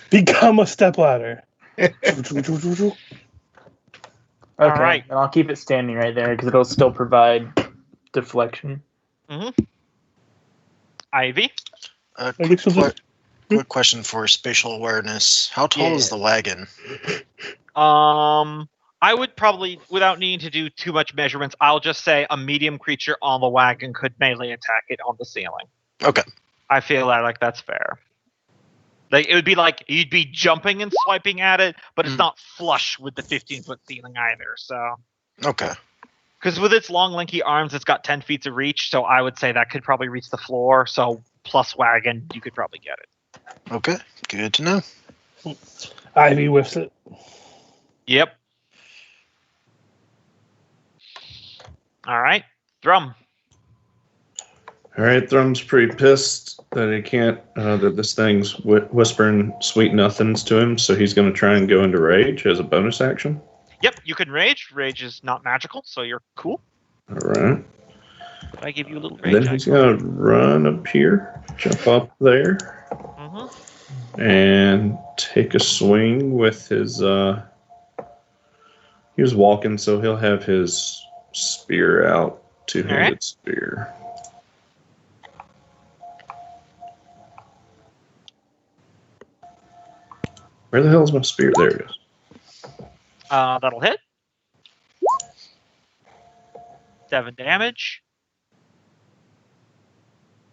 Become a stepladder. Okay, All right. and I'll keep it standing right there, because it'll still provide deflection. Mm-hmm. Ivy? Quick question for spatial awareness. How tall is the wagon? I would probably, without needing to do too much measurements, I'll just say a medium creature on the wagon could melee attack it on the ceiling. Okay. I feel like that's fair. Like, it would be like you'd be jumping and swiping at it, but it's not flush with the 15-foot ceiling either. So. Okay. Because with its long, lanky arms, it's got 10 feet of reach. So I would say that could probably reach the floor. So plus wagon, you could probably get it. Okay. Good to know. Ivy whiffs it. Yep. All right, Thrum. All right, Thrum's pretty pissed that he can't, that this thing's whispering sweet nothings to him, so he's going to try and go into rage as a bonus action. Yep, you can rage. Rage is not magical, so you're cool. All right. I give you a little And rage. then he's going to run up here, jump up there, and take a swing with his, he was walking, so he'll have his spear out, two-handed spear. Where the hell is my spear? There it is. That'll hit. 7 damage.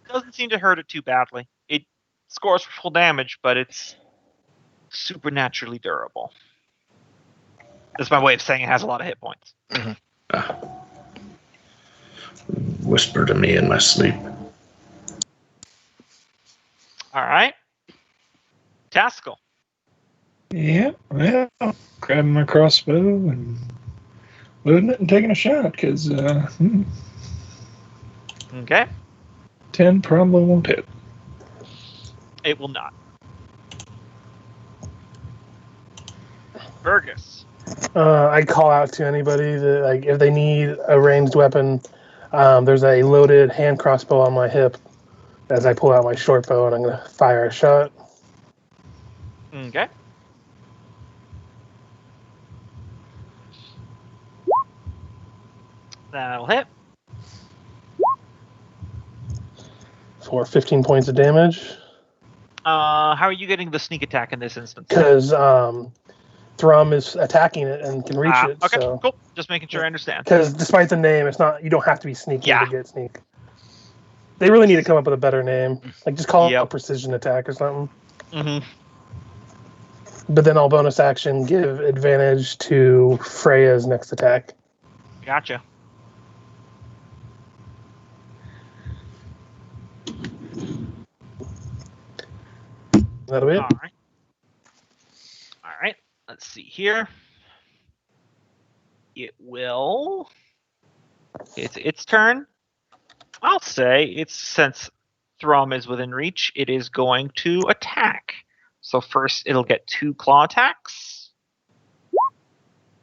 Doesn't seem to hurt it too badly. It scores for full damage, but it's supernaturally durable. That's my way of saying it has a lot of hit points. Whisper to me in my sleep. All right. Taskill. Yeah, well, grabbing my crossbow and loading it and taking a shot because Okay. 10 probably won't hit. It will not. Fergis. I call out to anybody that, like, if they need a ranged weapon, there's a loaded hand crossbow on my hip as I pull out my short bow, and I'm going to fire a shot. Okay. That'll hit. For 15 points of damage. How are you getting the sneak attack in this instance? Because Thrum is attacking it and can reach it. Okay, so. cool. Just making sure I understand. Because despite the name, it's not. You don't have to be sneaky Yeah. to get sneak. They really need to come up with a better name. Like, just call it Yep. a precision attack or something. Mm-hmm. But then I'll bonus action give advantage to Freya's next attack. Gotcha. That'll be it. All right. All right. Let's see here. It will. It's its turn. I'll say it's since Thrum is within reach, it is going to attack. So first, it'll get 2 claw attacks.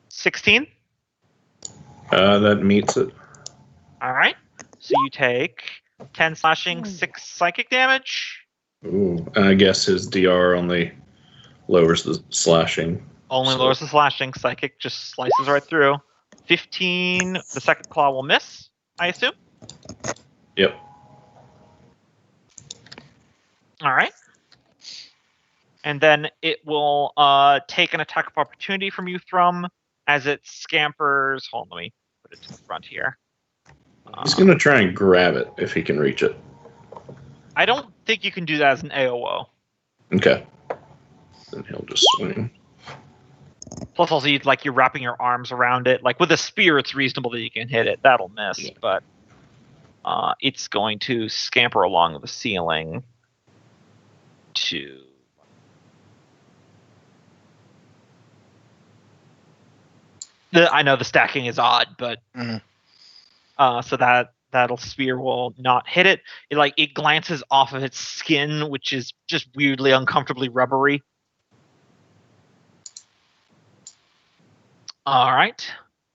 16. That meets it. All right. So you take 10 slashing, 6 psychic damage. Ooh, I guess his DR only lowers the slashing. Only lowers the slashing. Psychic just slices right through. 15. The second claw will miss, I assume. Yep. All right. And then it will take an attack of opportunity from you, Thrum, as it scampers. Hold on, let me put it to the front here. He's going to try and grab it if he can reach it. I don't think you can do that as an AOO. Okay. Then he'll just swing. Plus, also, you're wrapping your arms around it. Like, with a spear, it's reasonable that you can hit it. That'll miss, Yeah. but it's going to scamper along the ceiling to... I know the stacking is odd, but... so that'll spear will not hit it. It glances off of its skin, which is just weirdly uncomfortably rubbery. All right.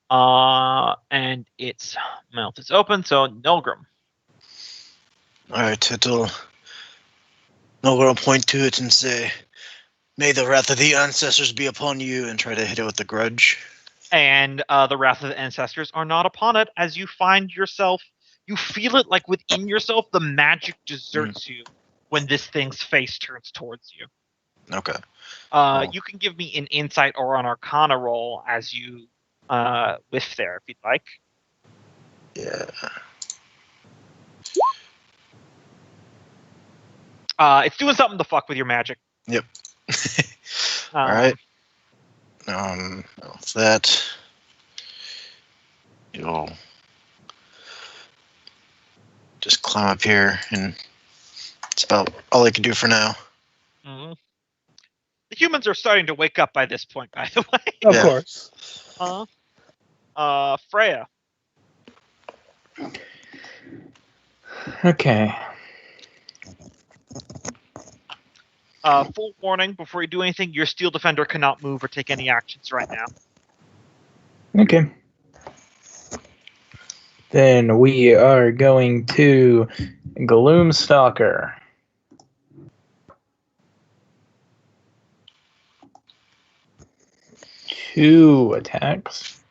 And its mouth is open, so Nolgrim. Alright, Nolgrim will point to it and say, "May the wrath of the ancestors be upon you," and try to hit it with the grudge. And the wrath of the ancestors are not upon it, as you find yourself, you feel it like within yourself, the magic deserts you when this thing's face turns towards you. Okay. You can give me an insight or an arcana roll as you whiff there, if you'd like. Yeah. It's doing something to fuck with your magic. Yep. Alright. With that, you'll just climb up here, and it's about all I can do for now. Mm-hmm. The humans are starting to wake up by this point, by the way. Of Yeah. course. Freya. Okay. Full warning, before you do anything, your Steel Defender cannot move or take any actions right now. Okay. Then we are going to Gloomstalker. Two attacks.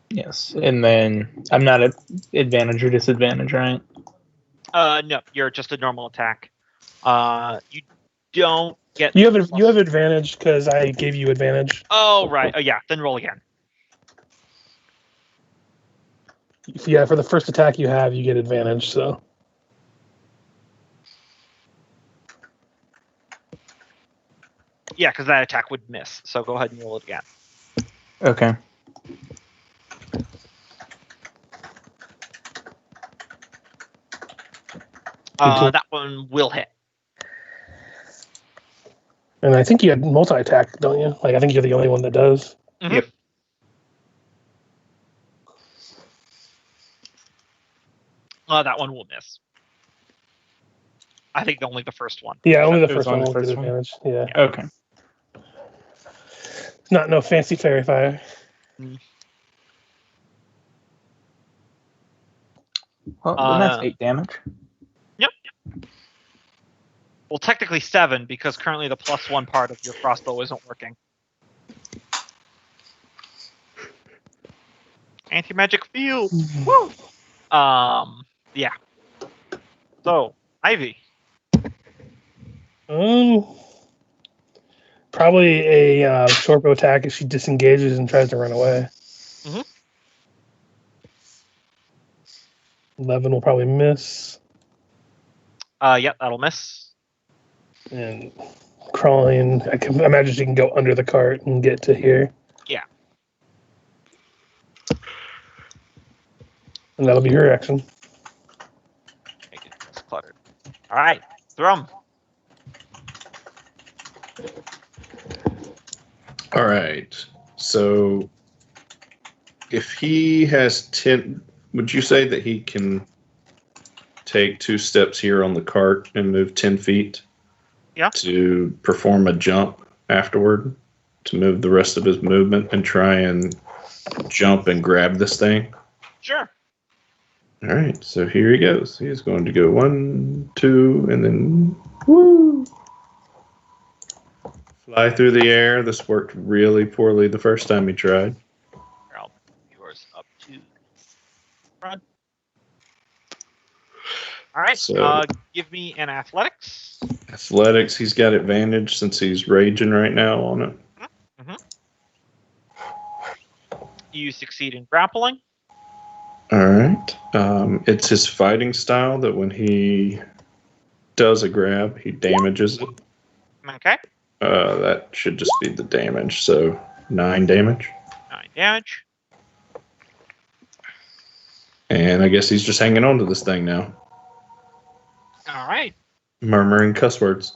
Yes, and then I'm not at advantage or disadvantage, right? No, you're just a normal attack. You don't get. You have advantage because I gave you advantage. Oh right. Oh yeah. Then roll again. Yeah, for the first attack you have, you get advantage. So Yeah, because that attack would miss. So go ahead and roll it again. Okay. That one will hit. and I think you had multi-attack, don't you? Like I think you're the only one that does. Mhm. Yep. That one will miss. I think only the first one. Yeah, only the It was first one only will the get first one? advantage. Yeah. Okay. It's not no fancy fairy fire. Well, then that's Uh, 8 damage. Yep. Well, technically 7 because currently the +1 part of your crossbow isn't working. Anti-magic field. Woo! Yeah. So, Ivy. Probably a short bow attack if she disengages and tries to run away. Mhm. 11 will probably miss. Yep, that'll miss. And crawling, I can imagine she can go under the cart and get to here. Yeah. And that'll be her action. Make it cluttered. All right, Thrum. All right. So if he has 10, would you say that he can take 2 steps here on the cart and move 10 feet? Yeah. To perform a jump afterward to move the rest of his movement and try and jump and grab this thing? Sure. All right. So here he goes. He's going to go 1, 2, and then woo! Fly through the air. This worked really poorly the first time he tried. I'll move yours up to front. All right. So- Give me an athletics. Athletics, he's got advantage since he's raging right now on it. You succeed in grappling. All right. It's his fighting style that when he does a grab, he damages it. Okay. That should just be the damage. So 9 damage. 9 damage. And I guess he's just hanging on to this thing now, All right. murmuring cuss words.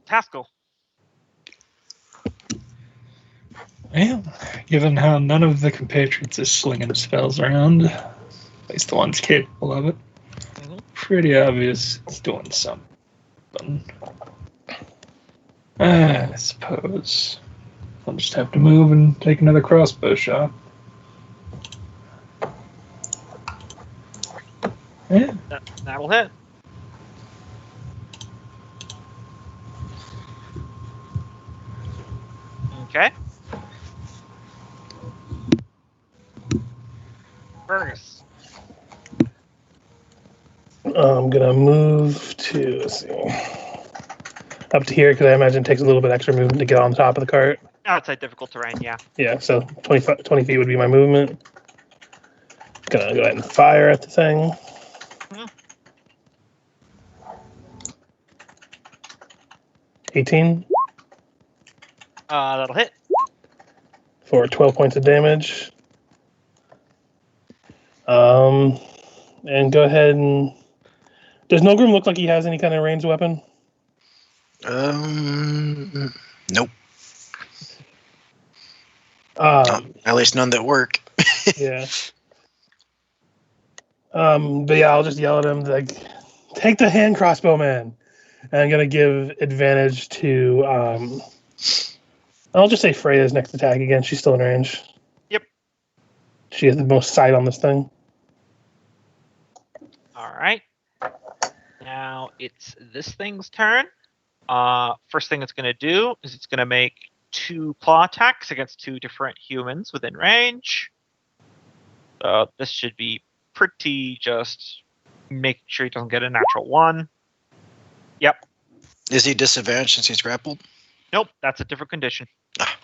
Taskill. Well, given how none of the compatriots is slinging spells around, at least the ones capable of it, pretty obvious it's doing something. I suppose I'll just have to move and take another crossbow shot. Yeah. That'll hit. Okay. Fergis. I'm gonna move to up to here because I imagine it takes a little bit extra movement to get on top of the cart. Outside difficult terrain, yeah. Yeah, so 20 feet would be my movement. Gonna go ahead and fire at the thing. Mhm. 18 That'll hit. for 12 points of damage. And go ahead and... Does Nolgrim look like he has any kind of ranged weapon? Nope. At least none that work. Yeah. But yeah, I'll just yell at him like, "Take the hand crossbow, man!" And I'm gonna give advantage to. I'll just say Freya's next attack again. She's still in range. Yep. She has the most sight on this thing. All right. Now it's this thing's turn. First thing it's going to do is it's going to make 2 claw attacks against 2 different humans within range. So this should be pretty just making sure he doesn't get a natural 1. Yep. Is he disadvantaged since he's grappled? Nope, that's a different condition. Ah.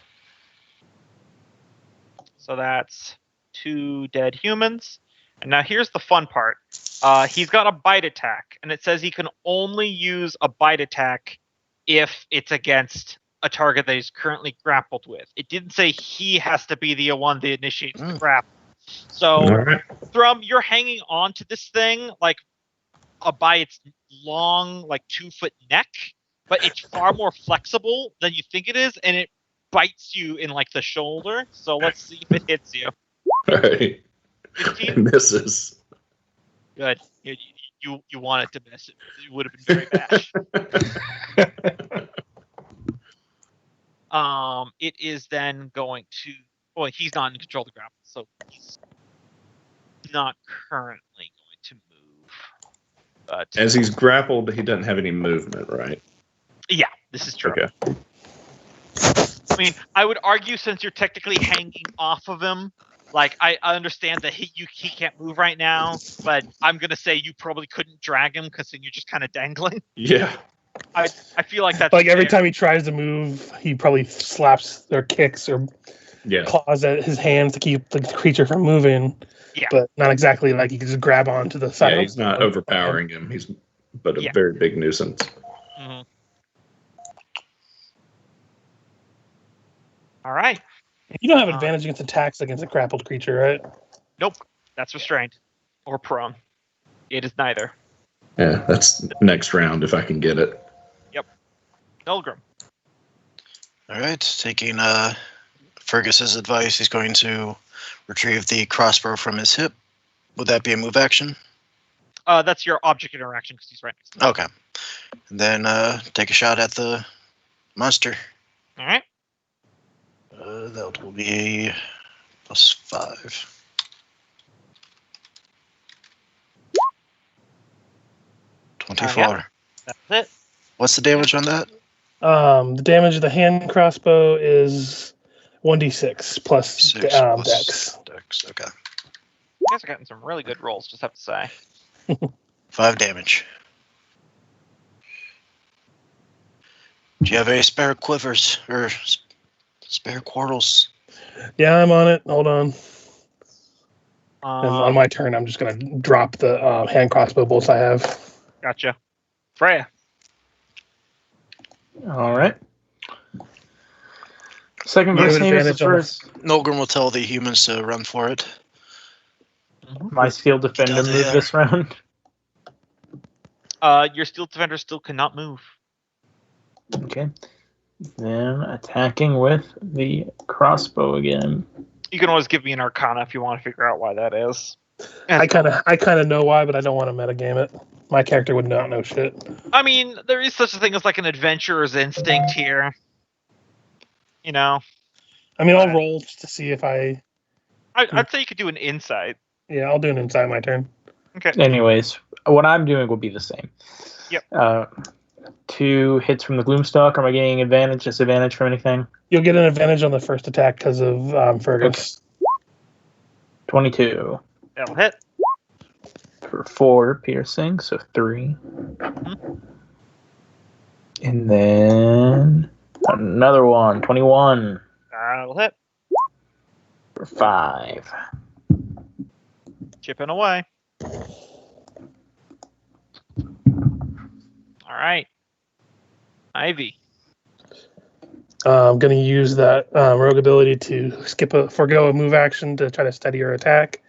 So that's 2 dead humans. And now here's the fun part. He's got a bite attack, and it says he can only use a bite attack if it's against a target that he's currently grappled with. It didn't say he has to be the one that initiates the grapple. So, Alright. Thrum, you're hanging on to this thing like by its long, like 2-foot neck, but it's far more flexible than you think it is, and it bites you in like the shoulder. So let's see if it hits you. Alright. 15? It misses. Good. You want it to miss. It would have been very bad. It is then going to. Well, he's not in control of the grapple, so he's not currently going to move. But As he's grappled, he doesn't have any movement, right? yeah, this is true. Okay. I mean, I would argue since you're technically hanging off of him, like I understand that he can't move right now, but I'm gonna say you probably couldn't drag him because then you're just kind of dangling. Yeah. I feel like that's Like every fair. time he tries to move, he probably slaps or kicks or Yeah. claws at his hands to keep the creature from moving. Yeah. But not exactly like you can just grab onto the side. Yeah, he's not overpowering him. He's but a Yeah. very big nuisance. Mhm. All right. You don't have advantage against attacks against a grappled creature, right? Nope. That's restrained or prone. It is neither. Yeah, that's next round if I can get it. Nolgrim. All right, taking Fergus's advice, he's going to retrieve the crossbow from his hip. Would that be a move action? That's your object interaction because he's right next to me. Okay. And then take a shot at the monster. All right. That will be a +5. $24. That's it. What's the damage on that? The damage of the hand crossbow is 1d6 plus 6 dex. Dex. Okay. You guys are getting some really good rolls, just have to say. 5 damage. Do you have any spare quivers or spare quartles? Yeah, I'm on it. Hold on. And on Um, my turn, I'm just going to drop the hand crossbow bolts I have. Gotcha. Freya. All right. Second You have verse name is the advantage on the- first. Nolgrim will tell the humans to run for it. My steel defender Down move there. this round. Your steel defender still cannot move. Okay. Then attacking with the crossbow again. You can always give me an Arcana if you want to figure out why that is. I kind of know why, but I don't want to metagame it. My character would not know shit. I mean, there is such a thing as like an adventurer's instinct here. You know, I mean, I'll roll just to see if I. I'd say you could do an insight. Yeah, I'll do an inside my turn. Okay. Anyways, what I'm doing will be the same. Yep. 2 hits from the Gloomstalk. Am I getting advantage, disadvantage from anything? You'll get an advantage on the first attack because of Fergus. 22 That'll hit. for 4 piercing, so 3. And then another one, 21 That'll hit. for 5. Chipping away. All right. Ivy. I'm going to use that rogue ability to forego a move action to try to steady her attack.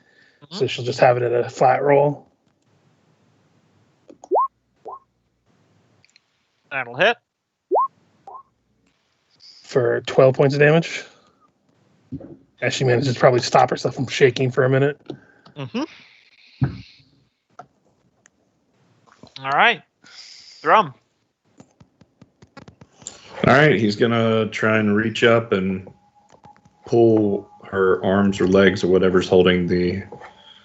So she'll just have it at a flat roll. That'll hit. For 12 points of damage. As she manages to probably stop herself from shaking for a minute. Mm-hmm. All right. Thrum. All right, he's gonna try and reach up and pull her arms or legs or whatever's holding the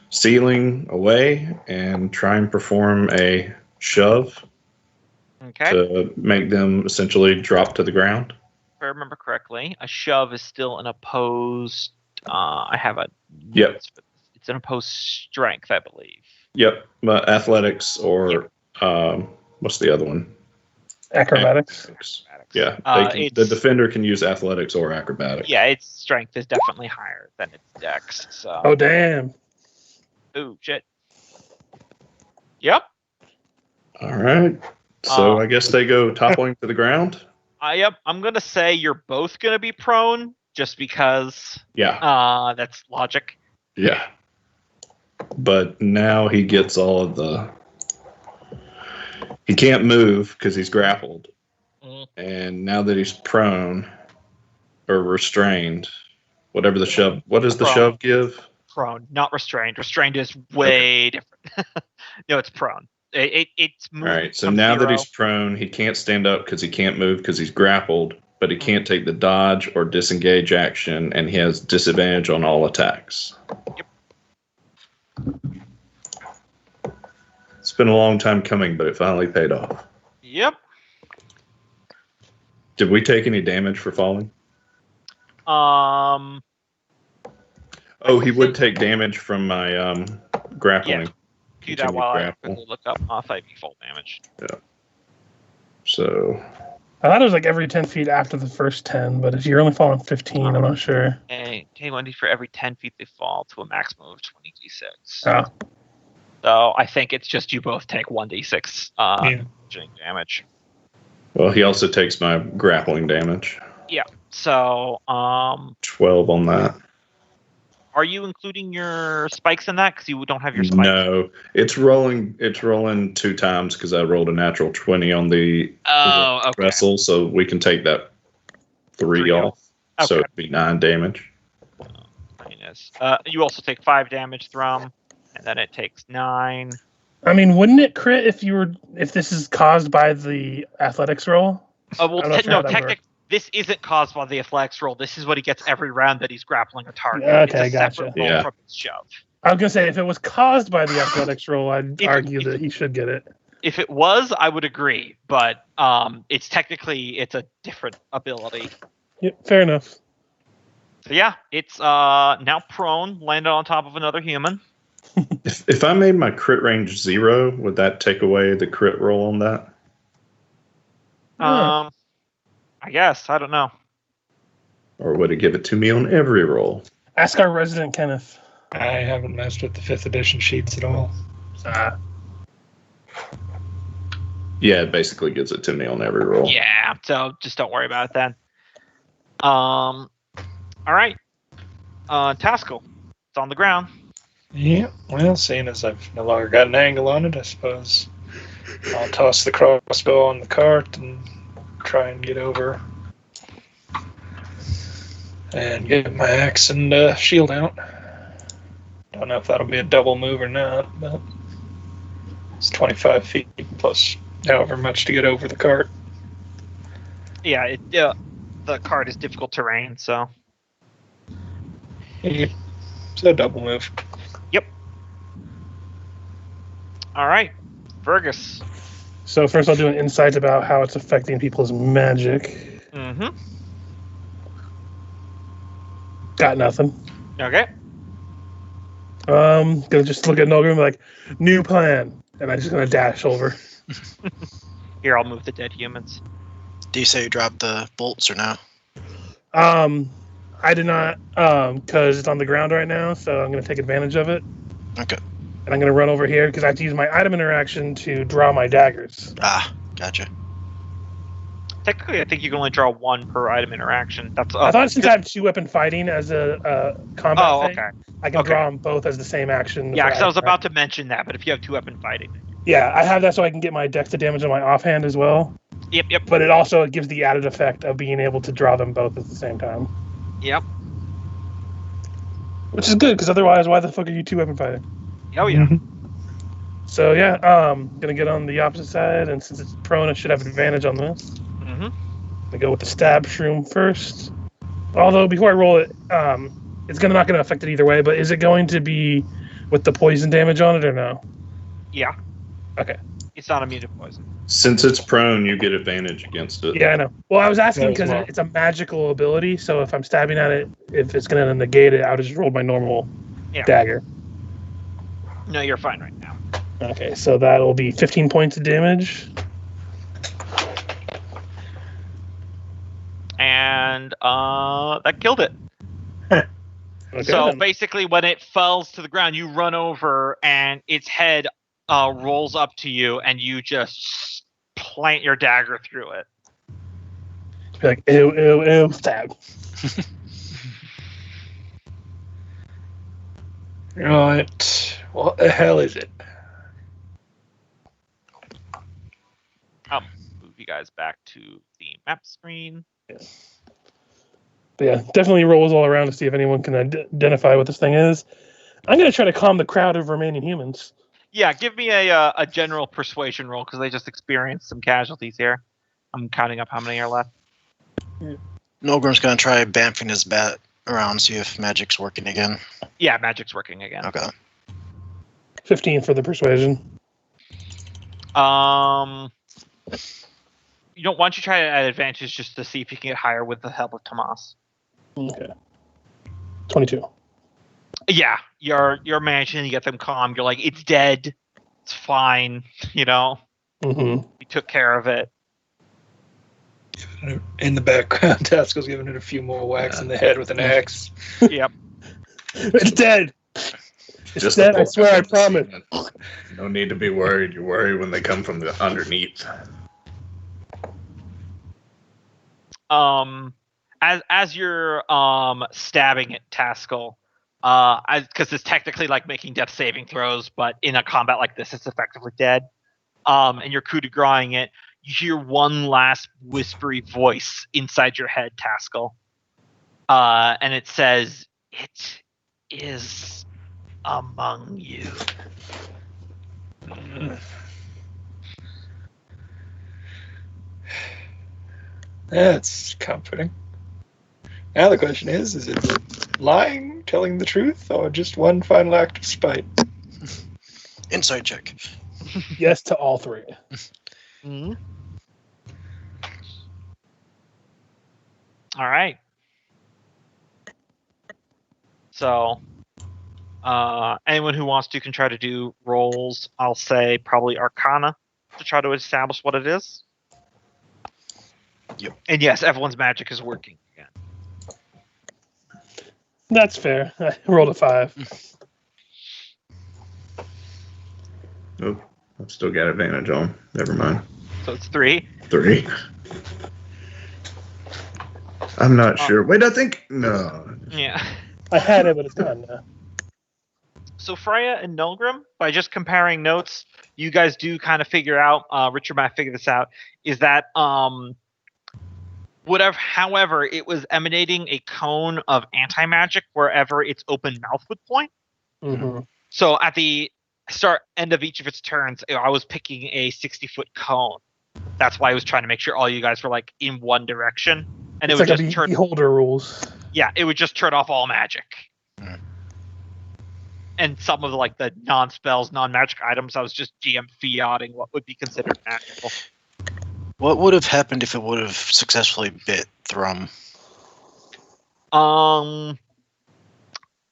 ceiling away and try and perform a shove Okay. to make them essentially drop to the ground. If I remember correctly, a shove is still an opposed. I have a. Yep. It's an opposed strength, I believe. Yep, athletics or what's the other one? Acrobatics. Yeah, the It's- defender can use athletics or acrobatics. Yeah, its strength is definitely higher than its dex. So. Oh, damn. Ooh, shit. Yep. All right. So I guess they go toppling to the ground. Yep. I'm gonna say you're both gonna be prone, just because. Yeah. That's logic. Yeah. But now he gets all of the. He can't move because he's grappled. And now that he's prone or restrained, whatever the shove. What does the shove give? Prone, not restrained. Restrained is way different. No, it's prone. It's moving. All right. So now that he's prone, he can't stand up because he can't move because he's grappled, but he can't take the dodge or disengage action, and he has disadvantage on all attacks. Yep. It's been a long time coming, but it finally paid off. Yep. Did we take any damage for falling? Oh, he would take damage from my grappling. Do that while I quickly look up 5e fall damage. Yeah. So. I thought it was like every 10 feet after the first 10, but if you're only falling 15, I'm not sure. And take 1d for every 10 feet they fall to a maximum of 20d6. Oh. So I think it's just you both take 1d6 damage. Well, he also takes my grappling damage. Yeah. So 12 on that. Are you including your spikes in that? Because you don't have your spikes. No, it's rolling. It's rolling 2 times because I rolled a natural 20 on the wrestle, so we can take that 3 off. Okay. So it'd be 9 damage. You also take 5 damage, Thrum, and then it takes 9. I mean, wouldn't it crit if this is caused by the athletics roll? Technically, this isn't caused by the athletics roll. This is what he gets every round that he's grappling a target. Okay, it's a gotcha. Separate roll from his shove. I was gonna say if it was caused by the athletics roll, I'd argue that he should get it. If it was, I would agree, but it's a different ability. Yep, fair enough. So yeah, it's now prone, landed on top of another human. If I made my crit range 0, would that take away the crit roll on that? I guess. I don't know. Or would it give it to me on every roll? Ask our resident Kenneth. I haven't messed with the 5th edition sheets at all. Yeah, it basically gives it to me on every roll. Yeah, so just don't worry about it then. All right. Taskill. It's on the ground. Yeah, well, seeing as I've no longer got an angle on it, I suppose I'll toss the crossbow on the cart and try and get over and get my axe and shield out. Don't know if that'll be a double move or not, but it's 25 feet plus however much to get over the cart. Yeah, the cart is difficult terrain, so. Yeah, it's a double move. Yep. All right, Fergis. So first I'll do an insight about how it's affecting people's magic. Mm-hmm. Got nothing. Okay. Gonna just look at Nolgrim and be like, new plan. And I'm just gonna dash over. Here, I'll move the dead humans. Do you say you dropped the bolts or no? I did not, because it's on the ground right now, so I'm gonna take advantage of it. Okay. And I'm gonna run over here because I have to use my item interaction to draw my daggers. Ah, gotcha. Technically, I think you can only draw 1 per item interaction. That's. I thought since I have 2-weapon fighting as a combat thing, okay. I can draw them both as the same action. Yeah, because I was about to mention that, but if you have 2-weapon fighting. Yeah, I have that so I can get my dex to damage on my offhand as well. Yep. But it also gives the added effect of being able to draw them both at the same time. Yep. Which is good, because otherwise, why the fuck are you 2-weapon fighting? Oh, yeah. So, yeah, gonna get on the opposite side, and since it's prone, I should have advantage on this. Mm-hmm. I go with the stab shroom first. Although, before I roll it, it's not gonna affect it either way, but is it going to be with the poison damage on it, or no? Yeah. Okay. It's not immune to poison. Since it's prone, you get advantage against it. Yeah, I know. Well, I was asking because it's a magical ability, so if I'm stabbing at it, if it's going to negate it, I would just roll my normal dagger. No, you're fine right now. Okay, so that'll be 15 points of damage. and that killed it. Okay, So then. basically, when it falls to the ground, you run over, and its head rolls up to you, and you just plant your dagger through it. Be like, ew, ew, ew, stab. Right. What the hell is it? I'll move you guys back to the map screen. But yeah, definitely rolls all around to see if anyone can identify what this thing is. I'm going to try to calm the crowd of remaining humans. Yeah, give me a general persuasion roll, because they just experienced some casualties here. I'm counting up how many are left. Nolgrim's gonna try bamfing his bat around, see if magic's working again. Yeah, magic's working again. Okay. 15 for the persuasion. Why don't you try at advantage just to see if you can get higher with the help of Tomas? Okay. 22. Yeah, you're managing to get them calm. You're like, it's dead. It's fine. Mm-hmm. We took care of it. In the background, Taskill's giving it a few more whacks in the head with an axe. Yep. It's dead. It's Just dead, a I swear, I poke. promise. No need to be worried. You worry when they come from the underneath. As you're stabbing it, Taskill, because it's technically like making death saving throws, but in a combat like this, it's effectively dead. And you're coup de grace-ing it. You hear one last whispery voice inside your head, Taskill, and it says, "It is among you." That's comforting. Now the question is it lying, telling the truth, or just one final act of spite? Insight check. Yes to all three. Mm-hmm. All right. So, anyone who wants to can try to do rolls. I'll say probably Arcana to try to establish what it is. Yep. And yes, everyone's magic is working again. That's fair. I rolled a 5. Oh, I've still got advantage on. Never mind. So it's 3. 3. I'm not sure. Wait, I think no. Yeah. I had it, but it's gone now. So Freya and Nolgrim, by just comparing notes, you guys do kind of figure out. Richard might figure this out. Is that however, it was emanating a cone of anti-magic wherever its open mouth would point. Mm-hmm. So at the end of each of its turns, I was picking a 60-foot cone. That's why I was trying to make sure all you guys were like in one direction, and It's it would like just turn. beholder rules. Yeah, it would just turn off all magic. Mm. And some of the non-spells, non-magic items, I was just GM fiating what would be considered magical. What would have happened if it would have successfully bit Thrum?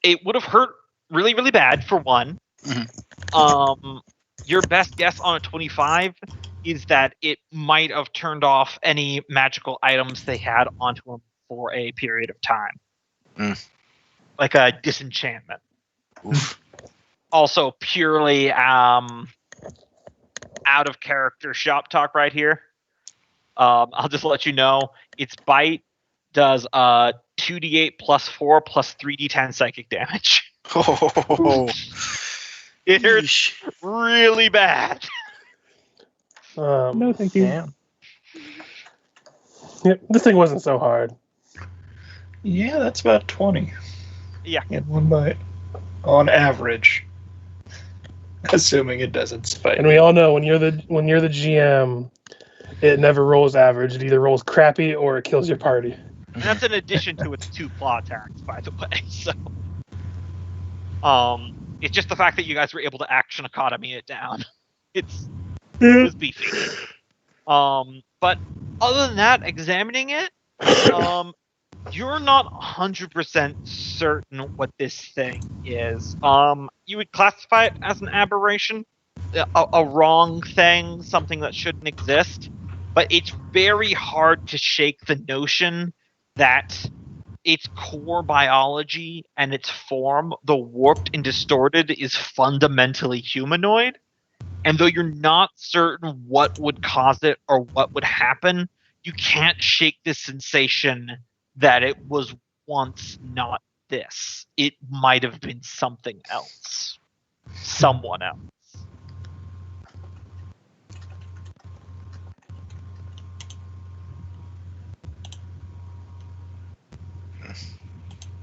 It would have hurt really, really bad, for one. Mhm. Your best guess on a 25 is that it might have turned off any magical items they had onto them for a period of time. Mm. Like a disenchantment. Oof. Also, purely out of character shop talk right here. I'll just let you know, its bite does 2d8 plus 4 plus 3d10 psychic damage. Oh, It hurts yeesh. really bad. No, thank you. Damn. Yep, this thing wasn't so hard. Yeah, that's about 20. Yeah. In one bite. On average. Assuming it doesn't spite. And we all know when you're the GM, it never rolls average. It either rolls crappy or it kills your party. And that's in addition to its 2 claw attacks, by the way. So, it's just the fact that you guys were able to action economy it down. It was beefy. But other than that, examining it, you're not 100% certain what this thing is. You would classify it as an aberration, a wrong thing, something that shouldn't exist. but it's very hard to shake the notion that its core biology and its form, though warped and distorted, is fundamentally humanoid. And though you're not certain what would cause it or what would happen, you can't shake the sensation that it was once not this. It might have been something else. Someone else.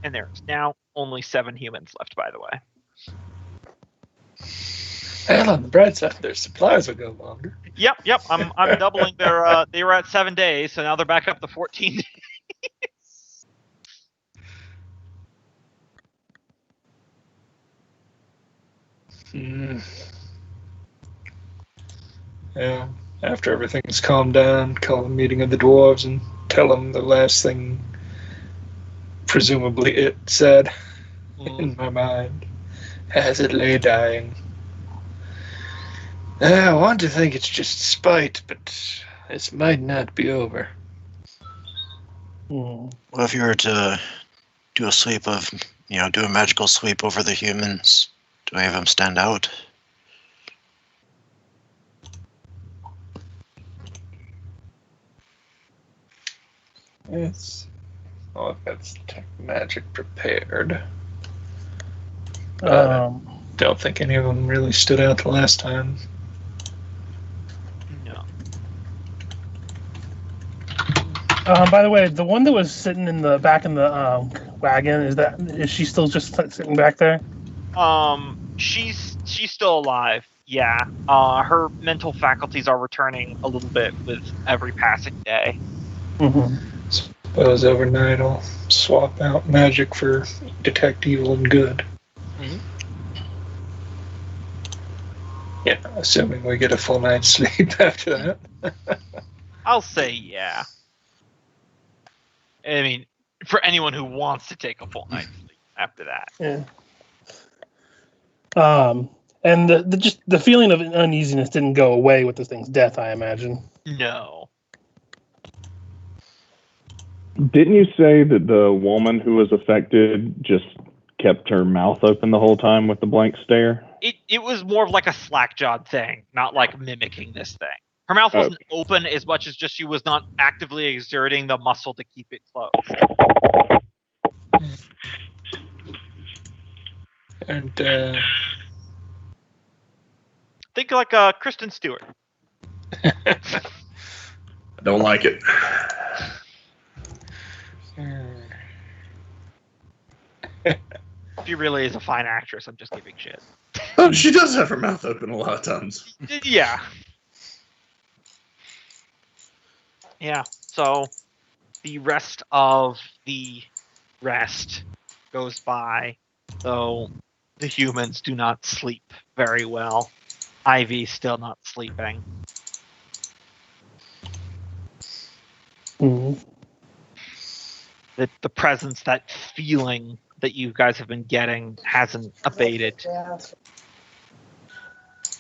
And there's now only 7 humans left, by the way. Well, on the bright side, their supplies will go longer. Yep. I'm doubling their. They were at 7 days, so now they're back up to 14 days. Yeah. After everything's calmed down, call a meeting of the dwarves and tell them the last thing, presumably it said, in my mind, as it lay dying. I want to think it's just spite, but this might not be over. Well, if you were to do a sweep of, do a magical sweep over the humans, do any of them stand out? It's that's magic prepared. Don't think any of them really stood out the last time. No. By the way, the one that was sitting in the back in the wagon, is she still just sitting back there? She's still alive. Yeah. Her mental faculties are returning a little bit with every passing day. Mm-hmm. Suppose overnight I'll swap out magic for detect evil and good. Mm-hmm. Yeah, assuming we get a full night's sleep after that. I'll say yeah. I mean, for anyone who wants to take a full night's sleep after that. Yeah. And the feeling of uneasiness didn't go away with this thing's death, I imagine. No. Didn't you say that the woman who was affected just kept her mouth open the whole time with the blank stare? It was more of like a slack-jawed thing, not like mimicking this thing. Her mouth wasn't open as much as just she was not actively exerting the muscle to keep it closed. And think like Kristen Stewart. I don't like it. She really is a fine actress. I'm just giving shit. Oh, she does have her mouth open a lot of times. Yeah. Yeah. So the rest of the rest goes by, though the humans do not sleep very well. Ivy's still not sleeping. Mm-hmm. The presence, that feeling that you guys have been getting hasn't abated. You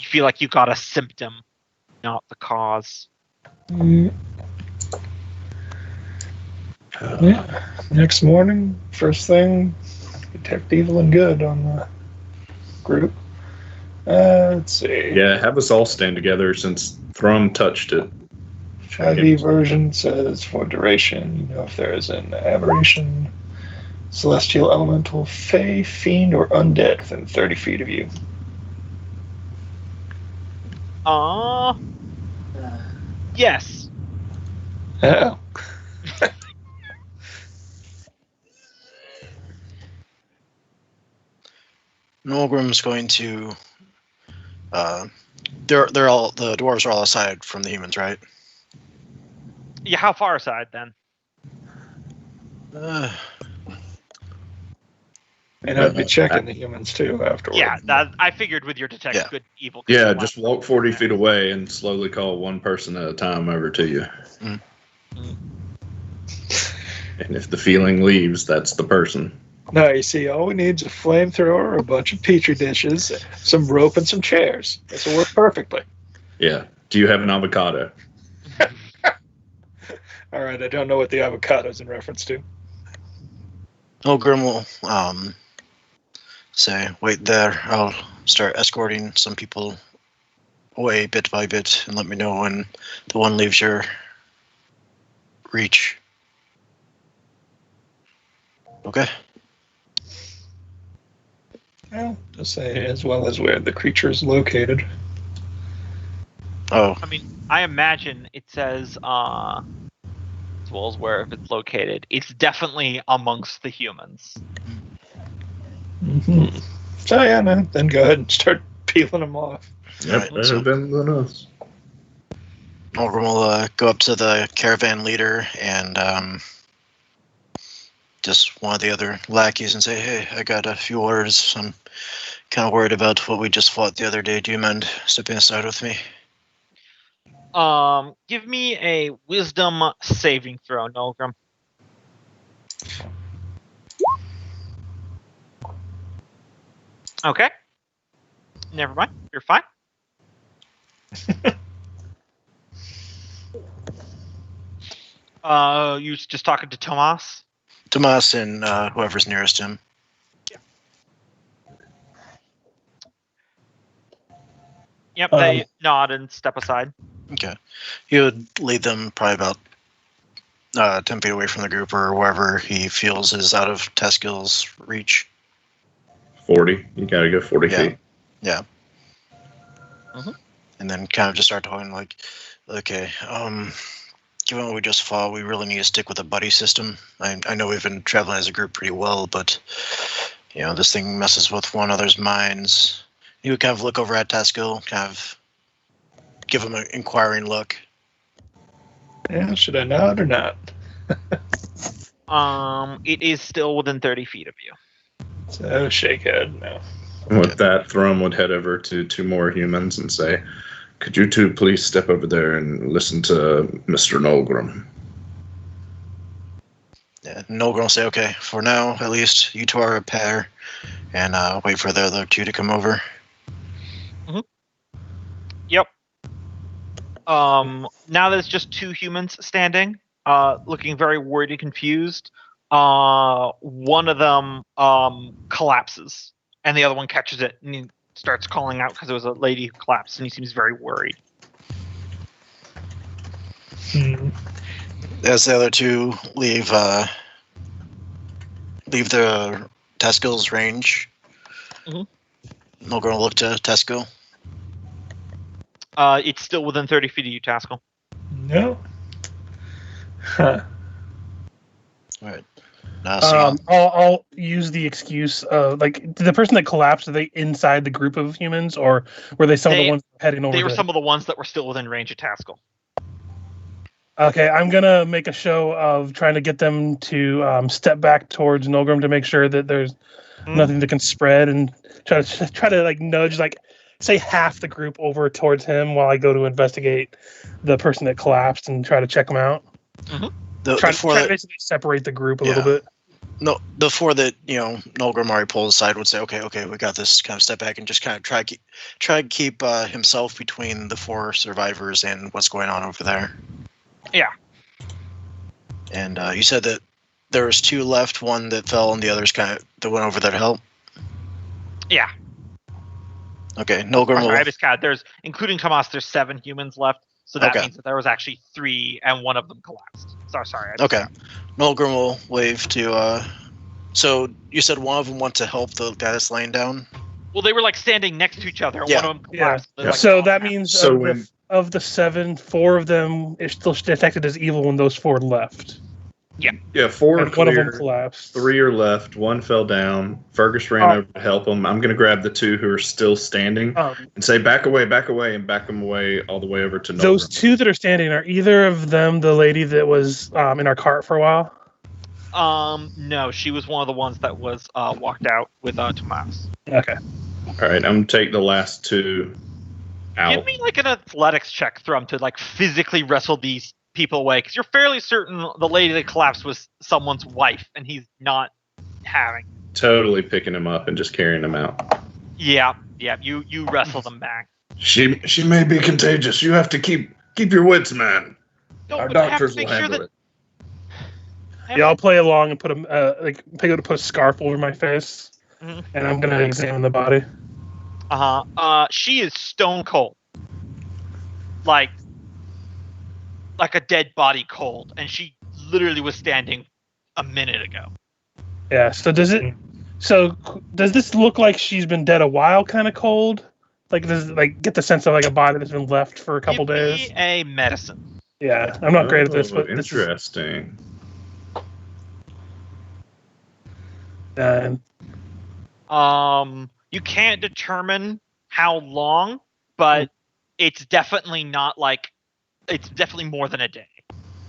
feel like you got a symptom, not the cause. Yeah. Next morning, first thing, detect evil and good on the group. Let's see. Yeah, have us all stand together since Thrum touched it. 5e version says for duration, if there is an aberration, celestial elemental, fey, fiend, or undead within 30 feet of you. Yes. Oh. Nolgrim's going to. They're all, the dwarves are all aside from the humans, right? Yeah, how far aside then? And I'd be checking the humans too afterwards. Yeah, I figured with your detect good evil. Yeah, just walk 40 feet away and slowly call one person at a time over to you. Mm. And if the feeling leaves, that's the person. No, you see, all we need is a flamethrower, a bunch of petri dishes, some rope, and some chairs. This will work perfectly. Yeah. Do you have an avocado? All right, I don't know what the avocado's in reference to. Nolgrim will say, "Wait there. I'll start escorting some people away bit by bit, and let me know when the one leaves your reach." Okay. Well, just say as well as where the creature is located. Oh, I mean, I imagine it says as well as where if it's located. It's definitely amongst the humans. Mm-hmm. So yeah, no, then go ahead and start peeling them off. Yep, Right, better so- than us. Nolgrim will go up to the caravan leader and just one of the other lackeys and say, "Hey, I got a few orders. I'm kind of worried about what we just fought the other day. Do you mind stepping aside with me?" Give me a wisdom saving throw, Nolgrim. Okay. Never mind. You're fine. You just talking to Tomas? Tomas and whoever's nearest him. Yep, they nod and step aside. Okay. He would lead them probably about 10 feet away from the group or wherever he feels is out of Taskill's reach. 40. You gotta go 40 Yeah. feet. Yeah. Mhm. And then kind of just start talking like, okay, given what we just fought, we really need to stick with the buddy system. I know we've been traveling as a group pretty well, but, you know, this thing messes with one another's minds. He would kind of look over at Taskill, kind of give him an inquiring look. Yeah, should I nod or not? It is still within 30 feet of you. So shake head. No. With that, Thrum would head over to two more humans and say, "Could you two please step over there and listen to Mr. Nolgrim?" Yeah, Nolgrim will say, "Okay, for now, at least, you two are a pair, and wait for the other two to come over." Yep. Now there's just two humans standing, looking very worried and confused. One of them collapses, and the other one catches it and he starts calling out because there was a lady who collapsed, and he seems very worried. As the other two leave the Taskill's range, Mhm. Nolgrim will look to Taskill. It's still within 30 feet of you, Taskill. No. Huh. All right. Now, so I'll use the excuse of like the person that collapsed. Are they inside the group of humans, or were they some of the ones heading over? They were some of the ones that were still within range of Taskill. Okay, I'm gonna make a show of trying to get them to step back towards Nolgrim to make sure that there's nothing that can spread, and try to like nudge, like say half the group over towards him while I go to investigate the person that collapsed and try to check him out. Try to basically separate the group a little bit. No, the four that Nolgrim already pulled aside would say, "Okay, we got this." Kind of step back and just kind of try to keep himself between the four survivors and what's going on over there. Yeah. And you said that there was two left, one that fell, and the others that went over there to help. Yeah. Okay, Nolgrim will. I just counted. There's, including Tomas, there's 7 humans left, so that means that there was actually 3, and one of them collapsed. So sorry. Okay, Nolgrim will wave to. So you said one of them went to help the guy that's laying down. Well, they were like standing next to each other. And one of them collapsed. Yeah. Like, So that means So of the 7, 4 of them is still detected as evil when those 4 left. Yeah, 4 are And one of them clear, collapsed. 3 are left, 1 fell down. Fergus ran over to help him. I'm going to grab the 2 who are still standing and say, back away, and back them away all the way over to Nolgrim. Those 2 that are standing, are either of them the lady that was in our cart for a while? No, she was one of the ones that was walked out with Tomas. Okay. All right, I'm going to take the last 2 out. Give me like an athletics check, Thrum, to like physically wrestle these people away, because you're fairly certain the lady that collapsed was someone's wife, and he's not having. Totally picking him up and just carrying him out. Yeah, you wrestle them back. She may be contagious. You have to keep your wits, man. No, Our but you have doctors to make will sure handle that it. Yeah, I'll play along and put put a scarf over my face, Mhm. and I'm gonna examine the body. She is stone cold, like a dead body cold, and she literally was standing a minute ago. Yeah. So does this look like she's been dead a while? Kind of cold. Like does it, like get the sense of like a body that's been left for a couple Give days? me a medicine. Yeah, I'm not great at this, but this is interesting. You can't determine how long, but it's definitely not like it's definitely more than a day.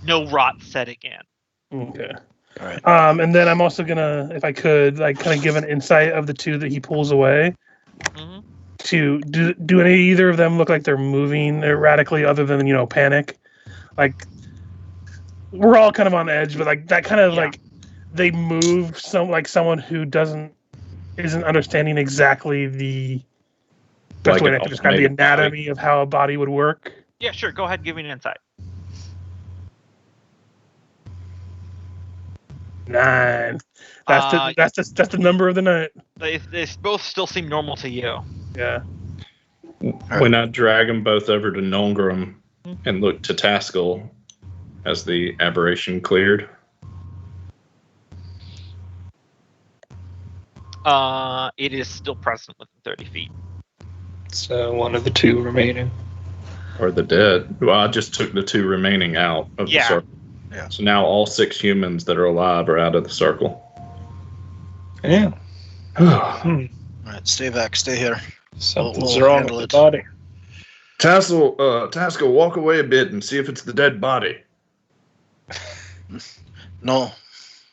No rot setting in. Okay. All right. And then I'm also gonna, if I could, like, kind of give an insight of the two that he pulls away. Mm-hmm. To do either of them look like they're moving erratically, other than panic? Like we're all kind of on edge, but like that kind of like they move someone who isn't understanding exactly the best Like way an I can describe the automated body. anatomy of how a body would work. Yeah, sure. Go ahead and give me an insight. 9. That's the number of the night. They both still seem normal to you. Yeah. When I drag them both over to Nolgrim and look to Taskill, has the aberration cleared? It is still present within 30 feet. So one of the two remaining. Or the dead? Well, I just took the 2 remaining out of the circle. Yeah. So now all 6 humans that are alive are out of the circle. Yeah. All right, stay back. Stay here. Something's We'll wrong handle with it. the body. Taskill, walk away a bit and see if it's the dead body. No,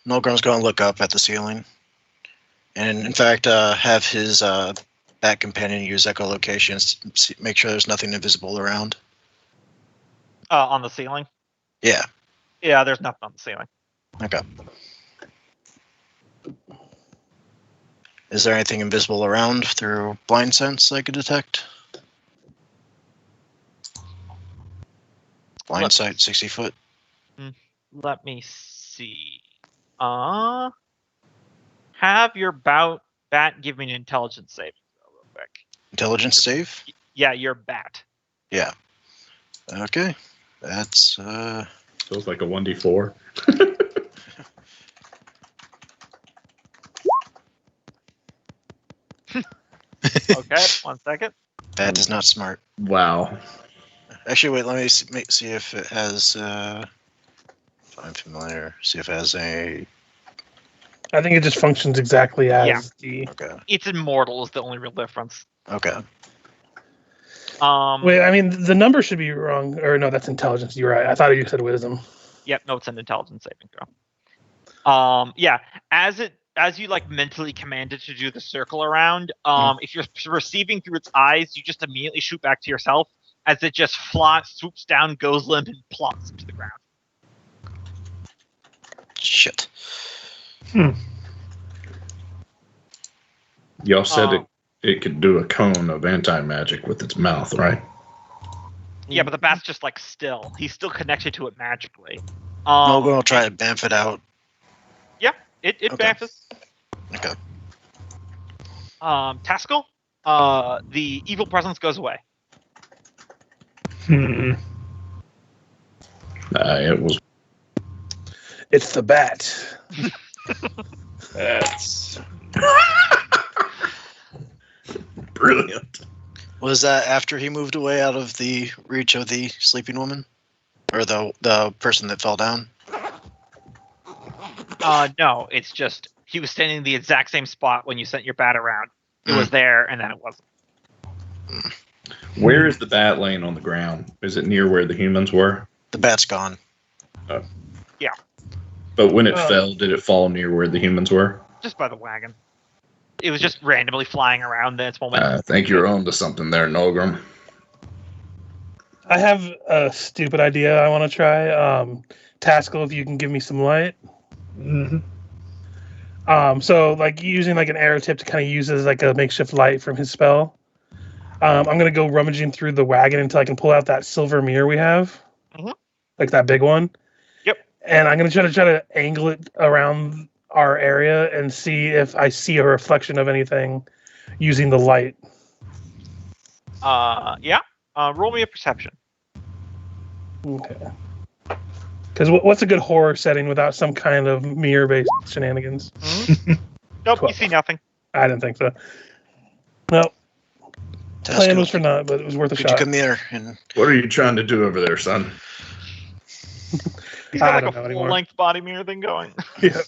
Nolgrim's going to look up at the ceiling, and in fact, have his bat companion use echolocation, make sure there's nothing invisible around. On the ceiling? Yeah. Yeah, there's nothing on the ceiling. Okay. Is there anything invisible around through blind sense I could detect? Blind sight, 60 foot. Let me see. Have your bat give me an intelligence saving throw real quick. Intelligence save? Yeah, your bat. Yeah. Okay. That's Feels like a 1d4. Okay, 1 second. that is not smart. Wow. Actually, wait. Let me see if it has. Find familiar. See if it has a. I think it just functions exactly as Yeah. the. Okay. It's immortal is the only real difference. Okay. Wait, I mean the number should be wrong, or no? That's intelligence. You're right. I thought you said wisdom. Yep, no, it's an intelligence saving throw. Yeah, as you like mentally command it to do the circle around, if you're receiving through its eyes, you just immediately shoot back to yourself as it just swoops down, goes limp, and plops to the ground. Shit. Y'all said it could do a cone of anti-magic with its mouth, right? Yeah, but the bat's just like still. He's still connected to it magically. Nolgrim will try to bamf it out. Yeah, it Okay. bounces. Okay. Taskill, the evil presence goes away. Hmm. It was. It's the bat. That's Brilliant. Was that after he moved away out of the reach of the sleeping woman, or the person that fell down? No, it's just he was standing in the exact same spot when you sent your bat around. It was there, and then it wasn't. Where is the bat laying on the ground? Is it near where the humans were? The bat's gone. Yeah, But when it fell, did it fall near where the humans were? just by the wagon. It was just randomly flying around in its moment. I think you're on to something there, Nolgrim. I have a stupid idea I want to try. Taskill, if you can give me some light. So like using like an arrow tip to kind of use as like a makeshift light from his spell. I'm gonna go rummaging through the wagon until I can pull out that silver mirror we have, Mhm. like that big one. Yep. And I'm going to try to angle it around our area and see if I see a reflection of anything using the light. Yeah. Roll me a perception. Okay. Because what's a good horror setting without some kind of mirror-based shenanigans? Nope, you see nothing. I didn't think so. Nope. Plan was for naught, but it was worth a Could shot. you come here and What are you trying to do over there, son? He's got I like don't a know anymore. full-length body mirror thing going. Yeah.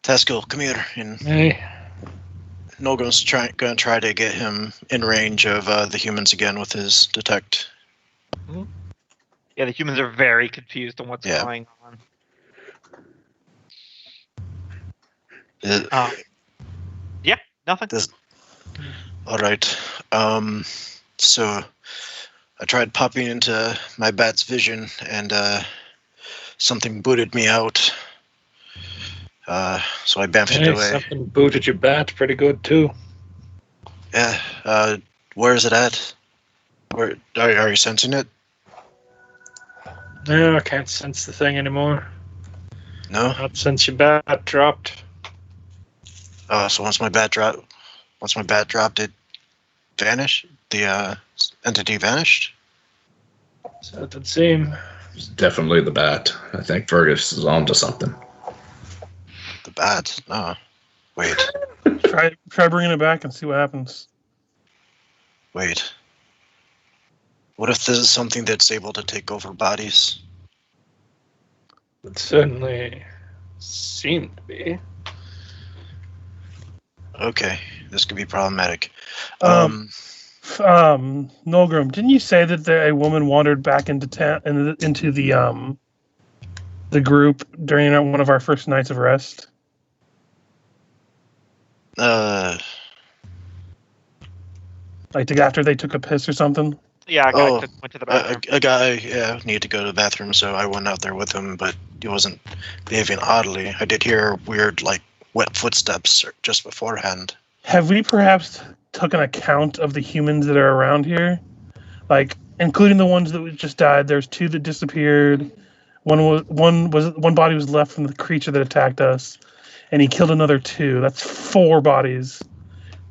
Taskill, come here, and Hey, Nolgrim's gonna try to get him in range of the humans again with his detect. Yeah, the humans are very confused on what's Yeah. going on. Yeah, nothing. All right. So I tried popping into my bat's vision, and something booted me out. So I bamfed it hey, away. something booted your bat pretty good too. Yeah. Where is it at? Where are you sensing it? No, I can't sense the thing anymore. No. Not since your bat dropped. So once my bat dropped, it vanished. The entity vanished. So it would seem. It's definitely the bat. I think Fergus is onto something. The bat. No. Wait. Try bringing it back and see what happens. Wait. What if this is something that's able to take over bodies? It certainly seemed to be. Okay, this could be problematic. Nolgrim, didn't you say that a woman wandered back into the group during one of our first nights of rest? Like after they took a piss or something? Yeah, a guy went to the bathroom. A guy, needed to go to the bathroom, so I went out there with him, but he wasn't behaving oddly. I did hear weird, wet footsteps just beforehand. Have we perhaps took an account of the humans that are around here? Like, including the ones that just died. There's 2 that disappeared. One body was left from the creature that attacked us, and he killed another 2. That's 4 bodies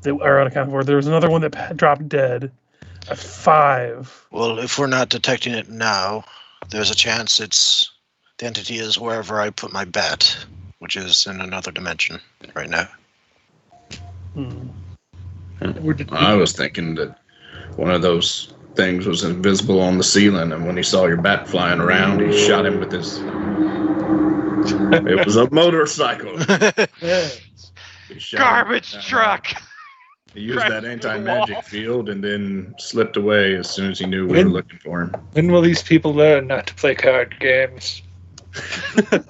that are unaccounted for. There was another one that dropped dead. That's 5. Well, if we're not detecting it now, there's a chance the entity is wherever I put my bat, which is in another dimension right now. I was thinking that one of those things was invisible on the ceiling, and when he saw your bat flying around, he shot him with his... It was a motorcycle. He shot him Garbage with that. truck! He used Crashed that through the anti-magic wall. field and then slipped away as soon as he knew we were looking for him. When will these people learn not to play card games? Well,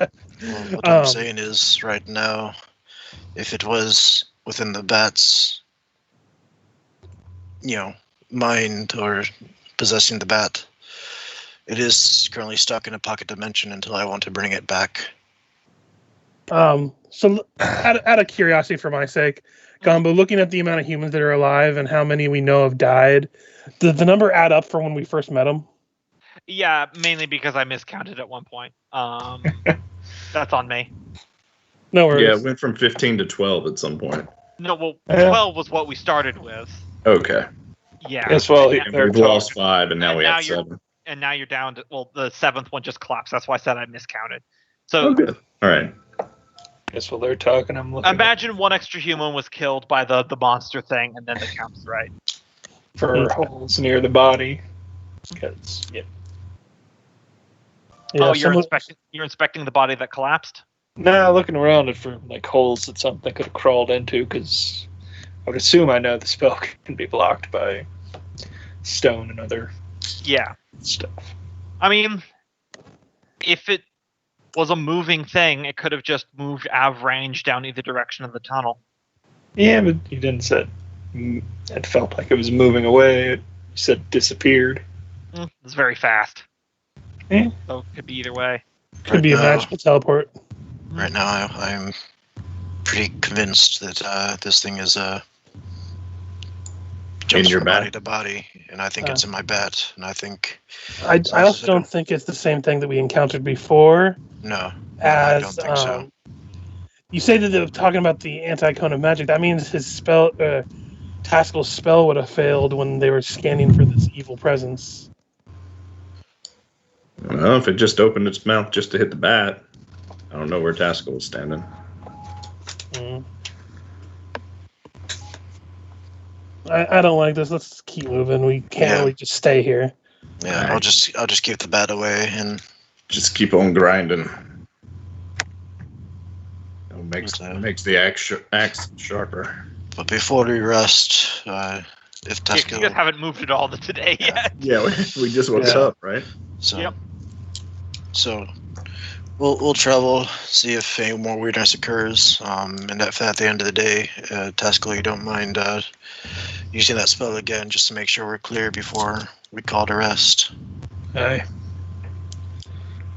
what I'm saying is, right now, if it was within the bat's, mind or possessing the bat, it is currently stuck in a pocket dimension until I want to bring it back. So out of curiosity, for my sake, Gombo, looking at the amount of humans that are alive and how many we know have died, did the number add up for when we first met them? Yeah, mainly because I miscounted at one point. That's on me. No worries. Yeah, it went from 15 to 12 at some point. No, well, 12 was what we started with. Okay. Yeah. Yes, well, And we've lost 5, and now we have 7. And now you're down to, the 7th one just collapsed. That's why I said I miscounted. So Oh, good. All right. Guess while they're talking, I'm looking imagine one extra human was killed by the monster thing, and then the count's right. for holes near the body. Because, Yeah, Oh, you're someone- inspecting the body that collapsed? no, looking around it for holes that something could have crawled into. Because I would assume I know the spell can be blocked by stone and other Yeah. stuff. I mean, if it was a moving thing, it could have just moved out of range down either direction of the tunnel. Yeah, but you didn't say it felt like it was moving away. It said disappeared. It's very fast. Yeah. So it could be either way. Could be a magical teleport. Right now, I'm pretty convinced that this thing is jumps your from body bat? to body, and I think it's in my bat, and I think I also don't think it's the same thing that we encountered before. no, I As don't think so. You say that they're talking about the anti-cone of magic. That means his spell, Taskill's spell, would have failed when they were scanning for this evil presence. I don't know if it just opened its mouth just to hit the bat. I don't know where Taskill was standing. Mm. I don't like this. Let's keep moving. We can't really just stay here. Yeah, Right. I'll just keep the bat away, and Just keep on grinding. It makes the axe sharper. but before we rest, if You Taskill, guys haven't moved at all today yet. Yeah, we just woke up, right? so Yep. so we'll travel, see if any more weirdness occurs, and if at the end of the day, Taskill, you don't mind using that spell again, just to make sure we're clear before we call to rest. Aye.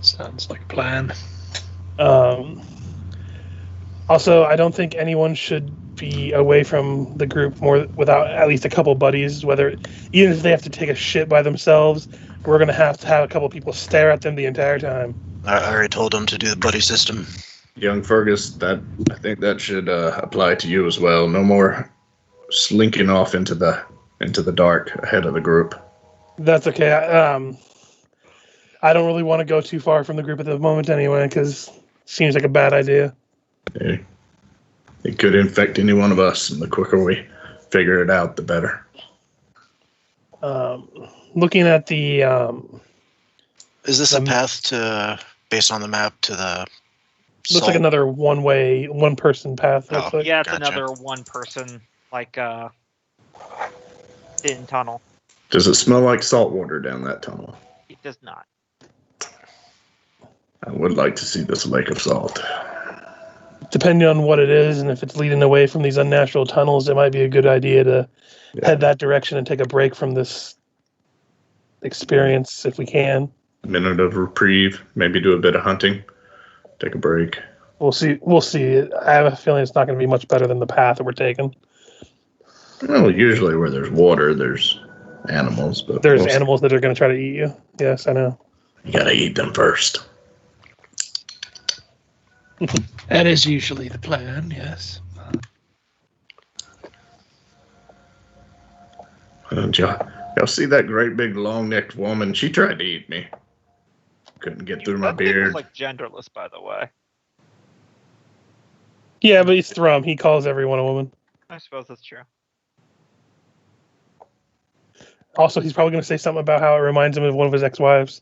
Sounds like a plan. Also, I don't think anyone should be away from the group more without at least a couple buddies. Even if they have to take a shit by themselves, we're gonna have to have a couple people stare at them the entire time. I already told them to do the buddy system. Young Fergus, I think that should apply to you as well. No more slinking off into the dark ahead of the group. That's okay. I don't really want to go too far from the group at the moment anyway, because it seems like a bad idea. Yeah. It could infect any one of us, and the quicker we figure it out, the better. Looking at the Is this a path to, based on the map, to the? looks like another one person path. Oh. Looks like. Yeah, it's Gotcha. another one person, like, thin tunnel. Does it smell like salt water down that tunnel? It does not. I would like to see this lake of salt. Depending on what it is, and if it's leading away from these unnatural tunnels, it might be a good idea to head that direction and take a break from this experience if we can. A minute of reprieve, maybe do a bit of hunting, take a break. We'll see. I have a feeling it's not going to be much better than the path that we're taking. Well, usually where there's water, there's animals, but There's animals that are going to try to eat you. Yes, I know. You gotta eat them first. That is usually the plan, yes. Y'all see that great big long-necked woman? She tried to eat me. Couldn't get through my That thing was, beard. like, genderless, by the way. Yeah, but he's Thrum. He calls everyone a woman. I suppose that's true. Also, he's probably going to say something about how it reminds him of one of his ex-wives.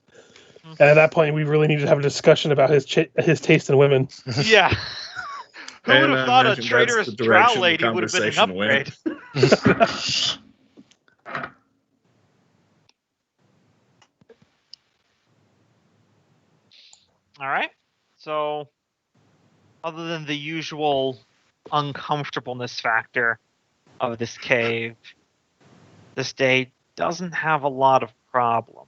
And at that point, we really need to have a discussion about his taste in women. Yeah. Who would And have I thought a imagine traitorous that's the direction drow the lady would have been an conversation went. upgrade? All right. So, other than the usual uncomfortableness factor of this cave, this day doesn't have a lot of problems.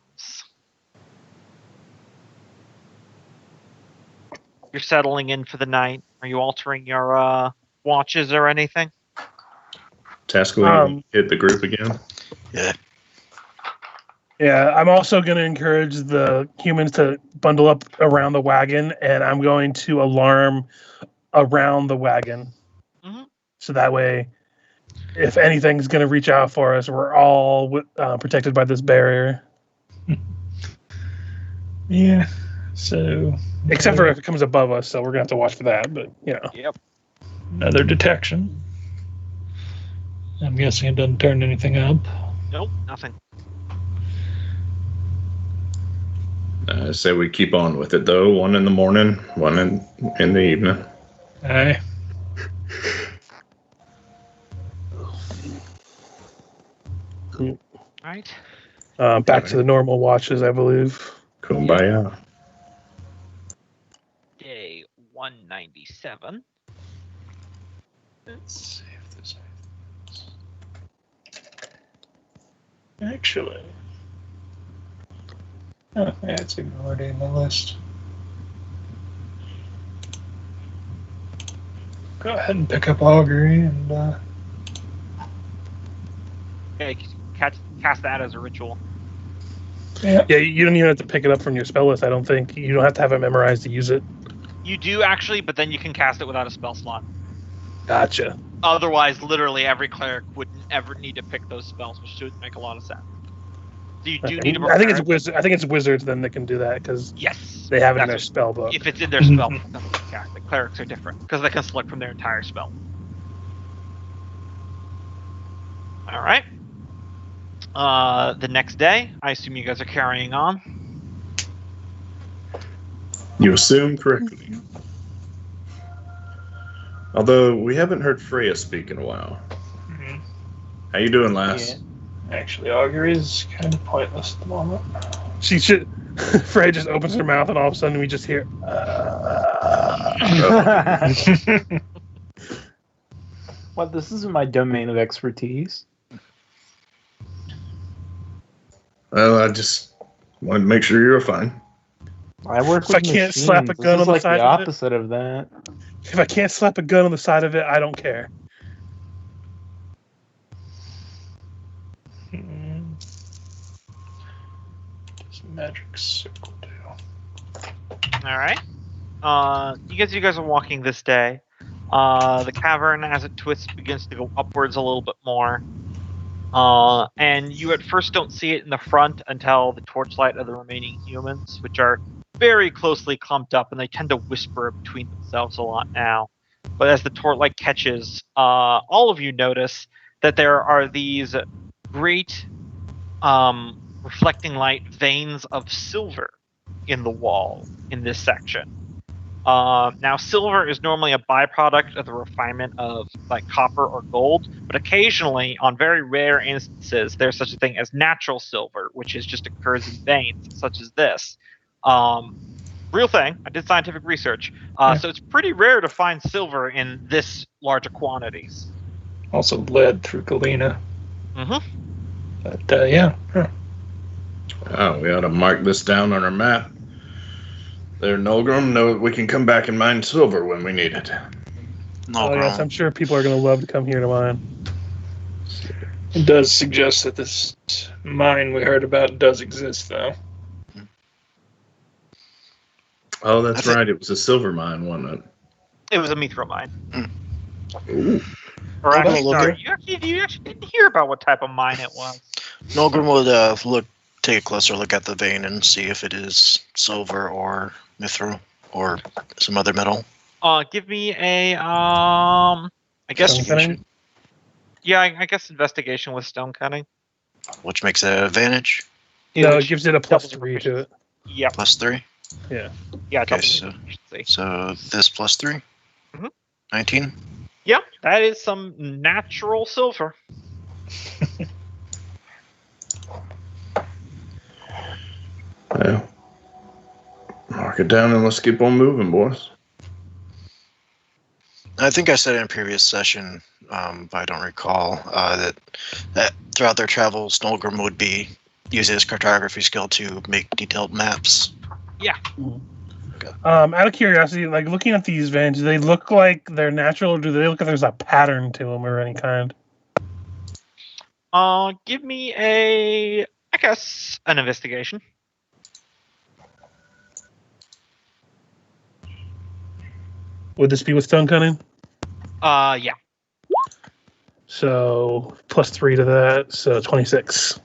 You're settling in for the night. Are you altering your watches or anything? Taskill, hit the group again. Yeah. Yeah, I'm also going to encourage the humans to bundle up around the wagon, and I'm going to alarm around the wagon. Mm-hmm. So that way, if anything's going to reach out for us, we're all protected by this barrier. Yeah. So. Except for if it comes above us, so we're going to have to watch for that, but, you know. Yep. Another detection. I'm guessing it doesn't turn anything up. Nope, nothing. I say we keep on with it, though. One in the morning, one in the evening. Aye. Right. Back to the normal watches, I believe. Kumbaya. Day 197. Let's see if there's anything. Actually. Oh, yeah, it's already in the list. Go ahead and pick up augury and Yeah, you can cast that as a ritual. Yeah, you don't even have to pick it up from your spell list, I don't think. You don't have to have it memorized to use it. You do actually, but then you can cast it without a spell slot. Gotcha. Otherwise, literally every cleric wouldn't ever need to pick those spells, which would make a lot of sense. So you do need to prepare. I think it's wizard. I think it's wizards then that can do that because Yes, they have it in their spell book. if it's in their spell book, then they can cast it. Clerics are different because they can select from their entire spell. All right. The next day, I assume you guys are carrying on. You assume correctly. Although we haven't heard Freya speak in a while. Mhm. How you doing, lass? Yeah. Actually, augury is kind of pointless at the moment. She should. Freya just opens her mouth and all of a sudden we just hear. Well, this isn't my domain of expertise. Well, I just wanted to make sure you're fine. I work If with I can't machines. slap a This gun is on the like side the of it. opposite of that. If I can't slap a gun on the side of it, I don't care. Does magic circle do? All right. You guys are walking this day. The cavern, as it twists, begins to go upwards a little bit more. And you at first don't see it in the front until the torchlight of the remaining humans, which are very closely clumped up, and they tend to whisper between themselves a lot now. But as the torchlight catches, all of you notice that there are these great reflecting light veins of silver in the wall in this section. Now, silver is normally a byproduct of the refinement of like copper or gold, but occasionally, on very rare instances, there's such a thing as natural silver, which is just occurs in veins such as this. Real thing. I did scientific research, so it's pretty rare to find silver in this larger quantities. Also lead through Galena. Mm-hmm. But yeah. Huh. Oh, we ought to mark this down on our map. There, Nolgrim, know we can come back and mine silver when we need it. No, Oh yes, I'm sure people are going to love to come here to mine. It does suggest that this mine we heard about does exist, though. Oh, that's right. It was a silver mine, wasn't it? It was a mithril mine. Ooh. Or I'm gonna actually, look sorry, at- you actually didn't hear about what type of mine it was. Nolgrim would take a closer look at the vein and see if it is silver or mithril or some other metal. Give me a I guess. Stone cutting? Yeah, I guess investigation with stone cutting. Which makes it an advantage. No, which it gives it a plus doubles 3 to it. Yep. +3. Yeah. Yeah. Okay, doubles so- your efficiency. So this +3. Mhm. 19. Yeah, that is some natural silver. Well, mark it down and let's keep on moving, boys. I think I said in a previous session, but I don't recall, that throughout their travels, Nolgrim would be using his cartography skill to make detailed maps. Out of curiosity, like looking at these veins, do they look like they're natural, or do they look like there's a pattern to them or any kind? Give me I guess, an investigation. Would this be with stone cutting? Yeah. So plus 3 to that, so 26.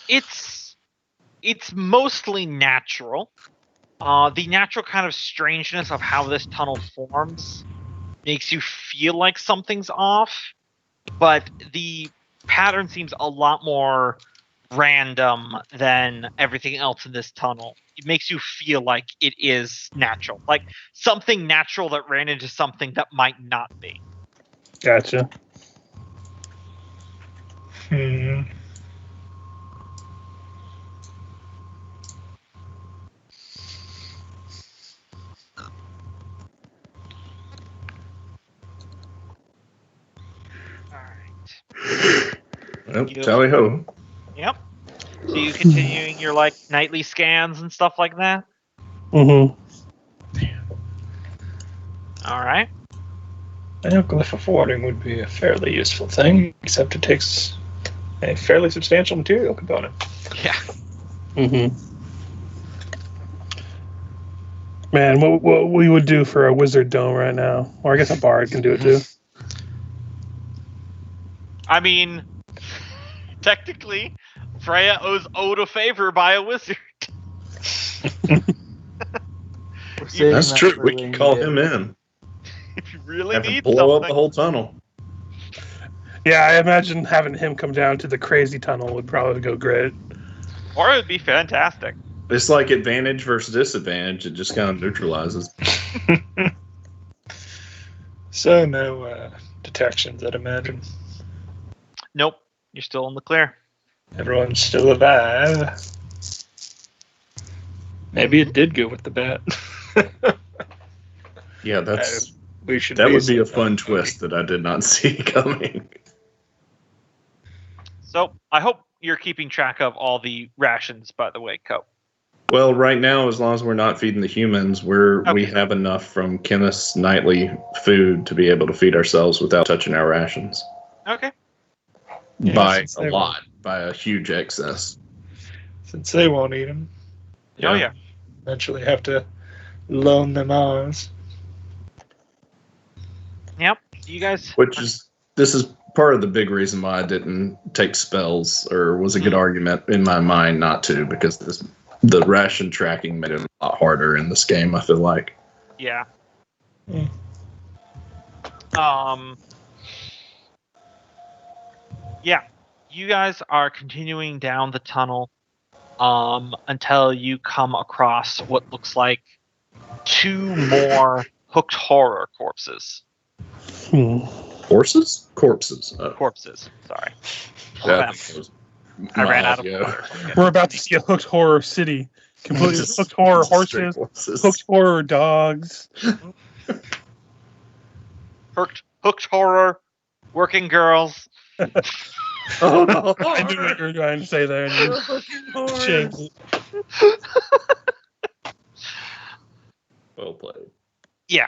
It's mostly natural. The natural kind of strangeness of how this tunnel forms makes you feel like something's off, but the pattern seems a lot more random than everything else in this tunnel. It makes you feel like it is natural, like something natural that ran into something that might not be. Gotcha. Hmm. Alright. Well, You- tally ho. Yep. So you continuing your like nightly scans and stuff like that? Mm-hmm. Alright. Well, glyph of foreboding would be a fairly useful thing, except it takes a fairly substantial material component. Yeah. Mm-hmm. Man, what we would do for a wizard dome right now, or I guess a bard can do it too. I mean, technically, Freya owes owed a favor by a wizard. That's true. We can call him in. If you really Have to need blow up something. the whole tunnel. Yeah, I imagine having him come down to the crazy tunnel would probably go great. Or it would be fantastic. It's like advantage versus disadvantage. It just kind of neutralizes. So no detections, I'd imagine. Nope. You're still in the clear. Everyone's still alive. Maybe it did go with the bat. Yeah, that would be a fun twist that I did not see coming. So, I hope you're keeping track of all the rations, by the way, Cope. Well, right now, as long as we're not feeding the humans, we have enough from Kenneth's nightly food to be able to feed ourselves without touching our rations. Okay. By a lot, by a huge excess. Since they won't eat them. Oh, yeah. Eventually have to loan them ours. Yep. You guys... This is part of the big reason why I didn't take spells, or was a good argument in my mind not to, because the ration tracking made it a lot harder in this game, I feel like. Yeah. Mm. Yeah. You guys are continuing down the tunnel until you come across what looks like 2 more hooked horror corpses. Horses? Corpses. Corpses. Sorry. I ran out of water. We're about to see a hooked horror city. Completely hooked horror horses, hooked horror dogs. Hooked horror, working girls. Oh, no. I knew what you were trying to say there. And you changed it. Well played. Yeah.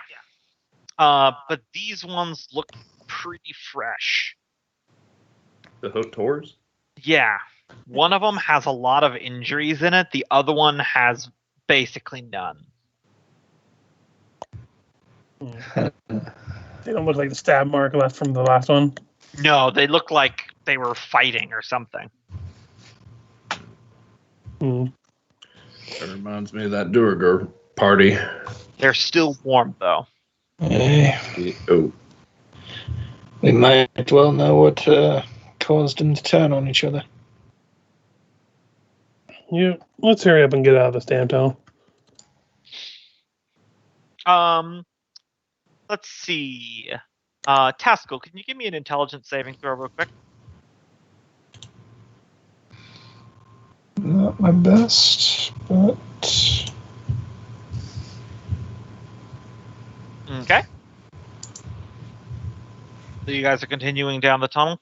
But these ones look pretty fresh. The hooked horrors? Yeah. One of them has a lot of injuries in it. The other one has basically none. They don't look like the stab mark left from the last one. No, they look like they were fighting or something. Hmm. That reminds me of that Duergar party. They're still warm, though. Oh. We might well know what caused them to turn on each other. Let's hurry up and get out of this damn tunnel. Let's see. Taskill, can you give me an intelligence saving throw real quick? Not my best, but... Okay. So you guys are continuing down the tunnel?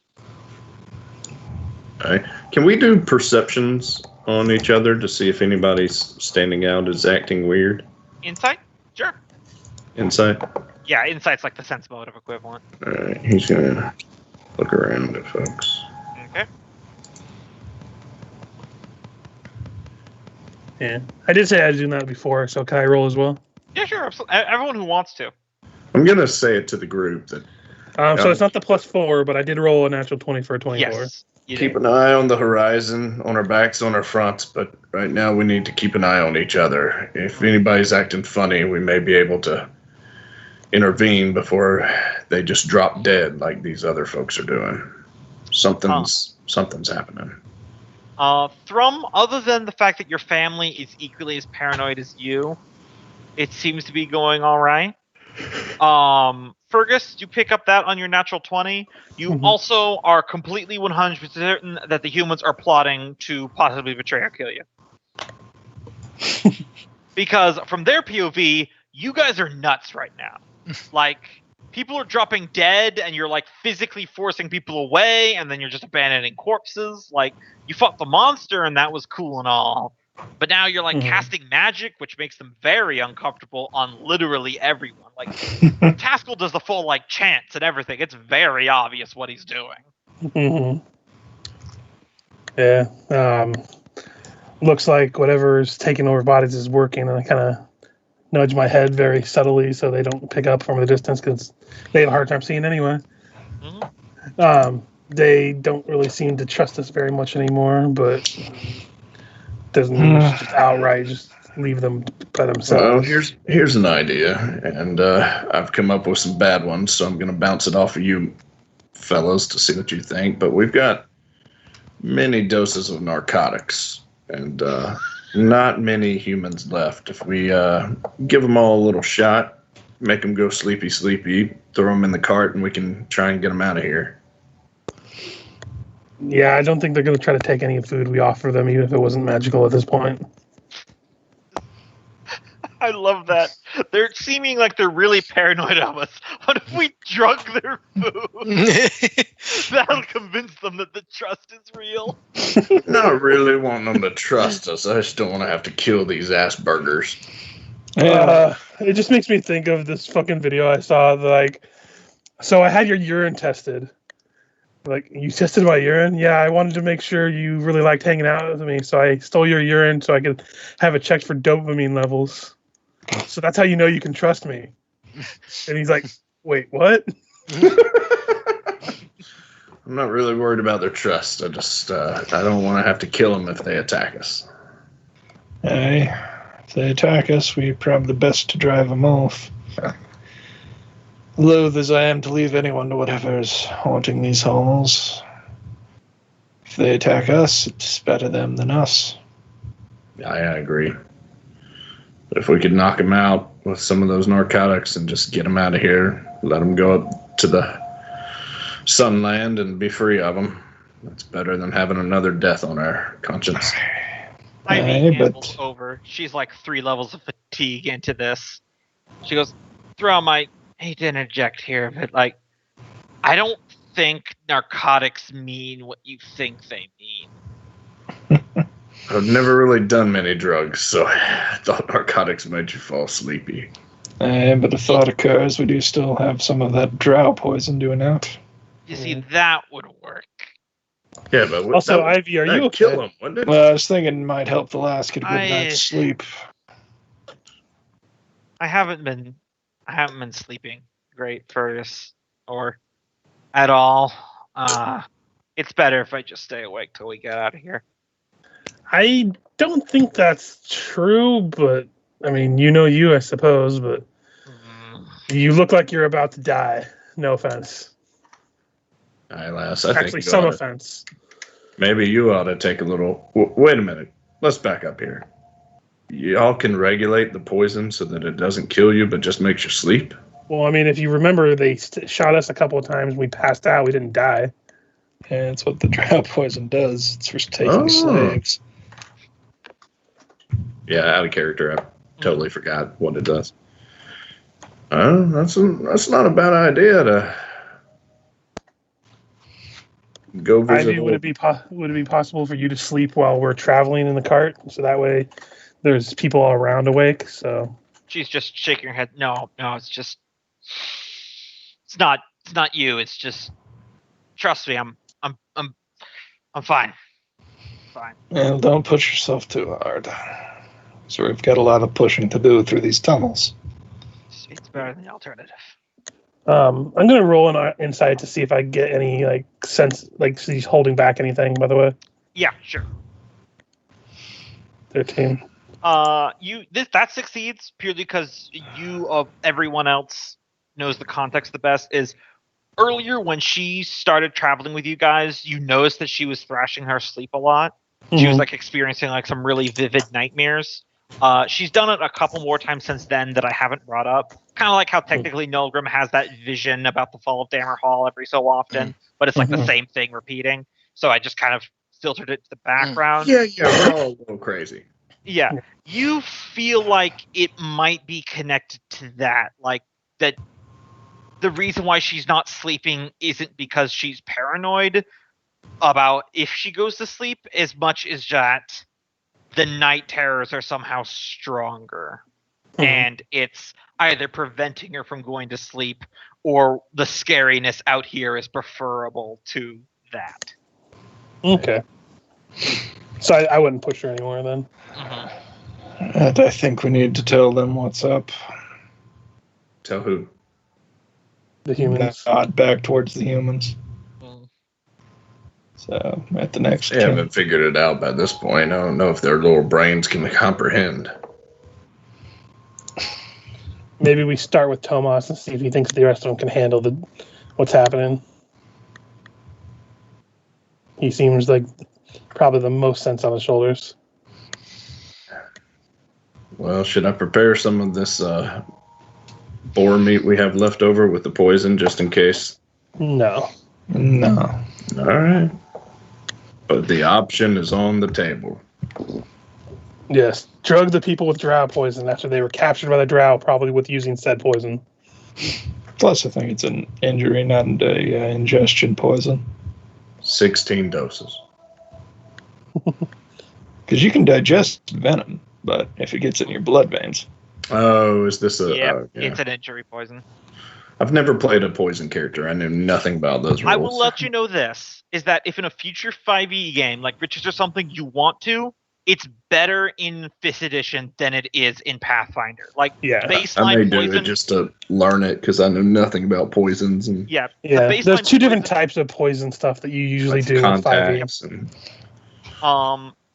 Alright. Can we do perceptions on each other to see if anybody's standing out as acting weird? Insight? Sure. Insight? Yeah, insight's like the sense motive equivalent. Alright, he's gonna look around at folks. Okay. Yeah. I did say I'd do that before, so can I roll as well? Yeah, sure. Absolutely. Everyone who wants to. I'm gonna say it to the group that So it's not the +4, but I did roll a natural 20 for a 24. Yes. keep an eye on the horizon, on our backs, on our fronts, but right now we need to keep an eye on each other. If anybody's acting funny, we may be able to intervene before they just drop dead like these other folks are doing. Something's happening. Thrum, other than the fact that your family is equally as paranoid as you, it seems to be going all right. Fergis, you pick up that on your natural 20. You also are completely 100% certain that the humans are plotting to possibly betray or kill you. Because from their POV, you guys are nuts right now. Like, people are dropping dead, and you're, like, physically forcing people away, and then you're just abandoning corpses. Like, you fought the monster, and that was cool and all. But now you're like casting magic, which makes them very uncomfortable on literally everyone. Like Taskill does the full like chants and everything. It's very obvious what he's doing. Yeah. Looks like whatever's taking over bodies is working, and I kind of nudge my head very subtly so they don't pick up from the distance because they have a hard time seeing anyway. They don't really seem to trust us very much anymore, but doesn't mean we should just outright just leave them by themselves. Well, here's an idea, and I've come up with some bad ones, so I'm going to bounce it off of you fellows to see what you think. But we've got many doses of narcotics, and not many humans left. If we give them all a little shot, make them go sleepy, throw them in the cart, and we can try and get them out of here. Yeah, I don't think they're going to try to take any food we offer them, even if it wasn't magical at this point. I love that. They're seeming like they're really paranoid of us. What if we drunk their food? That'll convince them that the trust is real. Not really wanting them to trust us. I just don't want to have to kill these ass burgers. It just makes me think of this fucking video I saw. Like, so I had your urine tested. Like, you tested my urine? Yeah, I wanted to make sure you really liked hanging out with me, so I stole your urine so I could have it checked for dopamine levels. So that's how you know you can trust me. And he's like, wait, what? I'm not really worried about their trust. I just, I don't want to have to kill them if they attack us. Hey, if they attack us, we're probably the best to drive them off. Loath as I am to leave anyone to whatever is haunting these halls. If they attack us, it's better them than us. I agree. But if we could knock them out with some of those narcotics and just get them out of here, let them go up to the Sunland and be free of them, that's better than having another death on our conscience. Ivy ambles over. She's like 3 levels of fatigue into this. She goes, Thrum, I hate to interject here, but like, I don't think narcotics mean what you think they mean. I've never really done many drugs, so I thought narcotics made you fall sleepy. But if thought occurs, we do still have some of that drow poison doing out. You see, that would work. Yeah, but also, Ivy, are you okay? Kill him, wouldn't it? Well, I was thinking it might help the last get a good night's sleep. I haven't been sleeping great, Fergis, or at all. It's better if I just stay awake till we get out of here. I don't think that's true, but I mean, you, I suppose, but you look like you're about to die. No offense. Aye, lass, Actually, some offense. Maybe you ought to take a little... Wait a minute. Let's back up here. Y'all can regulate the poison so that it doesn't kill you, but just makes you sleep? Well, I mean, if you remember, they shot us a couple of times. We passed out. We didn't die. Yeah, that's what the drow poison does. It's for taking slaves. Yeah, out of character. I totally forgot what it does. That's not a bad idea to go visit. Ivy, would it be possible for you to sleep while we're traveling in the cart, so that way there's people all around awake? So she's just shaking her head. No, it's not you. It's just, trust me, I'm fine. Fine. Well, don't push yourself too hard. So we've got a lot of pushing to do through these tunnels. It's better than the alternative. I'm gonna roll an insight to see if I get any sense she's holding back anything. By the way. Yeah, sure. 13. That succeeds purely because you of everyone else knows the context the best. Is earlier when she started traveling with you guys, you noticed that she was thrashing her sleep a lot. She was experiencing some really vivid nightmares. She's done it a couple more times since then that I haven't brought up. Kind of like how technically Nolgrim has that vision about the fall of Dammerhall every so often, but it's the same thing repeating. So I just kind of filtered it to the background. Yeah, we're all a little crazy. Yeah, you feel like it might be connected to that, that the reason why she's not sleeping isn't because she's paranoid about if she goes to sleep as much as that the night terrors are somehow stronger. And it's either preventing her from going to sleep or the scariness out here is preferable to that. Okay. So I wouldn't push her anymore then. And I think we need to tell them what's up. Tell who? The humans. Not back towards the humans. So, at the next They haven't figured it out by this point. I don't know if their little brains can comprehend. Maybe we start with Tomas and see if he thinks the rest of them can handle what's happening. He seems like probably the most sense on his shoulders. Well, should I prepare some of this boar meat we have left over with the poison just in case? No. No. All right. But the option is on the table. Yes. Drug the people with drow poison after they were captured by the drow, probably with using said poison. Plus, I think it's an injury, not a ingestion poison. 16 doses. Because you can digest venom, but if it gets in your blood veins. Oh, is this a... Yeah, it's an injury poison. I've never played a poison character. I knew nothing about those rules. I will let you know this, is that if in a future 5e game, like Riches or something, you want to, it's better in 5th edition than it is in Pathfinder. Like, baseline I may poison... do it just to learn it, because I know nothing about poisons. And yeah. There's two different types of poison stuff that you usually do in 5e.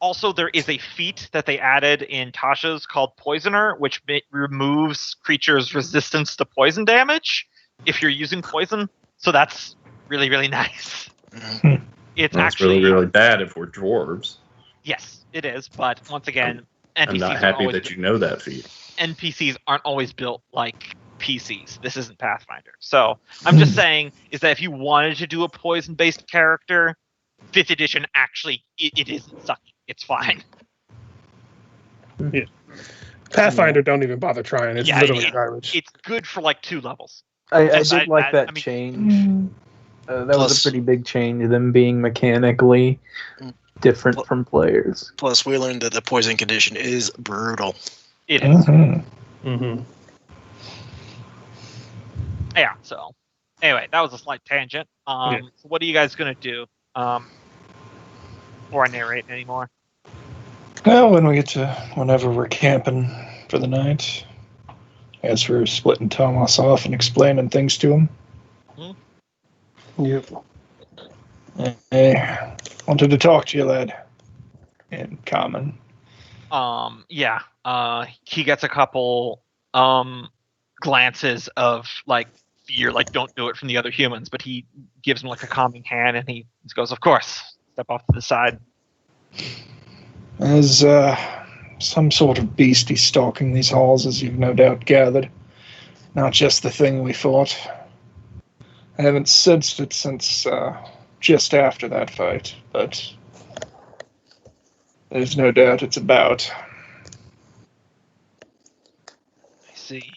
Also, there is a feat that they added in Tasha's called Poisoner, which removes creatures' resistance to poison damage if you're using poison. So that's really, really nice. It's actually really, really bad if we're dwarves. Yes, it is. But once again, I'm not happy that you know that feat. NPCs aren't always built like PCs. This isn't Pathfinder. So I'm just saying is that if you wanted to do a poison-based character, 5th edition actually it isn't sucky. It's fine. Yeah. Pathfinder don't even bother trying. It's literally garbage. It's good for like 2 levels. I did like that change. That was a pretty big change, them being mechanically different from players. Plus, we learned that the poison condition is brutal. It is. Mm-hmm. Yeah, so anyway, that was a slight tangent. So what are you guys going to do before I narrate anymore? Well, when we get to whenever we're camping for the night, as we're splitting Tomas off and explaining things to him. Yep. I wanted to talk to you, lad. In common. He gets a couple glances of like fear, like don't do it from the other humans, but he gives him like a calming hand and he goes, of course, step off to the side. There's some sort of beastie stalking these halls, as you've no doubt gathered. Not just the thing we fought. I haven't sensed it since just after that fight, but there's no doubt it's about. I see.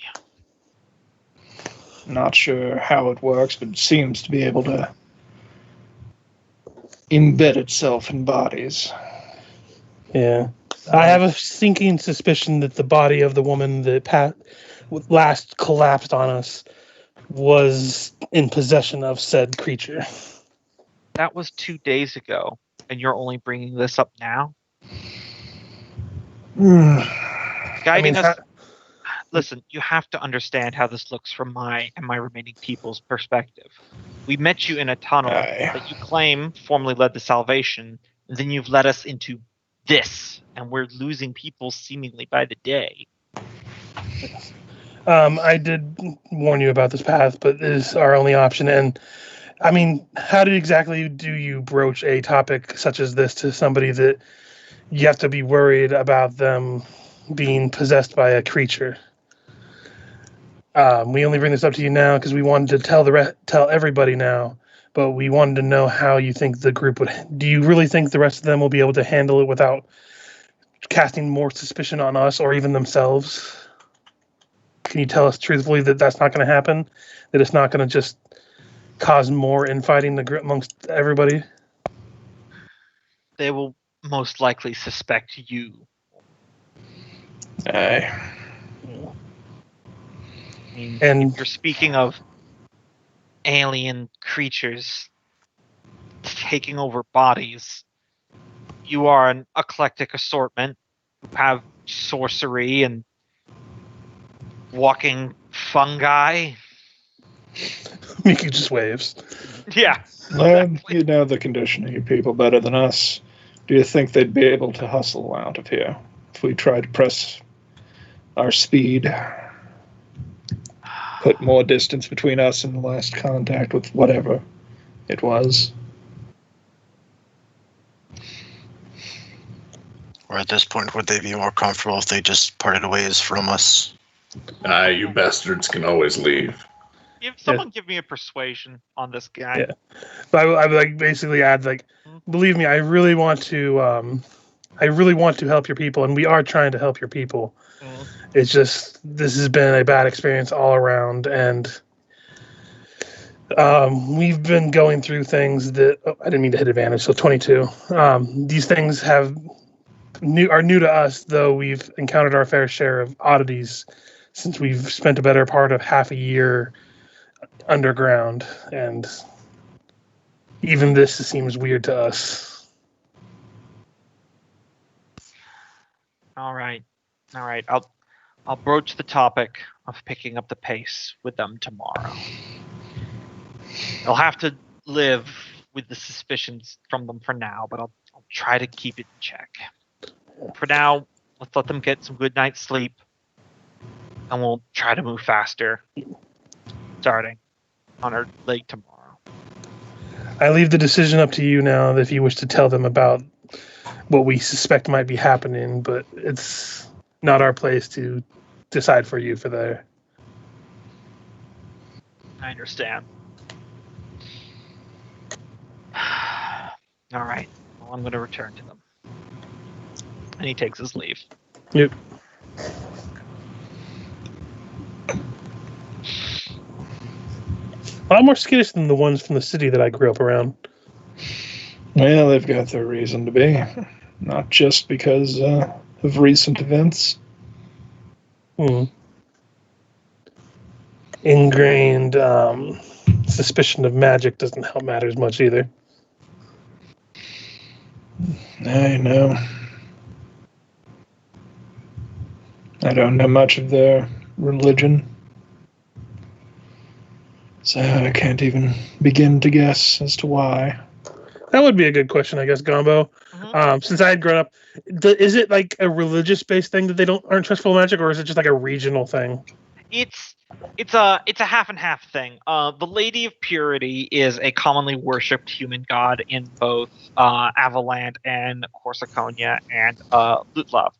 Not sure how it works, but it seems to be able to embed itself in bodies. Yeah. I have a sinking suspicion that the body of the woman that last collapsed on us was in possession of said creature. That was 2 days ago, and you're only bringing this up now? Listen, you have to understand how this looks from my and my remaining people's perspective. We met you in a tunnel that you claim formerly led to salvation, and then you've led us into this, and we're losing people seemingly by the day. I did warn you about this path, but it is our only option. And I mean, how exactly do you broach a topic such as this to somebody that you have to be worried about them being possessed by a creature? We only bring this up to you now because we wanted to tell everybody now, but we wanted to know how you think the group would. Do you really think the rest of them will be able to handle it without casting more suspicion on us or even themselves? Can you tell us truthfully that that's not going to happen? That it's not going to just cause more infighting amongst everybody? They will most likely suspect you Aye. I mean, And- if you're speaking of alien creatures taking over bodies, you are an eclectic assortment. You have sorcery and walking fungi. Mickey just waves. Yeah. You know the condition of you people better than us. Do you think they'd be able to hustle out of here if we tried to press our speed? Put more distance between us and the last contact with whatever it was. Or at this point, would they be more comfortable if they just parted ways from us? You bastards can always leave. If someone give me a persuasion on this guy. Yeah. But I would like basically add like, believe me, I really want to help your people, and we are trying to help your people. It's just this has been a bad experience all around, and we've been going through things that I didn't mean to hit advantage. So 22. These things are new to us, though we've encountered our fair share of oddities since we've spent a better part of half a year underground, and even this seems weird to us. All right. I'll broach the topic of picking up the pace with them tomorrow. I'll have to live with the suspicions from them for now, but I'll try to keep it in check. For now, let's let them get some good night's sleep, and we'll try to move faster, starting on our leg tomorrow. I leave the decision up to you now if you wish to tell them about what we suspect might be happening, but it's not our place to decide for you for there. I understand. All right. Well, I'm going to return to them. And he takes his leave. Yep. A lot more skittish than the ones from the city that I grew up around. Well, they've got their reason to be. Not just because of recent events. Ingrained suspicion of magic doesn't help matters much either. I know. I don't know much of their religion, so I can't even begin to guess as to why. That would be a good question, I guess, Gombo. Since I had grown up, is it like a religious-based thing that they aren't trustful of magic, or is it just like a regional thing? It's a half and half thing. The Lady of Purity is a commonly worshipped human god in both Avaland and Corsiconia and Lutlov.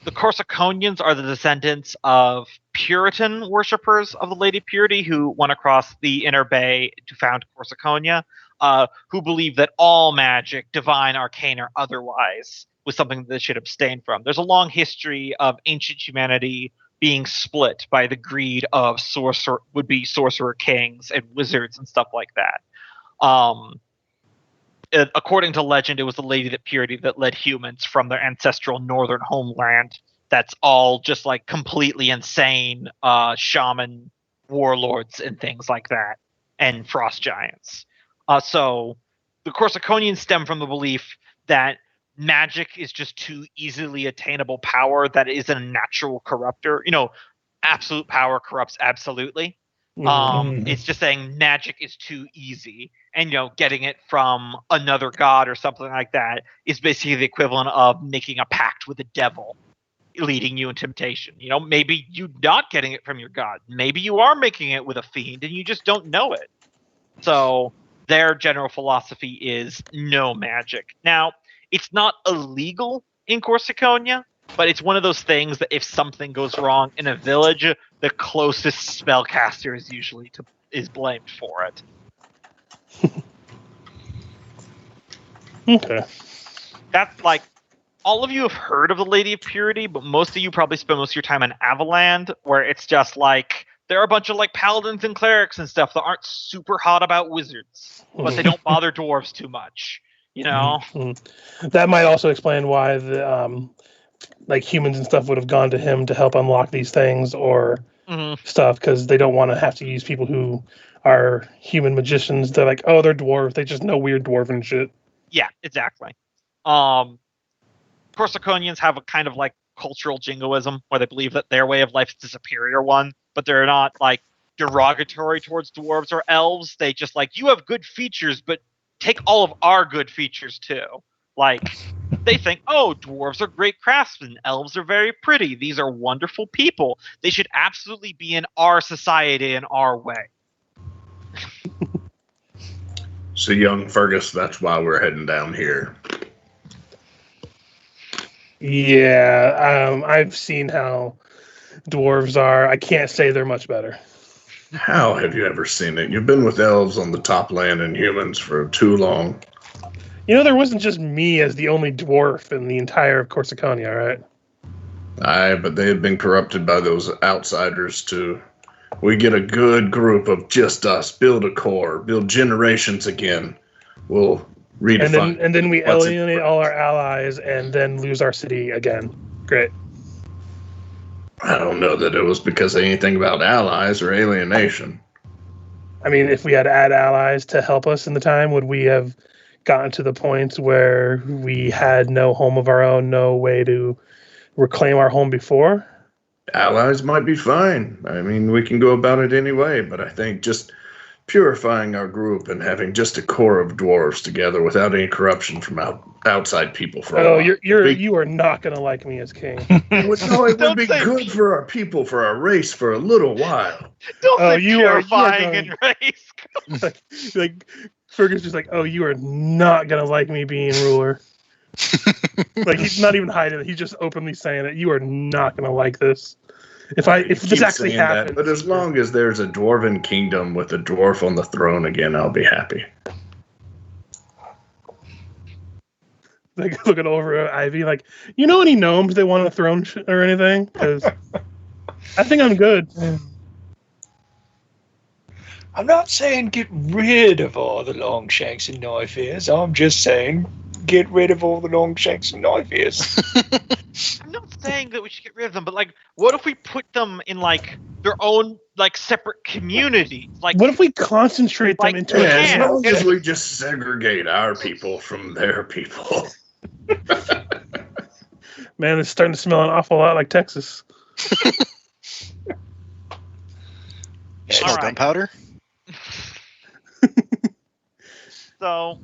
The Corsiconians are the descendants of Puritan worshippers of the Lady of Purity who went across the Inner Bay to found Corsiconia, who believe that all magic, divine, arcane, or otherwise, was something that they should abstain from. There's a long history of ancient humanity being split by the greed of would-be sorcerer kings and wizards and stuff like that. According to legend, it was the Lady of Purity that led humans from their ancestral northern homeland. That's all just like completely insane shaman warlords and things like that, and frost giants. So the Corsiconians stem from the belief that magic is just too easily attainable power that is a natural corruptor. Absolute power corrupts absolutely. It's just saying magic is too easy, and getting it from another god or something like that is basically the equivalent of making a pact with the devil, leading you in temptation. Maybe you're not getting it from your god. Maybe you are making it with a fiend and you just don't know it. So their general philosophy is no magic. Now, it's not illegal in Corsiconia, but it's one of those things that if something goes wrong in a village, the closest spellcaster is usually is blamed for it. Okay. That's like, all of you have heard of the Lady of Purity, but most of you probably spend most of your time in Avaland, where it's just like, there are a bunch of like paladins and clerics and stuff that aren't super hot about wizards, but they don't bother dwarves too much. That might also explain why the like humans and stuff would have gone to him to help unlock these things or stuff because they don't want to have to use people who are human magicians. They're like, oh, they're dwarves. They just know weird dwarven shit. Yeah, exactly. Corsiconians have a kind of like cultural jingoism where they believe that their way of life is the superior one, but they're not like derogatory towards dwarves or elves. They just like, you have good features, but take all of our good features too. Like, they think, oh, dwarves are great craftsmen, elves are very pretty, these are wonderful people, they should absolutely be in our society in our way. So, young Fergus, that's why we're heading down here. Yeah, I've seen how dwarves are. I can't say they're much better. How have you ever seen it? You've been with elves on the top land and humans for too long. You know, there wasn't just me as the only dwarf in the entire of Corsiconia, right? Aye, but they had been corrupted by those outsiders too. We get a good group of just us, build a core, build generations again. We'll redefine. And then we alienate all our allies and then lose our city again. Great. I don't know that it was because of anything about allies or alienation. I mean, if we had to add allies to help us in the time, would we have gotten to the point where we had no home of our own, no way to reclaim our home before? Allies might be fine. I mean, we can go about it anyway, but I think just purifying our group and having just a core of dwarves together without any corruption from outside people for a while. You are not going to like me as king. No, it would be good for our people, for our race, for a little while. Don't say purifying and race. like Fergus is like, oh, you are not going to like me being ruler. Like, he's not even hiding it. He's just openly saying it. You are not going to like this. If this actually happens. But as long as there's a dwarven kingdom with a dwarf on the throne again, I'll be happy. Like, looking over at Ivy, like, you know any gnomes they want a throne or anything? Because I think I'm good. I'm not saying get rid of all the Longshanks and knife ears. I'm just saying get rid of all the Longshanks and knife ears. I'm not saying that we should get rid of them, but like, what if we put them in like their own like separate community? Like, what if we concentrate them into as long as we just segregate our people from their people? Man, it's starting to smell an awful lot like Texas. Smell gunpowder? So,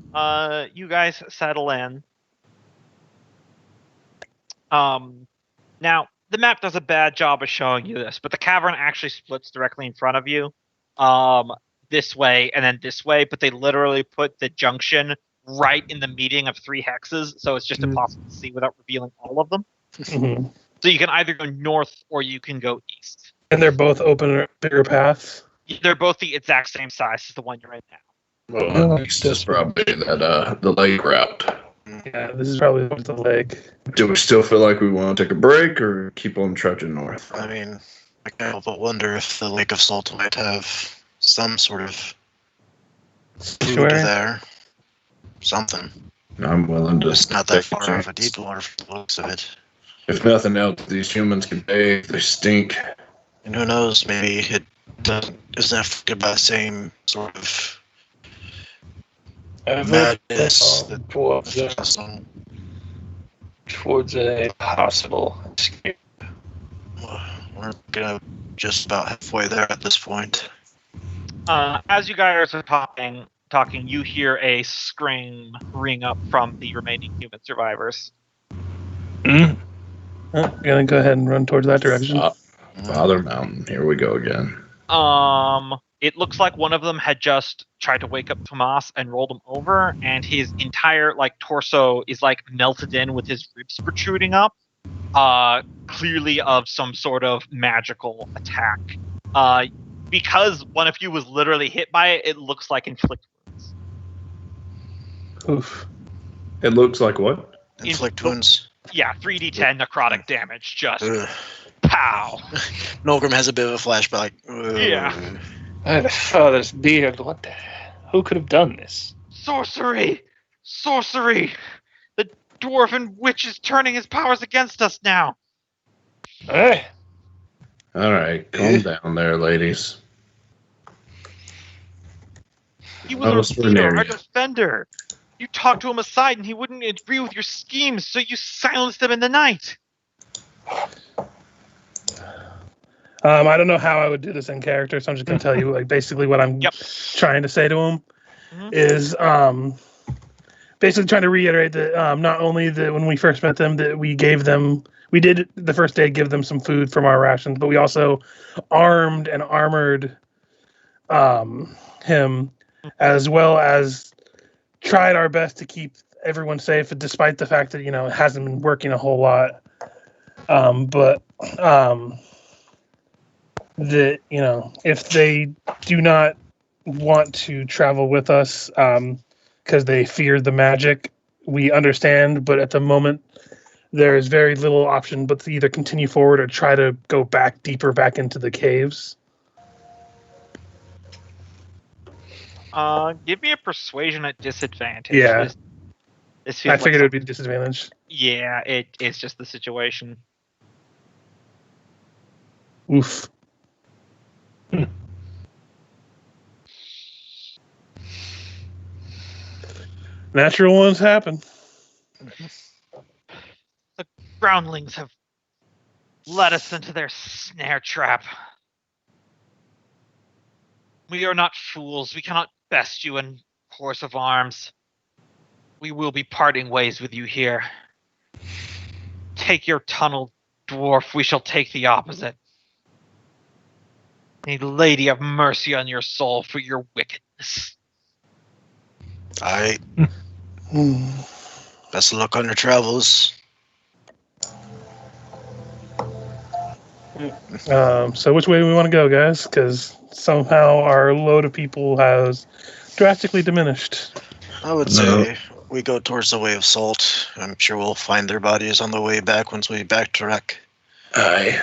you guys settle in. Now, the map does a bad job of showing you this, but the cavern actually splits directly in front of you. This way and then this way, but they literally put the junction right in the meeting of 3 hexes, so it's just impossible to see without revealing all of them. Mm-hmm. So you can either go north or you can go east. And they're both open bigger paths? They're both the exact same size as the one you're in now. Well, east is probably that the lake route. Yeah, this is probably the lake. Do we still feel like we want to take a break or keep on trudging north? I mean, I can't help but wonder if the Lake of Salt might have some sort of food there. Something. I'm willing to. It's not that far of a detour from the looks of it. If nothing else, these humans can bathe. They stink. And who knows? Maybe it isn't affected by the same sort of madness towards a possible escape. We're gonna just about halfway there at this point. As you guys are talking, you hear a scream ring up from the remaining human survivors. I'm gonna go ahead and run towards that direction. Father Mountain, here we go again. It looks like one of them had just tried to wake up Tomas and rolled him over, and his entire torso is melted in with his ribs protruding up, clearly of some sort of magical attack. Because one of you was literally hit by it, it looks like inflict wounds. Oof. It looks like what? Inflict wounds. Yeah, 3d10 necrotic damage, just pow. Nolgrim has a bit of a flashback. Yeah. The father's beard, what the... Who could have done this? Sorcery! The dwarven witch is turning his powers against us now. Hey, All right, calm down there, ladies. He was Oh, our we're leader, near our you. defender. You talked to him aside and he wouldn't agree with your schemes, so you silenced him in the night. I don't know how I would do this in character, so I'm just going to tell you, like, basically what I'm trying to say to him is basically trying to reiterate that not only that when we first met them that we did the first day give them some food from our rations, but we also armed and armored him, as well as tried our best to keep everyone safe, despite the fact that it hasn't been working a whole lot. That if they do not want to travel with us because they fear the magic, we understand, but at the moment there is very little option but to either continue forward or try to go deeper back into the caves. Give me a persuasion at disadvantage. Yeah. This feels I figured it would be a disadvantage. Yeah, it's just the situation. Oof. Natural ones happen. The groundlings have led us into their snare trap. We are not fools. We cannot best you in course of arms. We will be parting ways with you here. Take your tunnel, dwarf. We shall take the opposite. May Lady have mercy on your soul for your wickedness. Aye. Best of luck on your travels. So which way do we want to go, guys? Because somehow our load of people has drastically diminished. I would say we go towards the Way of Salt. I'm sure we'll find their bodies on the way back once we backtrack. Aye.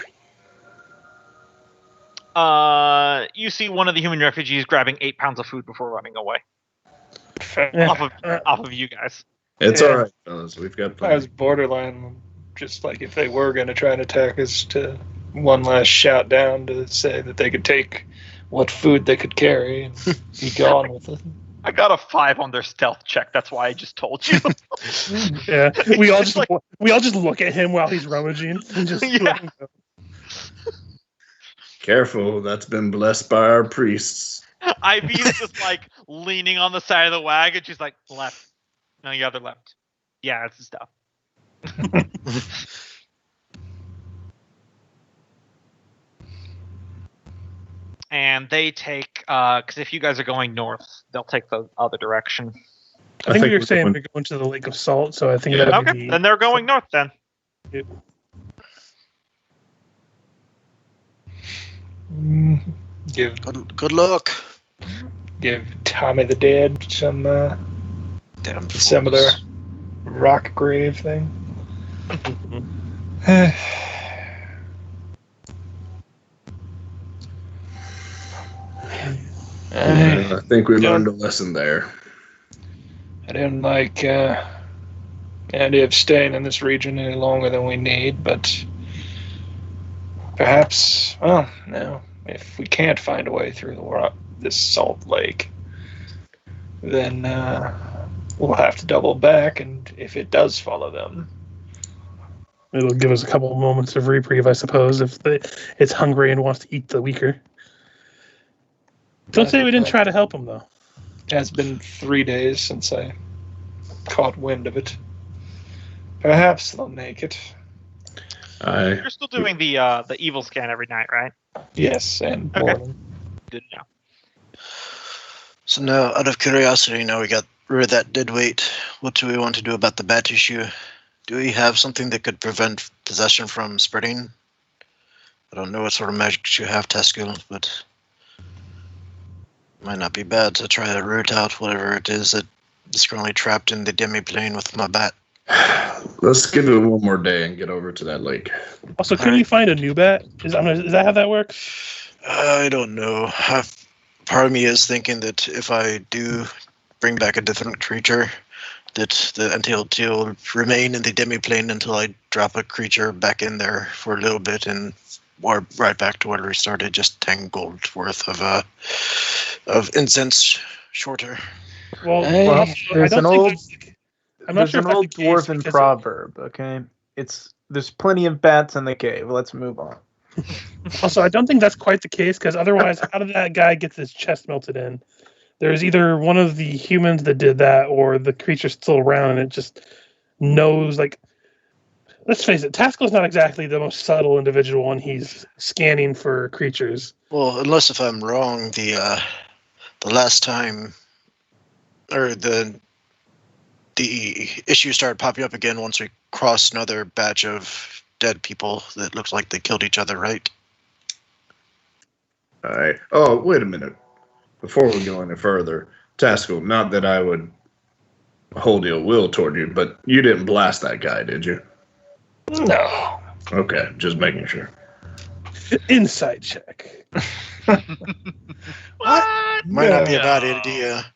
You see one of the human refugees grabbing 8 pounds of food before running away. Off of you guys. It's all right, fellas. We've got I plenty. was borderline, just like if they were going to try and attack us, to one last shout down to say that they could take what food they could carry and be gone with it. I got a 5 on their stealth check. That's why I just told you. Yeah, we all just look at him while he's rummaging and just let him go. Careful, that's been blessed by our priests. Ivy's just like leaning on the side of the wagon. She's like, left. No, the other left. Yeah, it's the stuff. And they take, because if you guys are going north, they'll take the other direction. I think we were saying we're going to the Lake of Salt, so I think that'd Okay, be then they're going north then. Yep. Give Good luck. Tommy the Dead some Damn of their fools. rock grave thing. I think we learned a lesson there. I didn't like the idea of staying in this region any longer than we need, but perhaps, well, no, if we can't find a way through this salt lake, then we'll have to double back, and if it does follow them, it'll give us a couple of moments of reprieve, I suppose, if it's hungry and wants to eat the weaker. Don't say we didn't try to help him, though. it has been 3 days since I caught wind of it. Perhaps they'll make it. You're still doing the evil scan every night, right? Yes, and Okay. morning. Good to know. So now, out of curiosity, now we got rid of that dead weight. What do we want to do about the bat issue? Do we have something that could prevent possession from spreading? I don't know what sort of magic you have, Taskill, but it might not be bad to try to root out whatever it is that is currently trapped in the demi-plane with my bat. Let's give it one more day and get over to that lake. Also, couldn't we find a new bat? Is that how that works? I don't know. Part of me is thinking that if I do bring back a different creature, that the entity will remain in the demiplane until I drop a creature back in there for a little bit and warp right back to where we started, just 10 gold worth of incense shorter. Well, Hey, there's an old I'm not sure if that's the case dwarven because proverb. Okay, there's plenty of bats in the cave. Let's move on. Also, I don't think that's quite the case because otherwise, how did that guy get his chest melted in? There's either one of the humans that did that, or the creature's still around and it just knows. Like, let's face it, Taskill's not exactly the most subtle individual when he's scanning for creatures. Well, unless if I'm wrong, the last time, or the issue started popping up again once we crossed another batch of dead people that looked like they killed each other, right? All right. Oh, wait a minute. Before we go any further, Taskill, not that I would hold ill will toward you, but you didn't blast that guy, did you? No. Okay, just making sure. Insight check. What? Might not be a bad idea.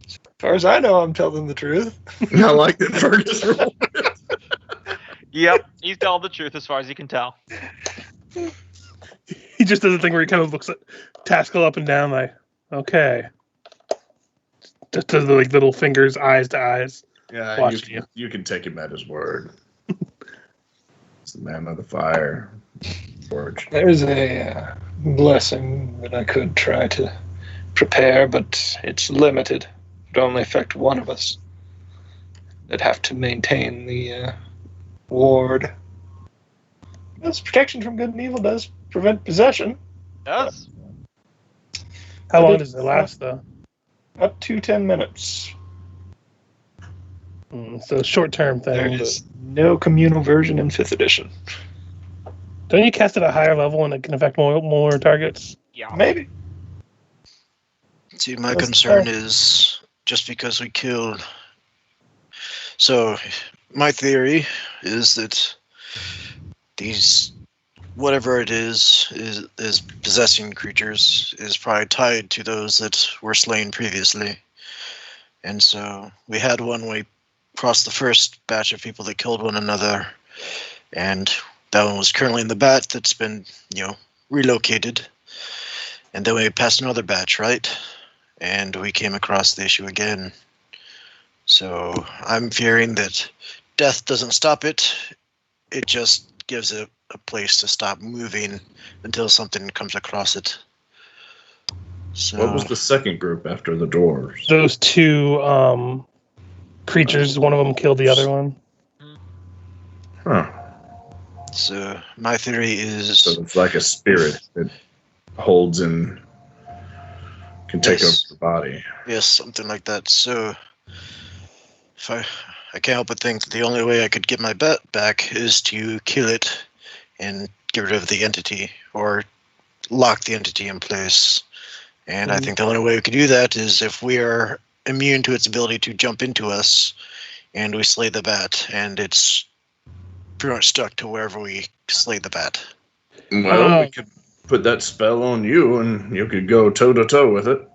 As far as I know, I'm telling the truth. I like that Fergis rolled. Yep, he's telling the truth as far as you can tell. He just does a thing where he kind of looks at Taskill up and down, like, okay. Just does the like little fingers, eyes to eyes. Yeah, Watching you can take him at his word. It's the man of the fire. Forge. There's a blessing that I could try to prepare, but it's limited. It would only affect one of us. They'd have to maintain the ward. This protection from good and evil does prevent possession. Does? How long does it last, though? Up to 10 minutes. So short-term thing. There is no communal version in 5th edition. Don't you cast it at a higher level and it can affect more targets? Yeah. Maybe. See, my concern is just because we killed. So, my theory is that these, whatever it is possessing creatures is probably tied to those that were slain previously. And so we had one we crossed the first batch of people that killed one another, and that one was currently in the bat that's been, relocated. And then we passed another batch, right? And we came across the issue again. So I'm fearing that death doesn't stop it. It just gives it a place to stop moving until something comes across it. So, What was the second group after the dwarves? Those two creatures, one of them killed the other one. Huh. So my theory is... So it's like a spirit that holds and can take over the body. Yes, something like that. So if I can't help but think that the only way I could get my bat back is to kill it and get rid of the entity, or lock the entity in place. And I think the only way we could do that is if we are immune to its ability to jump into us, and we slay the bat, and it's pretty much stuck to wherever we slay the bat. Well, we could put that spell on you, and you could go toe-to-toe with it.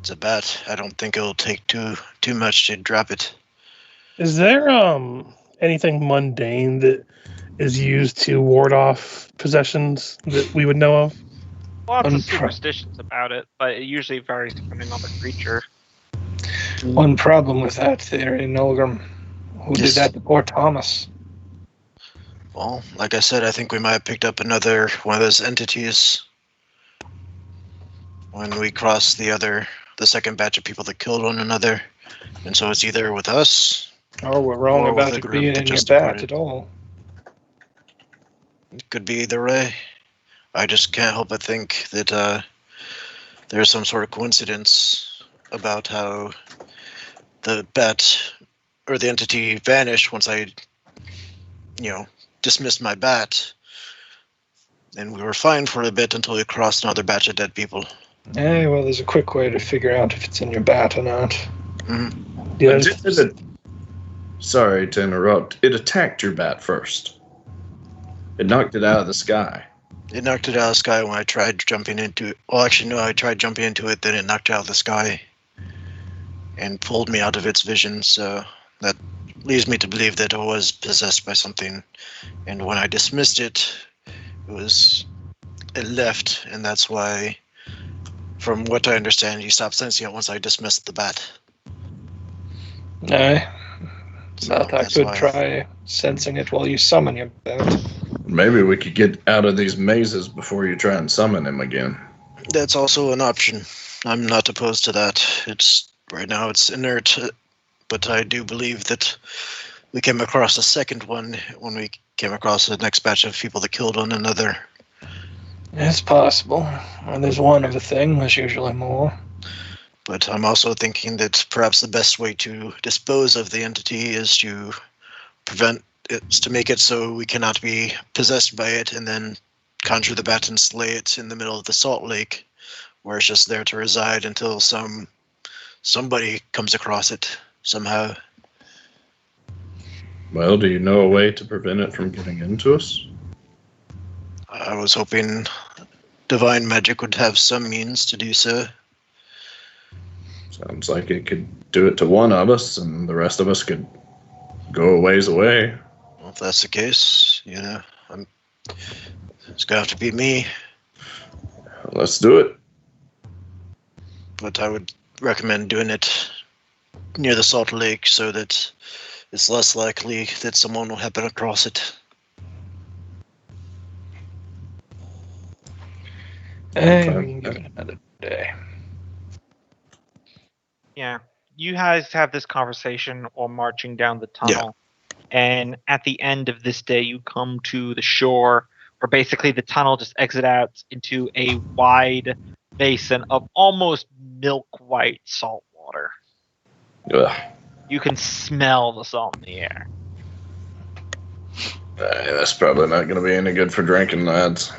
It's a bat. I don't think it'll take too much to drop it. Is there anything mundane that is used to ward off possessions that we would know of? Lots of superstitions about it, but it usually varies depending on the creature. One problem with that theory, Nolgrim. Who did that to poor Thomas? Well, like I said, I think we might have picked up another one of those entities when we crossed the second batch of people that killed one another. And so it's either with us, or we're wrong or about with it the being group that in your just bat departed. at all. It could be either way. I just can't help but think that there's some sort of coincidence about how the bat or the entity vanished once I, dismissed my bat. And we were fine for a bit until we crossed another batch of dead people. Well, there's a quick way to figure out if it's in your bat or not. Mm-hmm. Yeah, Sorry to interrupt. It attacked your bat first. It knocked it out of the sky. It knocked it out of the sky when I tried jumping into it. Well, actually, no, I tried jumping into it, then it knocked it out of the sky and pulled me out of its vision, so that leads me to believe that it was possessed by something. And when I dismissed it, it left, and that's why, from what I understand, you stopped sensing it once I dismissed the bat. I So thought I that's could why. try sensing it while you summon your bat. Maybe we could get out of these mazes before you try and summon him again. That's also an option. I'm not opposed to that. Right now it's inert, but I do believe that we came across a second one when we came across the next batch of people that killed one another. It's possible. When there's one of a thing, there's usually more. But I'm also thinking that perhaps the best way to dispose of the entity is to make it so we cannot be possessed by it, and then conjure the bat and slay it in the middle of the salt lake, where it's just there to reside until somebody comes across it somehow. Well, do you know a way to prevent it from getting into us? I was hoping divine magic would have some means to do so. Sounds like it could do it to one of us, and the rest of us could go a ways away. Well, if that's the case, it's gonna have to be me. Let's do it. But I would recommend doing it near the salt lake so that it's less likely that someone will happen across it. We can give it another day. Yeah. You guys have this conversation while marching down the tunnel. And at the end of this day, you come to the shore where basically the tunnel just exits out into a wide basin of almost milk white salt water. Ugh. You can smell the salt in the air. That's probably not going to be any good for drinking, lads.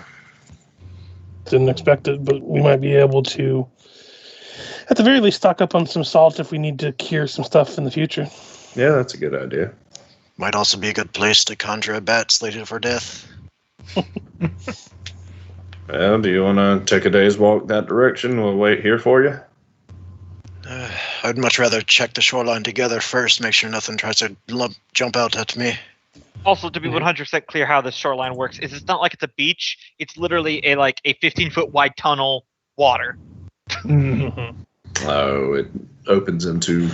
Didn't expect it, but we might be able to, at the very least, stock up on some salt if we need to cure some stuff in the future. Yeah, that's a good idea. Might also be a good place to conjure a bat slated for death. Well, do you want to take a day's walk that direction? We'll wait here for you. I'd much rather check the shoreline together first, make sure nothing tries to jump out at me. Also, to be 100% clear how this shoreline works, is it's not like it's a beach. It's literally a 15-foot wide tunnel, water. Oh, it opens into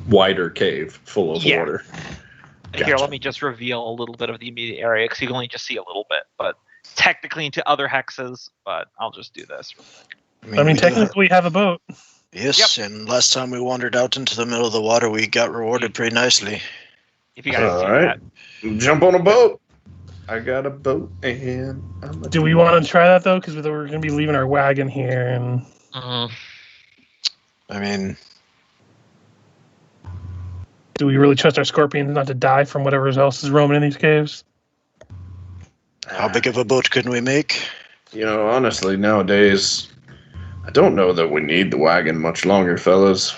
wider cave full of water. Here, Gotcha. let me just reveal a little bit of the immediate area, because you can only just see a little bit, but technically into other hexes, but I'll just do this. I mean, technically we have a boat. Yes, and last time we wandered out into the middle of the water, we got rewarded pretty nicely. If you guys see Alright. Jump on a boat. I got a boat, and Do we want to try that, though? Because we're going to be leaving our wagon here. And that. I mean, do we really trust our scorpions not to die from whatever else is roaming in these caves? how big of a boat can we make? You know, honestly, nowadays, I don't know that we need the wagon much longer, fellas.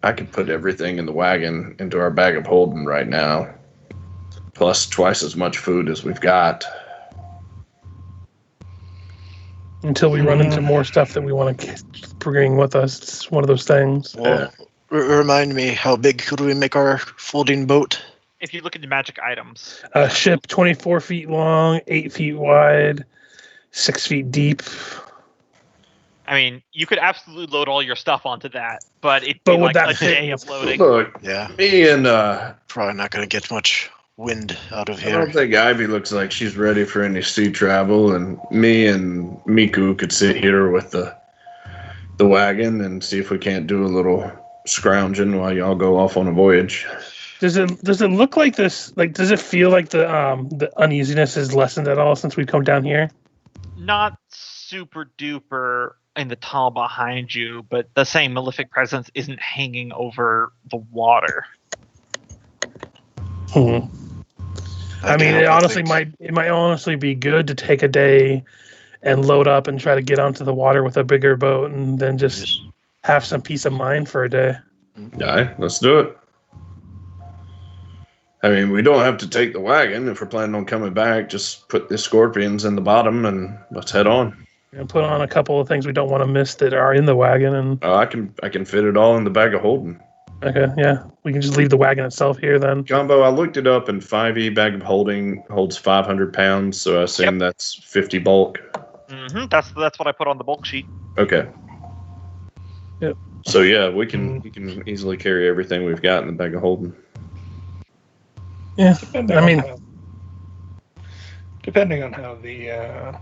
I could put everything in the wagon into our bag of holding right now, plus twice as much food as we've got. Until we run into more stuff that we want to bring with us. It's one of those things. Well, remind me, how big could we make our folding boat? If you look into magic items. A ship 24 feet long, 8 feet wide, 6 feet deep. I mean, you could absolutely load all your stuff onto that, but it'd But be would like that a fit? day of loading. Look, Yeah, me and probably not going to get much wind out of I here. don't think Ivy looks like she's ready for any sea travel, and me and Miku could sit here with the wagon and see if we can't do a little scrounging while y'all go off on a voyage. Does it look like this? Like, does it feel like the uneasiness is lessened at all since we've come down here? Not super duper in the tunnel behind you, but the same malefic presence isn't hanging over the water. I mean, it honestly might honestly be good to take a day and load up and try to get onto the water with a bigger boat, and then just have some peace of mind for a day. Alright, let's do it. I mean, we don't have to take the wagon if we're planning on coming back. Just put the scorpions in the bottom and let's head on. And put on a couple of things we don't want to miss that are in the wagon, and I can fit it all in the bag of holding. okay, yeah, we can just leave the wagon itself here then. Gombo, I looked it up, and 5e bag of holding holds 500 pounds, so I assume that's 50 bulk. Mm-hmm. That's what I put on the bulk sheet. Okay. Yep. So yeah, we can easily carry everything we've got in the bag of holding. Yeah, Depending on how the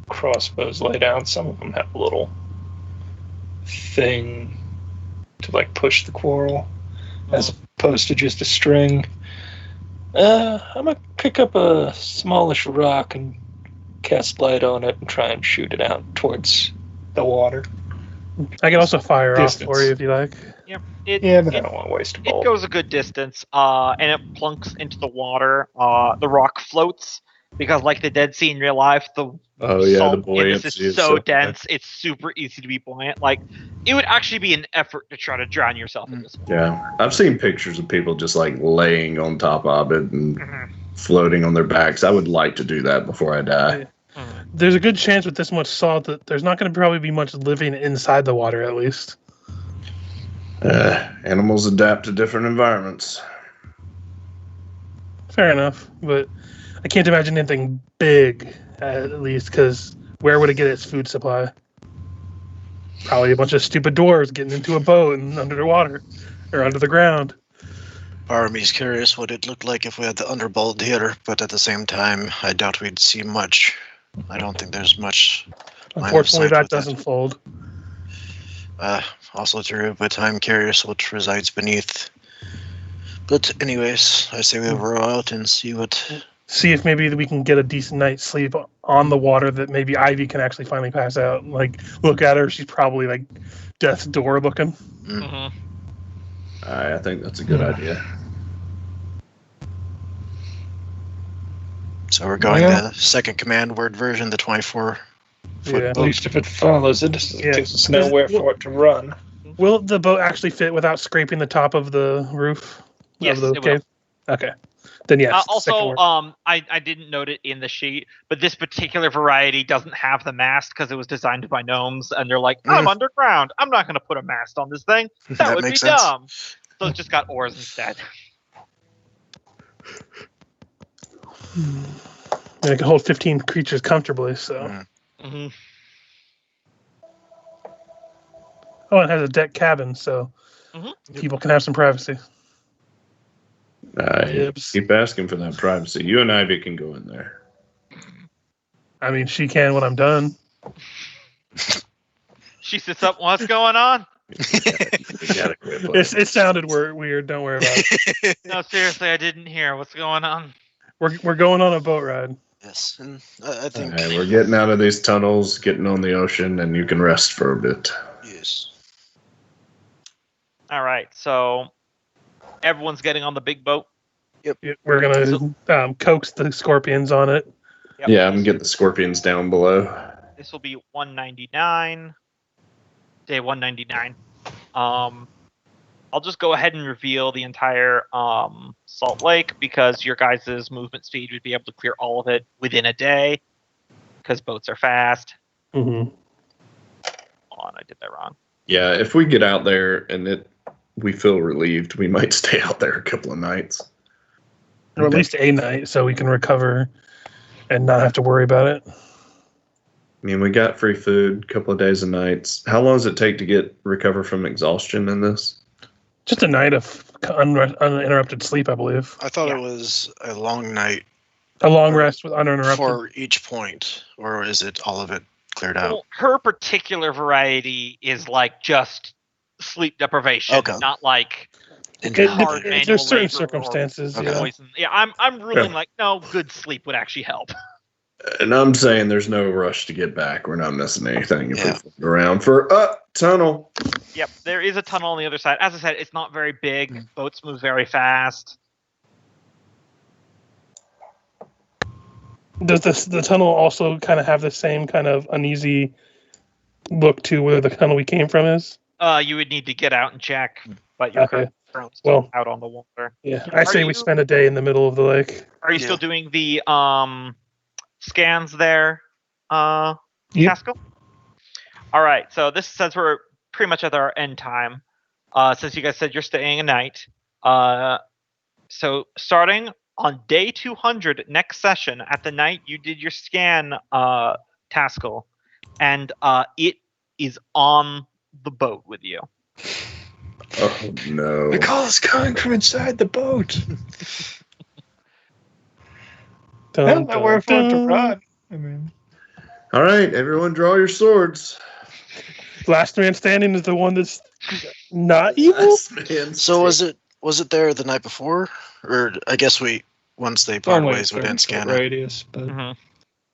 crossbows lay down, some of them have a little thing to like push the quarrel as opposed to just a string. I'm gonna pick up a smallish rock and cast light on it and try and shoot it out towards the water. I can also fire Distance. off for you if you like. Yep. But I don't want to waste a It bolt. goes a good distance, and it plunks into the water. The rock floats because, like the Dead Sea in real life, the salt in this is so dense. It's super easy to be buoyant. Like, it would actually be an effort to try to drown yourself in this water. Yeah, I've seen pictures of people just like laying on top of it and floating on their backs. I would like to do that before I die. There's a good chance with this much salt that there's not going to probably be much living inside the water, at least. Animals adapt to different environments. Fair enough, but I can't imagine anything big, at least, because where would it get its food supply? Probably a bunch of stupid dwarves getting into a boat and under the water, or under the ground. Part of me is curious what it looked like if we had the underbolt here, but at the same time, I doubt we'd see much. I don't think there's much. Unfortunately, that doesn't fold. Also true, but I'm curious what resides beneath. But anyways, I say we row out and see what... See if maybe we can get a decent night's sleep on the water that maybe Ivy can actually finally pass out. Like, look at her. She's probably, like, death's door looking. Mm-hmm. I think that's a good idea. So we're going the second command word version, the 24 foot Yeah. At boat. least if it follows it, there's nowhere for it to run. Will the boat actually fit without scraping the top of the roof Yes, of the it will. cave? Okay. Then yes. second Also, word. I didn't note it in the sheet, but this particular variety doesn't have the mast because it was designed by gnomes, and they're like, I'm underground. I'm not going to put a mast on this thing. That would be makes sense. dumb. So it's just got oars instead. And it can hold 15 creatures comfortably, so. Mm-hmm. Oh, it has a deck cabin, so people can have some privacy. Keep asking for that privacy. You and Ivy can go in there. I mean, she can when I'm done. She sits up. What's going on? You gotta quit playing. It sounded weird. Don't worry about it. No, seriously, I didn't hear. What's going on? We're going on a boat ride. Yes, and I think... Alright, we're getting out of these tunnels, getting on the ocean, and you can rest for a bit. Yes. All right, so everyone's getting on the big boat. We're gonna coax the scorpions on it. Yep. Yeah, I'm gonna get the scorpions down below. This will be 199. Day 199. I'll just go ahead and reveal the entire Salt Lake because your guys' movement speed would be able to clear all of it within a day because boats are fast. Mm-hmm. Hold on, I did that wrong. Yeah, if we get out there and we feel relieved, we might stay out there a couple of nights. Or at least a night, so we can recover and not have to worry about it. I mean, we got free food, a couple of days and nights. How long does it take to recover from exhaustion in this? Just a night of uninterrupted sleep, I believe. I thought it was a long night A long rest with uninterrupted. for each point, or is it all of it cleared out? Well, her particular variety is like just sleep deprivation, Okay. not like hard manual There's certain labor or circumstances. Okay. Yeah. poison. Yeah, I'm ruling like no, good sleep would actually help. And I'm saying there's no rush to get back. We're not missing anything if Yeah. we flip around for a tunnel. Yep, there is a tunnel on the other side. As I said, it's not very big. Boats move very fast. Does the tunnel also kind of have the same kind of uneasy look to where the tunnel we came from is? You would need to get out and check, but you're Okay. Well, out on the water. Yeah, I say we spend a day in the middle of the lake. Are you still doing the scans there, Taskill? All right, so this says we're pretty much at our end time. Since you guys said you're staying a night, so starting on day 200 next session at the night you did your scan, Taskill, and it is on the boat with you. Oh no! The call is coming from inside the boat. I don't know where to run. I mean, all right, everyone, draw your swords. Last man standing is the one that's not evil. So was it there the night before, or I guess once they part ways we didn't scan it. Radius, but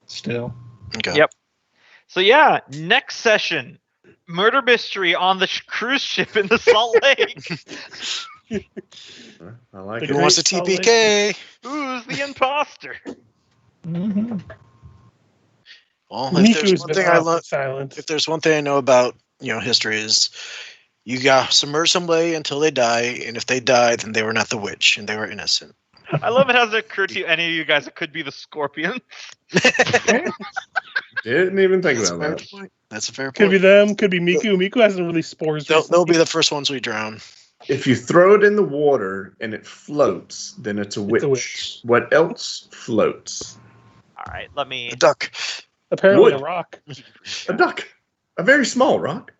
still. Okay. Yep. So yeah, next session. Murder mystery on the cruise ship in the Salt Lake. I like Who wants a TPK? Who's the imposter? Mm-hmm. Well, if there's one thing I know about history is you got submerge somebody until they die, and if they die, then they were not the witch and they were innocent. I love it. Hasn't occurred to any of you guys it could be the Scorpion? Didn't even think about that. That's a fair point. Could be them. Could be Miku. Miku hasn't released spores. They'll be the first ones we drown. If you throw it in the water and it floats, then it's a witch. What else floats? All right, let me. A duck. Apparently, a rock. A duck. A very small rock.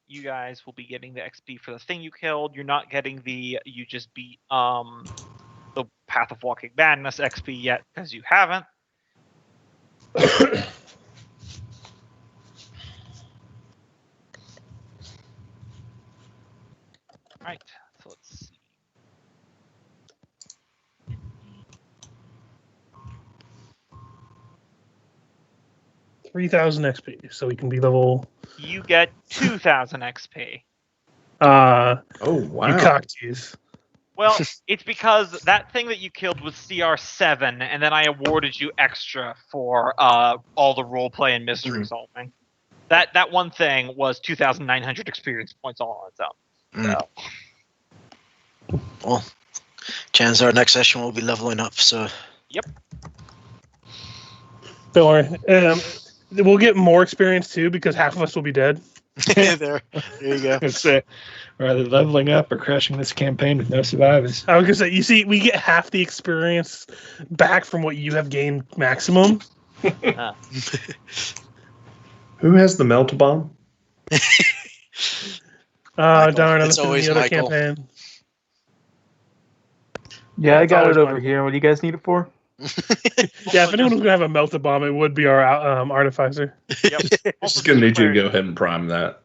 You guys will be getting the XP for the thing you killed. You're not getting the you just beat the Path of Walking Madness XP yet because you haven't. Right, so let's see. $3,000 XP, so we can be level. You get 2,000 XP. Oh wow! You cocktease. Well, it's because that thing that you killed was CR7, and then I awarded you extra for all the roleplay and mystery solving. That one thing was 2,900 experience points all on its own. So. Well, chances are next session we'll be leveling up. So. Yep. Don't worry. We'll get more experience too because half of us will be dead. there you go. It's rather leveling up or crashing this campaign with no survivors. I was gonna say, you see, we get half the experience back from what you have gained maximum. Who has the melt bomb? Darn! It's always the other Michael. campaign. Yeah, I got it over mine. here. What do you guys need it for? Yeah, if anyone was gonna have a melted bomb, it would be our Artificer. Yep. Just gonna need you to go ahead and prime that.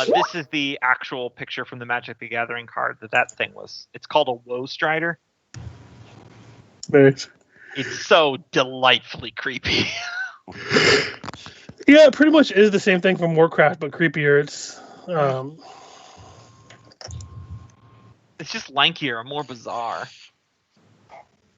This is the actual picture from the Magic the Gathering card that thing was. It's called a Woe Strider. Nice. It's so delightfully creepy. Yeah, it pretty much is the same thing from Warcraft, but creepier. It's just lankier and more bizarre.